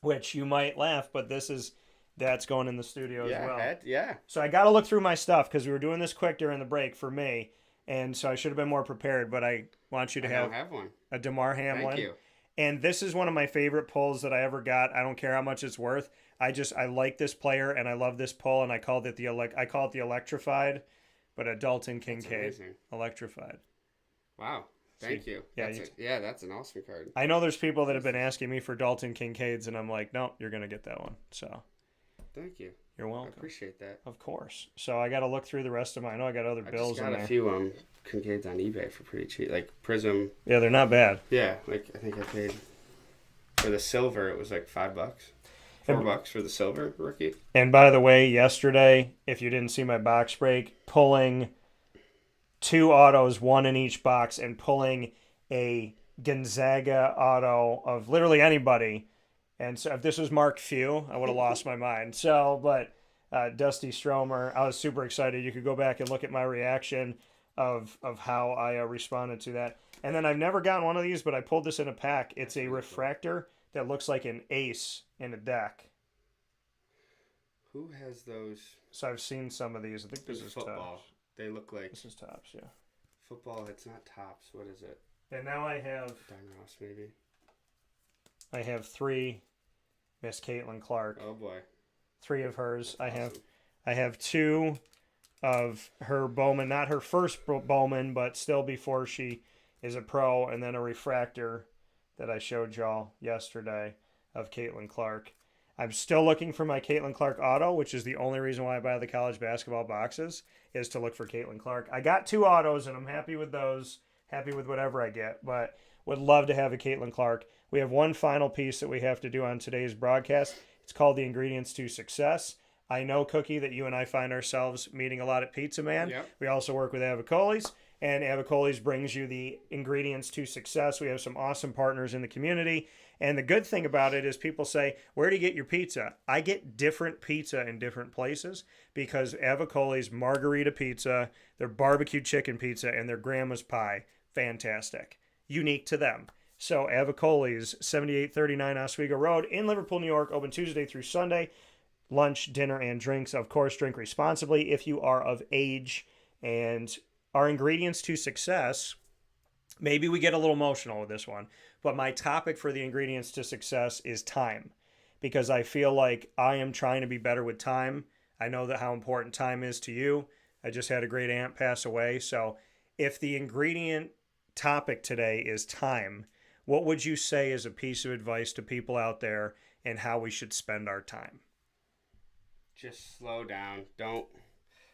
which you might laugh, but that's going in the studio as well. Yeah. So I got to look through my stuff because we were doing this quick during the break for me, and so I should have been more prepared. But I want you to have one. A DeMar Hamlin. Thank you. And this is one of my favorite pulls that I ever got. I don't care how much it's worth. I like this player and I love this pull, and I call it the Electrified, but a Dalton Kincaid. Electrified. Wow. Thank you. That's an awesome card. I know there's people that have been asking me for Dalton Kincaids, and I'm like, no, you're gonna get that one. So. thank you. You're I welcome. appreciate that. Of course. So I got to look through the rest of mine. I know I got other I bills just in got there. a few Kincaids on eBay for pretty cheap, like Prism. Yeah, they're not bad. Yeah, like I think I paid for the silver. It was like $5, $4 for the silver rookie. And by the way, yesterday, if you didn't see my box break, pulling 2 autos, 1 in each box, and pulling a Gonzaga auto of literally anybody. And so if this was Mark Few, I would have lost my mind. So, but Dusty Stromer, I was super excited. You could go back and look at my reaction of how I responded to that. And then I've never gotten one of these, but I pulled this in a pack. It's a refractor that looks like an ace in a deck. Who has those? So I've seen some of these. I think this is football. Tops. They look like This is Tops, yeah. football. It's not Tops. What is it? And now I have Ross, maybe. 3 Miss Caitlin Clark. Oh boy. 3 of hers. That's awesome. I have 2 of her Bowman, not her first Bowman, but still before she is a pro, and then a refractor that I showed y'all yesterday of Caitlin Clark. I'm still looking for my Caitlin Clark auto, which is the only reason why I buy the college basketball boxes, is to look for Caitlin Clark. I got 2 autos, and I'm happy with those, happy with whatever I get, but would love to have a Caitlin Clark. We have one final piece that we have to do on today's broadcast. It's called the Ingredients to Success. I know, Cookie, that you and I find ourselves meeting a lot at Pizza Man. Yep. We also work with Avicolli's, and Avicolli's brings you the ingredients to success. We have some awesome partners in the community, and the good thing about it is people say, where do you get your pizza? I get different pizza in different places because Avicolli's margarita pizza, their barbecue chicken pizza, and their grandma's pie, fantastic. Unique to them. So Avicolli's, 7839 Oswego Road in Liverpool, New York, open Tuesday through Sunday. Lunch, dinner, and drinks. Of course, drink responsibly if you are of age. And our ingredients to success, maybe we get a little emotional with this one, but my topic for the ingredients to success is time, because I feel like I am trying to be better with time. I know that how important time is to you. I just had a great aunt pass away. So if the ingredient topic today is time, what would you say is a piece of advice to people out there and how we should spend our time? Just slow down. Don't,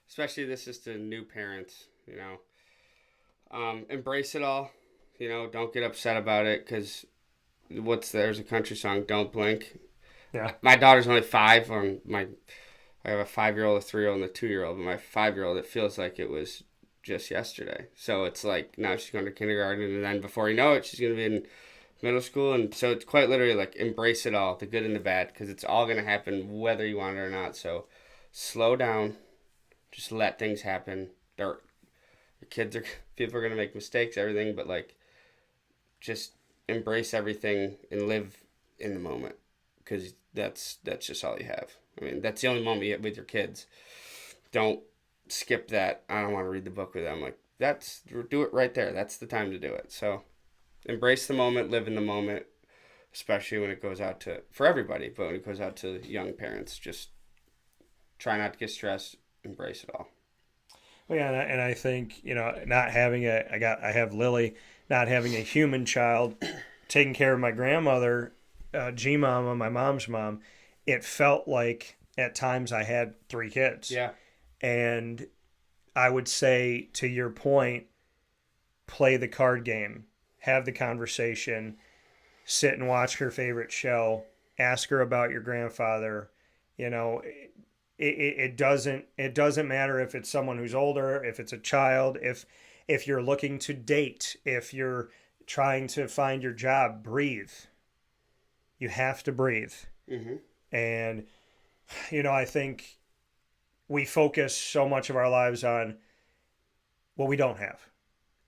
especially this is to new parents, you know. Embrace it all. You know, don't get upset about it because there's a country song, Don't Blink. Yeah. My daughter's only 5. I have a 5-year-old, a 3-year-old, and a 2-year-old. But my 5-year-old, it feels like it was just yesterday. So it's like now she's going to kindergarten, and then before you know it, she's going to be in middle school. And so it's quite literally like embrace it all, the good and the bad, because it's all going to happen whether you want it or not. So slow down, just let things happen. People are going to make mistakes, everything, but like just embrace everything and live in the moment, because that's just all you have. I mean, that's the only moment you have with your kids. Don't skip that. I don't want to read the book with them. Like, do it right there. That's the time to do it. So embrace the moment, live in the moment, especially when it goes out for everybody, but when it goes out to young parents, just try not to get stressed, embrace it all. Well, yeah, and I think, you know, not having I have Lily, not having a human child, taking care of my grandmother, G-Mama, my mom's mom, it felt like at times I had 3 kids. Yeah. And I would say, to your point, play the card game, have the conversation, sit and watch her favorite show, ask her about your grandfather. You know, it doesn't matter if it's someone who's older, if it's a child, if you're looking to date, if you're trying to find your job, breathe. You have to breathe. Mm-hmm. And, you know, I think we focus so much of our lives on what we don't have.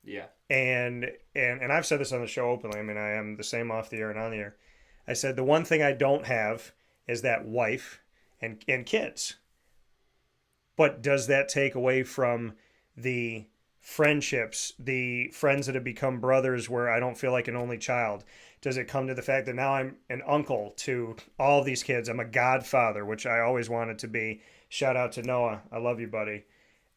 Yeah. And I've said this on the show openly. I mean, I am the same off the air and on the air. I said the one thing I don't have is that wife and kids. But does that take away from the friendships, the friends that have become brothers where I don't feel like an only child? Does it come to the fact that now I'm an uncle to all these kids? I'm a godfather, which I always wanted to be. Shout out to Noah. I love you, buddy.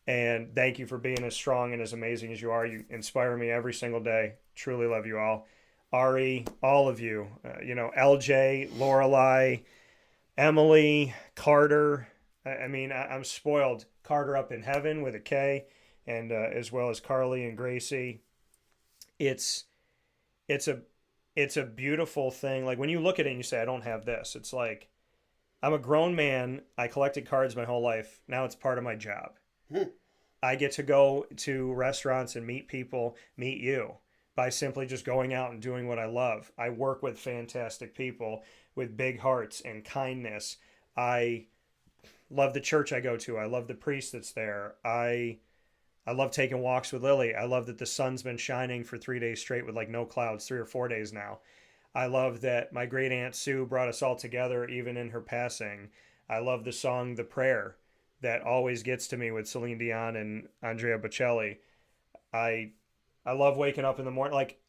And thank you for being as strong and as amazing as you are. You inspire me every single day. Truly love you all. Ari, all of you. You know, LJ, Lorelai, Emily, Carter. I mean, I'm spoiled. Carter up in heaven with a K, and as well as Carly and Gracie. It's it's a it's a beautiful thing. Like when you look at it and you say, I don't have this. It's like I'm a grown man. I collected cards my whole life. Now it's part of my job. I get to go to restaurants and meet people, meet you, by simply just going out and doing what I love. I work with fantastic people with big hearts and kindness. I love the church I go to. I love the priest that's there. I love taking walks with Lily. I love that the sun's been shining for 3 days straight with like no clouds, 3 or 4 days now. I love that my great aunt Sue brought us all together even in her passing. I love the song The Prayer that always gets to me with Celine Dion and Andrea Bocelli. I love waking up in the morning. Like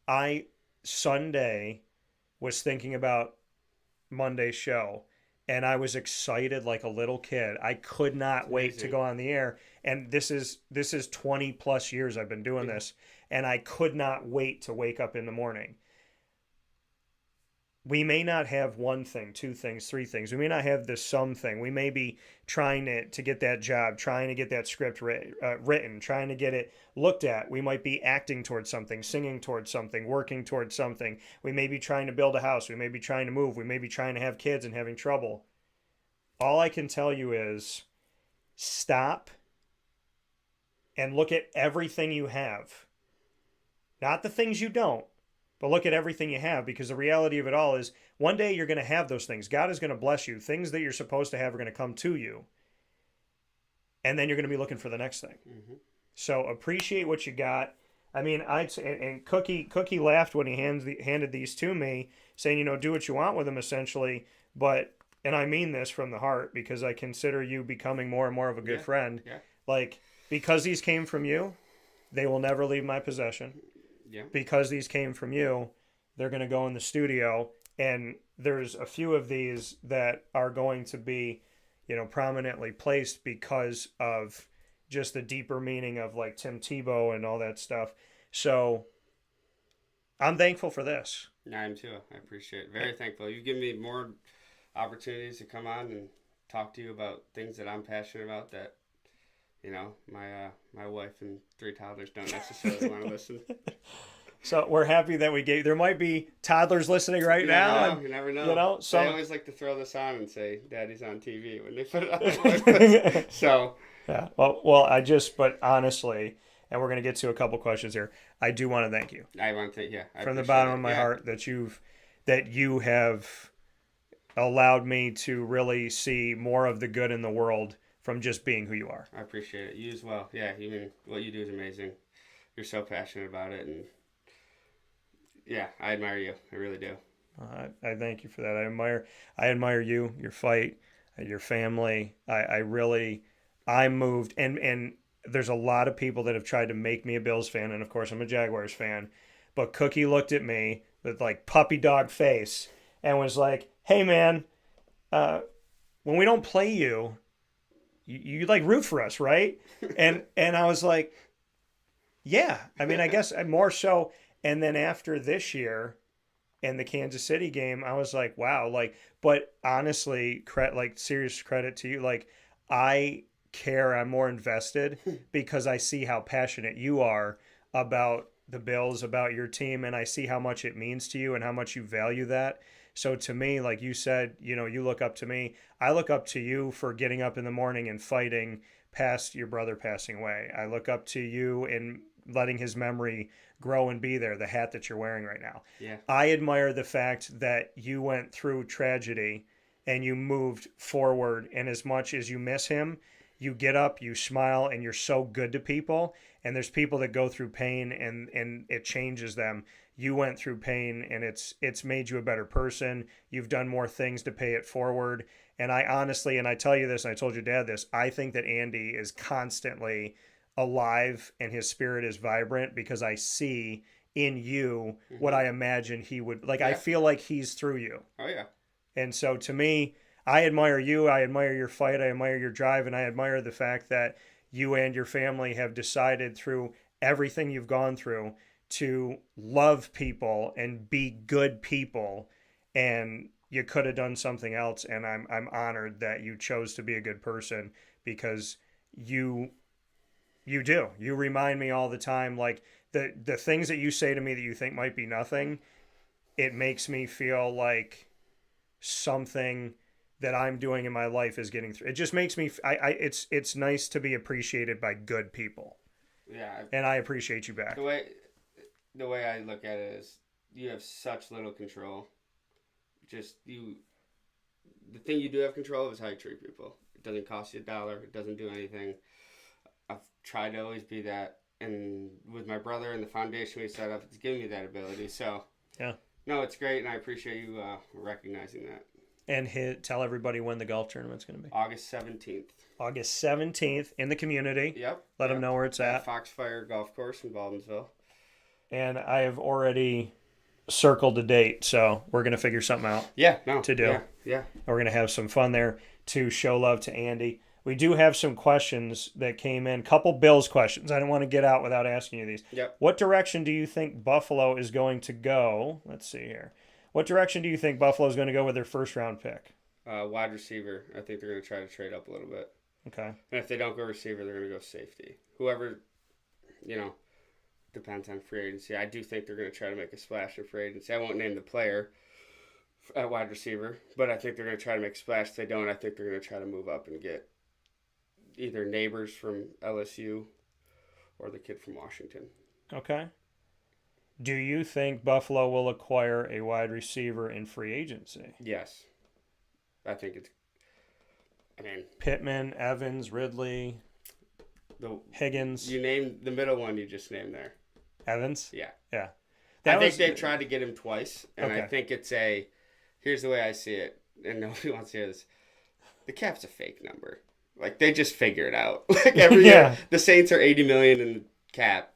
Sunday was thinking about Monday's show, and I was excited like a little kid. I could not wait to go on the air. And this is 20 plus years I've been doing this, and I could not wait to wake up in the morning. We may not have one thing, two things, three things. We may not have the something. We may be trying to get that job, trying to get that script written, trying to get it looked at. We might be acting towards something, singing towards something, working towards something. We may be trying to build a house. We may be trying to move. We may be trying to have kids and having trouble. All I can tell you is stop and look at everything you have. Not the things you don't. But look at everything you have, because the reality of it all is one day you're going to have those things. God is going to bless you. Things that you're supposed to have are going to come to you. And then you're going to be looking for the next thing. Mm-hmm. So appreciate what you got. I mean, and Cookie laughed when he handed these to me, saying, do what you want with them, essentially. But, and I mean this from the heart, because I consider you becoming more and more of a good friend. Yeah. Like, because these came from you, they will never leave my possession. Yeah. Because these came from you, they're going to go in the studio, and there's a few of these that are going to be, prominently placed because of just the deeper meaning of like Tim Tebow and all that stuff. So I'm thankful for this. I am too. I appreciate it. Very thankful. You've given me more opportunities to come on and talk to you about things that I'm passionate about that, my wife and 3 toddlers don't necessarily want to listen. So we're happy that we gave. There might be toddlers listening right now. You never know. They always like to throw this on and say, "Daddy's on TV" when they put it on. So yeah. Well, but honestly, and we're gonna get to a couple questions here. I do want to thank you. I want to thank from the bottom of my heart that you have allowed me to really see more of the good in the world from just being who you are. I appreciate it. You as well. Yeah, even what you do is amazing. You're so passionate about it, and yeah, I admire you. I really do. I thank you for that. I admire you, your fight, your family. I'm moved, and there's a lot of people that have tried to make me a Bills fan, and of course I'm a Jaguars fan. But Cookie looked at me with like puppy dog face and was like, "Hey man, when we don't play you like root for us, right?" And I was like, yeah, I mean, I guess more so. And then after this year and the Kansas City game, I was like, wow, but honestly, serious credit to you. Like, I care. I'm more invested because I see how passionate you are about the Bills, about your team. And I see how much it means to you and how much you value that. So to me, like you said, you look up to me. I look up to you for getting up in the morning and fighting past your brother passing away. I look up to you in letting his memory grow and be there, the hat that you're wearing right now. Yeah. I admire the fact that you went through tragedy and you moved forward. And as much as you miss him, you get up, you smile, and you're so good to people. And there's people that go through pain and it changes them. You went through pain and it's made you a better person. You've done more things to pay it forward. And I honestly, and I tell you this, and I told your dad this, I think that Andy is constantly alive and his spirit is vibrant because I see in you what I imagine he would like. Yeah. I feel like he's through you. Oh yeah. And so to me, I admire you. I admire your fight. I admire your drive. And I admire the fact that you and your family have decided through everything you've gone through to love people and be good people. And you could have done something else, and I'm honored that you chose to be a good person, because you remind me all the time, like the things that you say to me that you think might be nothing, it makes me feel like something that I'm doing in my life is getting through. It just makes me it's nice to be appreciated by good people. Yeah. And I appreciate you back. The way I look at it is, you have such little control. The thing you do have control of is how you treat people. It doesn't cost you $1. It doesn't do anything. I've tried to always be that, and with my brother and the foundation we set up, it's given me that ability. So yeah, no, it's great, and I appreciate you recognizing that. And tell everybody when the golf tournament's going to be. August 17th. August 17th in the community. Yep. Let them know where it's at. Foxfire Golf Course in Baldwinsville. And I have already circled the date, so we're going to figure something out to do. Yeah. We're going to have some fun there to show love to Andy. We do have some questions that came in, couple Bills questions. I don't want to get out without asking you these. Yep. What direction do you think Buffalo is going to go? Let's see here. What direction do you think Buffalo is going to go with their first round pick? Wide receiver. I think they're going to try to trade up a little bit. Okay. And if they don't go receiver, they're going to go safety. Whoever, depends on free agency. I do think they're going to try to make a splash in free agency. I won't name the player at wide receiver, but I think they're going to try to make a splash. If they don't, I think they're going to try to move up and get either Neighbors from LSU or the kid from Washington. Okay. Do you think Buffalo will acquire a wide receiver in free agency? Yes. I think Pittman, Evans, Ridley, Higgins. You named the middle one you just named there. Evans? Yeah. Yeah. I think they've tried to get him twice, and okay. I think it's here's the way I see it, and nobody wants to hear this. The cap's a fake number. Like, they just figure it out. Like, every year, the Saints are $80 million in the cap.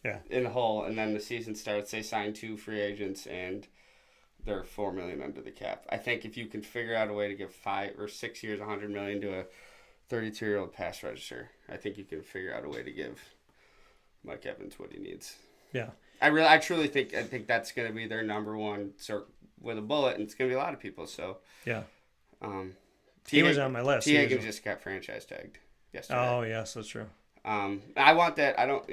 Yeah. In the hole, and then the season starts, they sign 2 free agents, and they're $4 million under the cap. I think if you can figure out a way to give 5 or 6 years, $100 million to a 32-year-old pass rusher, I think you can figure out a way to give Mike Evans what he needs. Yeah. I truly think that's going to be their number one with a bullet, and it's going to be a lot of people. So yeah. He was on my list. T. Higgins just got franchise tagged yesterday. Oh yes, that's true. I want that. I don't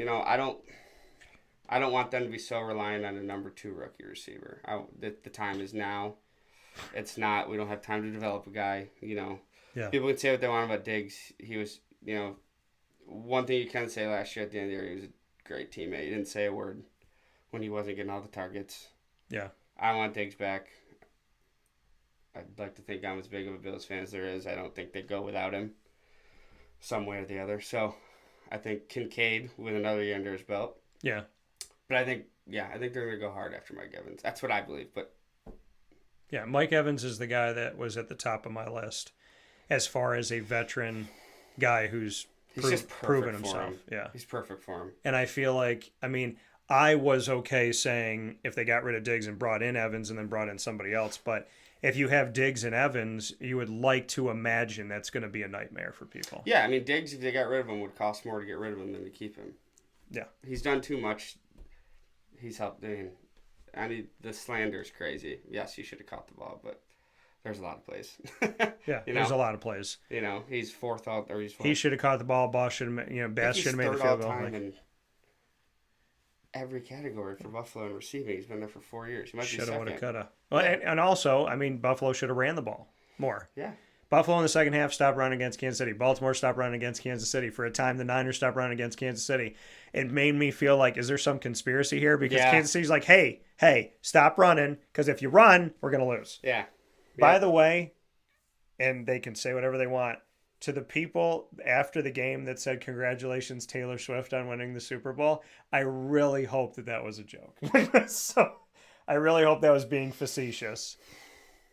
want them to be so reliant on a number 2 rookie receiver. The time is now. It's not. We don't have time to develop a guy. Yeah. People can say what they want about Diggs. He was, one thing you can say last year at the end of the year, he was a great teammate. He didn't say a word when he wasn't getting all the targets. Yeah. I want Diggs back. I'd like to think I'm as big of a Bills fan as there is. I don't think they'd go without him some way or the other. So I think Kincaid with another year under his belt. Yeah. But I think they're going to go hard after Mike Evans. That's what I believe. But yeah, Mike Evans is the guy that was at the top of my list as far as a veteran guy who's proven himself. Yeah. He's perfect for him. And I feel like, I was okay saying if they got rid of Diggs and brought in Evans and then brought in somebody else, but if you have Diggs and Evans, you would like to imagine that's going to be a nightmare for people. Yeah, Diggs, if they got rid of him, would cost more to get rid of him than to keep him. Yeah. He's done too much. He's helped. The slander is crazy. Yes, he should have caught the ball, but there's a lot of plays. Yeah, there's a lot of plays. He's fourth out, or he's fourth. He should have caught the ball. Bass should have, Bass should have made the field goal. In every category for Buffalo in receiving. He's been there for 4 years. He might be second. Shoulda, woulda, coulda. Well, and also, Buffalo should have ran the ball more. Yeah. Buffalo in the second half stopped running against Kansas City. Baltimore stopped running against Kansas City. For a time, the Niners stopped running against Kansas City. It made me feel like, is there some conspiracy here? Because Kansas City's like, hey, stop running, because if you run, we're going to lose. Yeah. By the way, and they can say whatever they want, to the people after the game that said, congratulations, Taylor Swift, on winning the Super Bowl, I really hope that was a joke. So I really hope that was being facetious.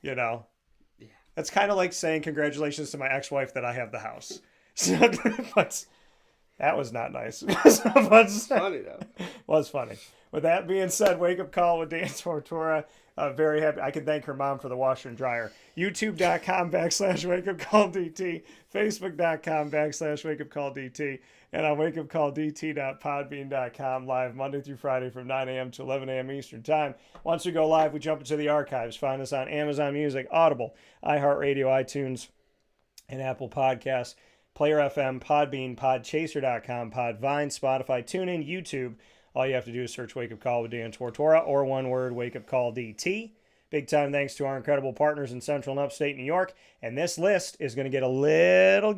That's kind of like saying congratulations to my ex-wife that I have the house. So, That was not nice. Funny though. Was funny. With that being said, Wake Up Call with Dan Tortora. Very happy. I can thank her mom for the washer and dryer. YouTube.com/Wake Up Call DT. Facebook.com/Wake Up Call DT. And on wakeupcalldt.podbean.com live Monday through Friday from 9 a.m. to 11 a.m. Eastern Time. Once we go live, we jump into the archives. Find us on Amazon Music, Audible, iHeartRadio, iTunes, and Apple Podcasts. Player FM, Podbean, Podchaser.com, Podvine, Spotify, TuneIn, YouTube. All you have to do is search Wake Up Call with Dan Tortora, or one word, Wake Up Call DT. Big time thanks to our incredible partners in Central and Upstate New York. And this list is going to get a little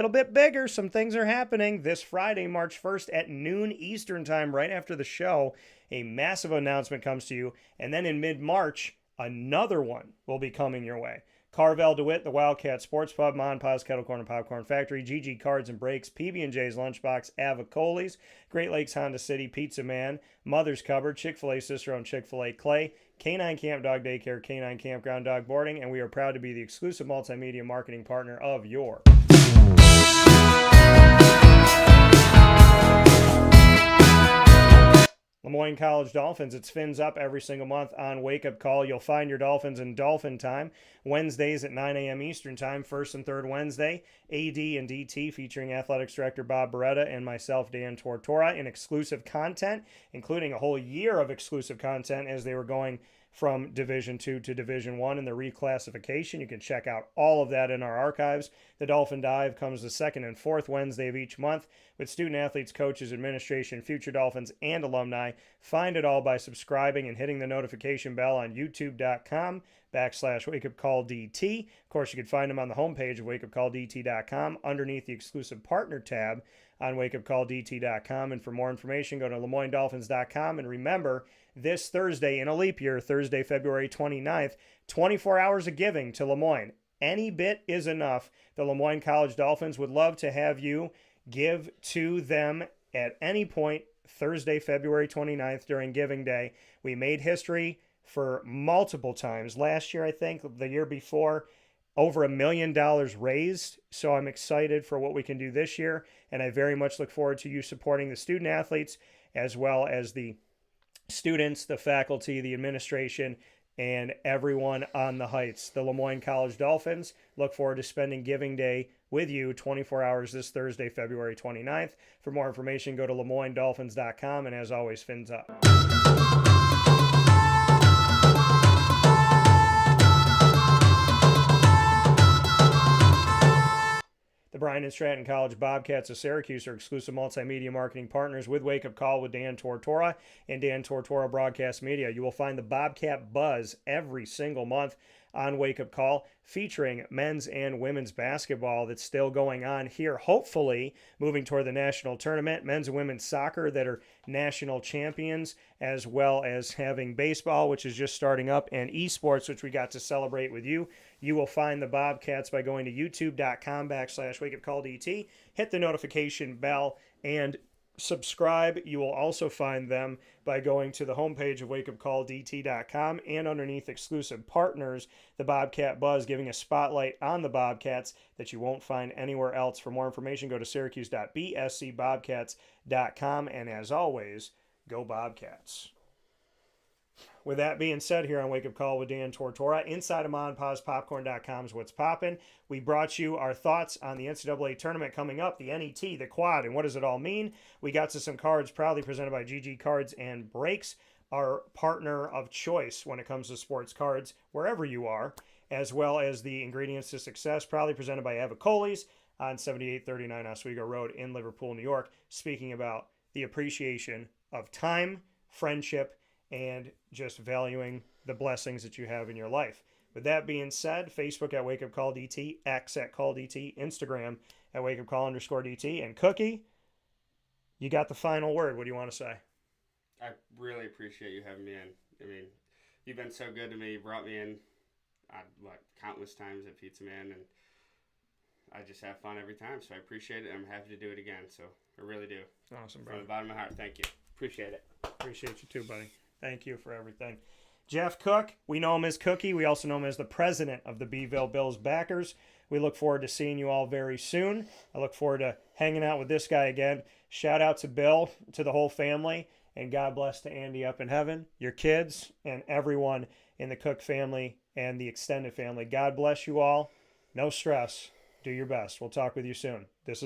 bit bigger. Some things are happening this Friday, March 1st at noon Eastern Time, right after the show. A massive announcement comes to you. And then in mid-March, another one will be coming your way. Carvel DeWitt, the Wildcat Sports Pub, Mon Pa's Kettle Corn and Popcorn Factory, GG Cards and Breaks, PB&J's Lunchbox, Avicolli's, Great Lakes Honda City, Pizza Man, Mother's Cupboard, Chick-fil-A Cicero and Chick-fil-A Clay, Canine Camp Dog Daycare, Canine Campground Dog Boarding, and we are proud to be the exclusive multimedia marketing partner of your Lemoyne College Dolphins. It's Fins Up every single month on Wake Up Call. You'll find your Dolphins in Dolphin Time, Wednesdays at 9 a.m. Eastern Time, first and third Wednesday. AD and DT featuring Athletics Director Bob Beretta and myself, Dan Tortora, in exclusive content, including a whole year of exclusive content as they were going from Division II to Division I in the reclassification. You can check out all of that in our archives. The Dolphin Dive comes the second and fourth Wednesday of each month with student athletes, coaches, administration, future Dolphins, and alumni. Find it all by subscribing and hitting the notification bell on youtube.com/wakeupcalldt. Of course, you can find them on the homepage of wakeupcalldt.com underneath the exclusive partner tab on wakeupcalldt.com. And for more information, go to LeMoyneDolphins.com. And remember, this Thursday in a leap year, Thursday, February 29th, 24 hours of giving to Lemoyne. Any bit is enough. The Lemoyne College Dolphins would love to have you give to them at any point Thursday, February 29th during Giving Day. We made history for multiple times. Last year, I think, the year before, over $1 million raised. So I'm excited for what we can do this year. And I very much look forward to you supporting the student athletes as well as the students, the faculty, the administration, and everyone on the Heights. The Lemoyne College Dolphins look forward to spending Giving Day with you 24 hours this Thursday, February 29th. For more information, go to LeMoyneDolphins.com. And as always, Fins Up. The Bryan and Stratton College Bobcats of Syracuse are exclusive multimedia marketing partners with Wake Up Call with Dan Tortora and Dan Tortora Broadcast Media. You will find the Bobcat Buzz every single month on Wake Up Call, featuring men's and women's basketball that's still going on here, hopefully moving toward the national tournament, men's and women's soccer that are national champions, as well as having baseball, which is just starting up, and esports, which we got to celebrate with you. You will find the Bobcats by going to youtube.com/wakeupcalldt, hit the notification bell, and subscribe. You will also find them by going to the homepage of wakeupcalldt.com and underneath exclusive partners, the Bobcat Buzz, giving a spotlight on the Bobcats that you won't find anywhere else. For more information, go to syracuse.bscbobcats.com. And as always, go Bobcats. With that being said, here on Wake Up Call with Dan Tortora, inside of MonPazPopcorn.com is what's poppin'. We brought you our thoughts on the NCAA Tournament coming up, the NET, the Quad, and what does it all mean? We got to some cards proudly presented by GG Cards and Breaks, our partner of choice when it comes to sports cards, wherever you are, as well as the Ingredients to Success, proudly presented by Avicolli's on 7839 Oswego Road in Liverpool, New York, speaking about the appreciation of time, friendship, and just valuing the blessings that you have in your life. With that being said, Facebook at Wake Up Call DT, X at Call DT, Instagram at Wake Up Call _DT, and Cookie, you got the final word. What do you want to say? I really appreciate you having me in. I mean, you've been so good to me. You brought me in, countless times at Pizza Man, and I just have fun every time. So I appreciate it. I'm happy to do it again. So I really do. Awesome, bro. From the bottom of my heart, thank you. Appreciate it. Appreciate you too, buddy. Thank you for everything. Jeff Cook, we know him as Cookie. We also know him as the president of the Beeville Bills backers. We look forward to seeing you all very soon. I look forward to hanging out with this guy again. Shout out to Bill, to the whole family, and God bless to Andy up in heaven, your kids, and everyone in the Cook family and the extended family. God bless you all. No stress. Do your best. We'll talk with you soon. This is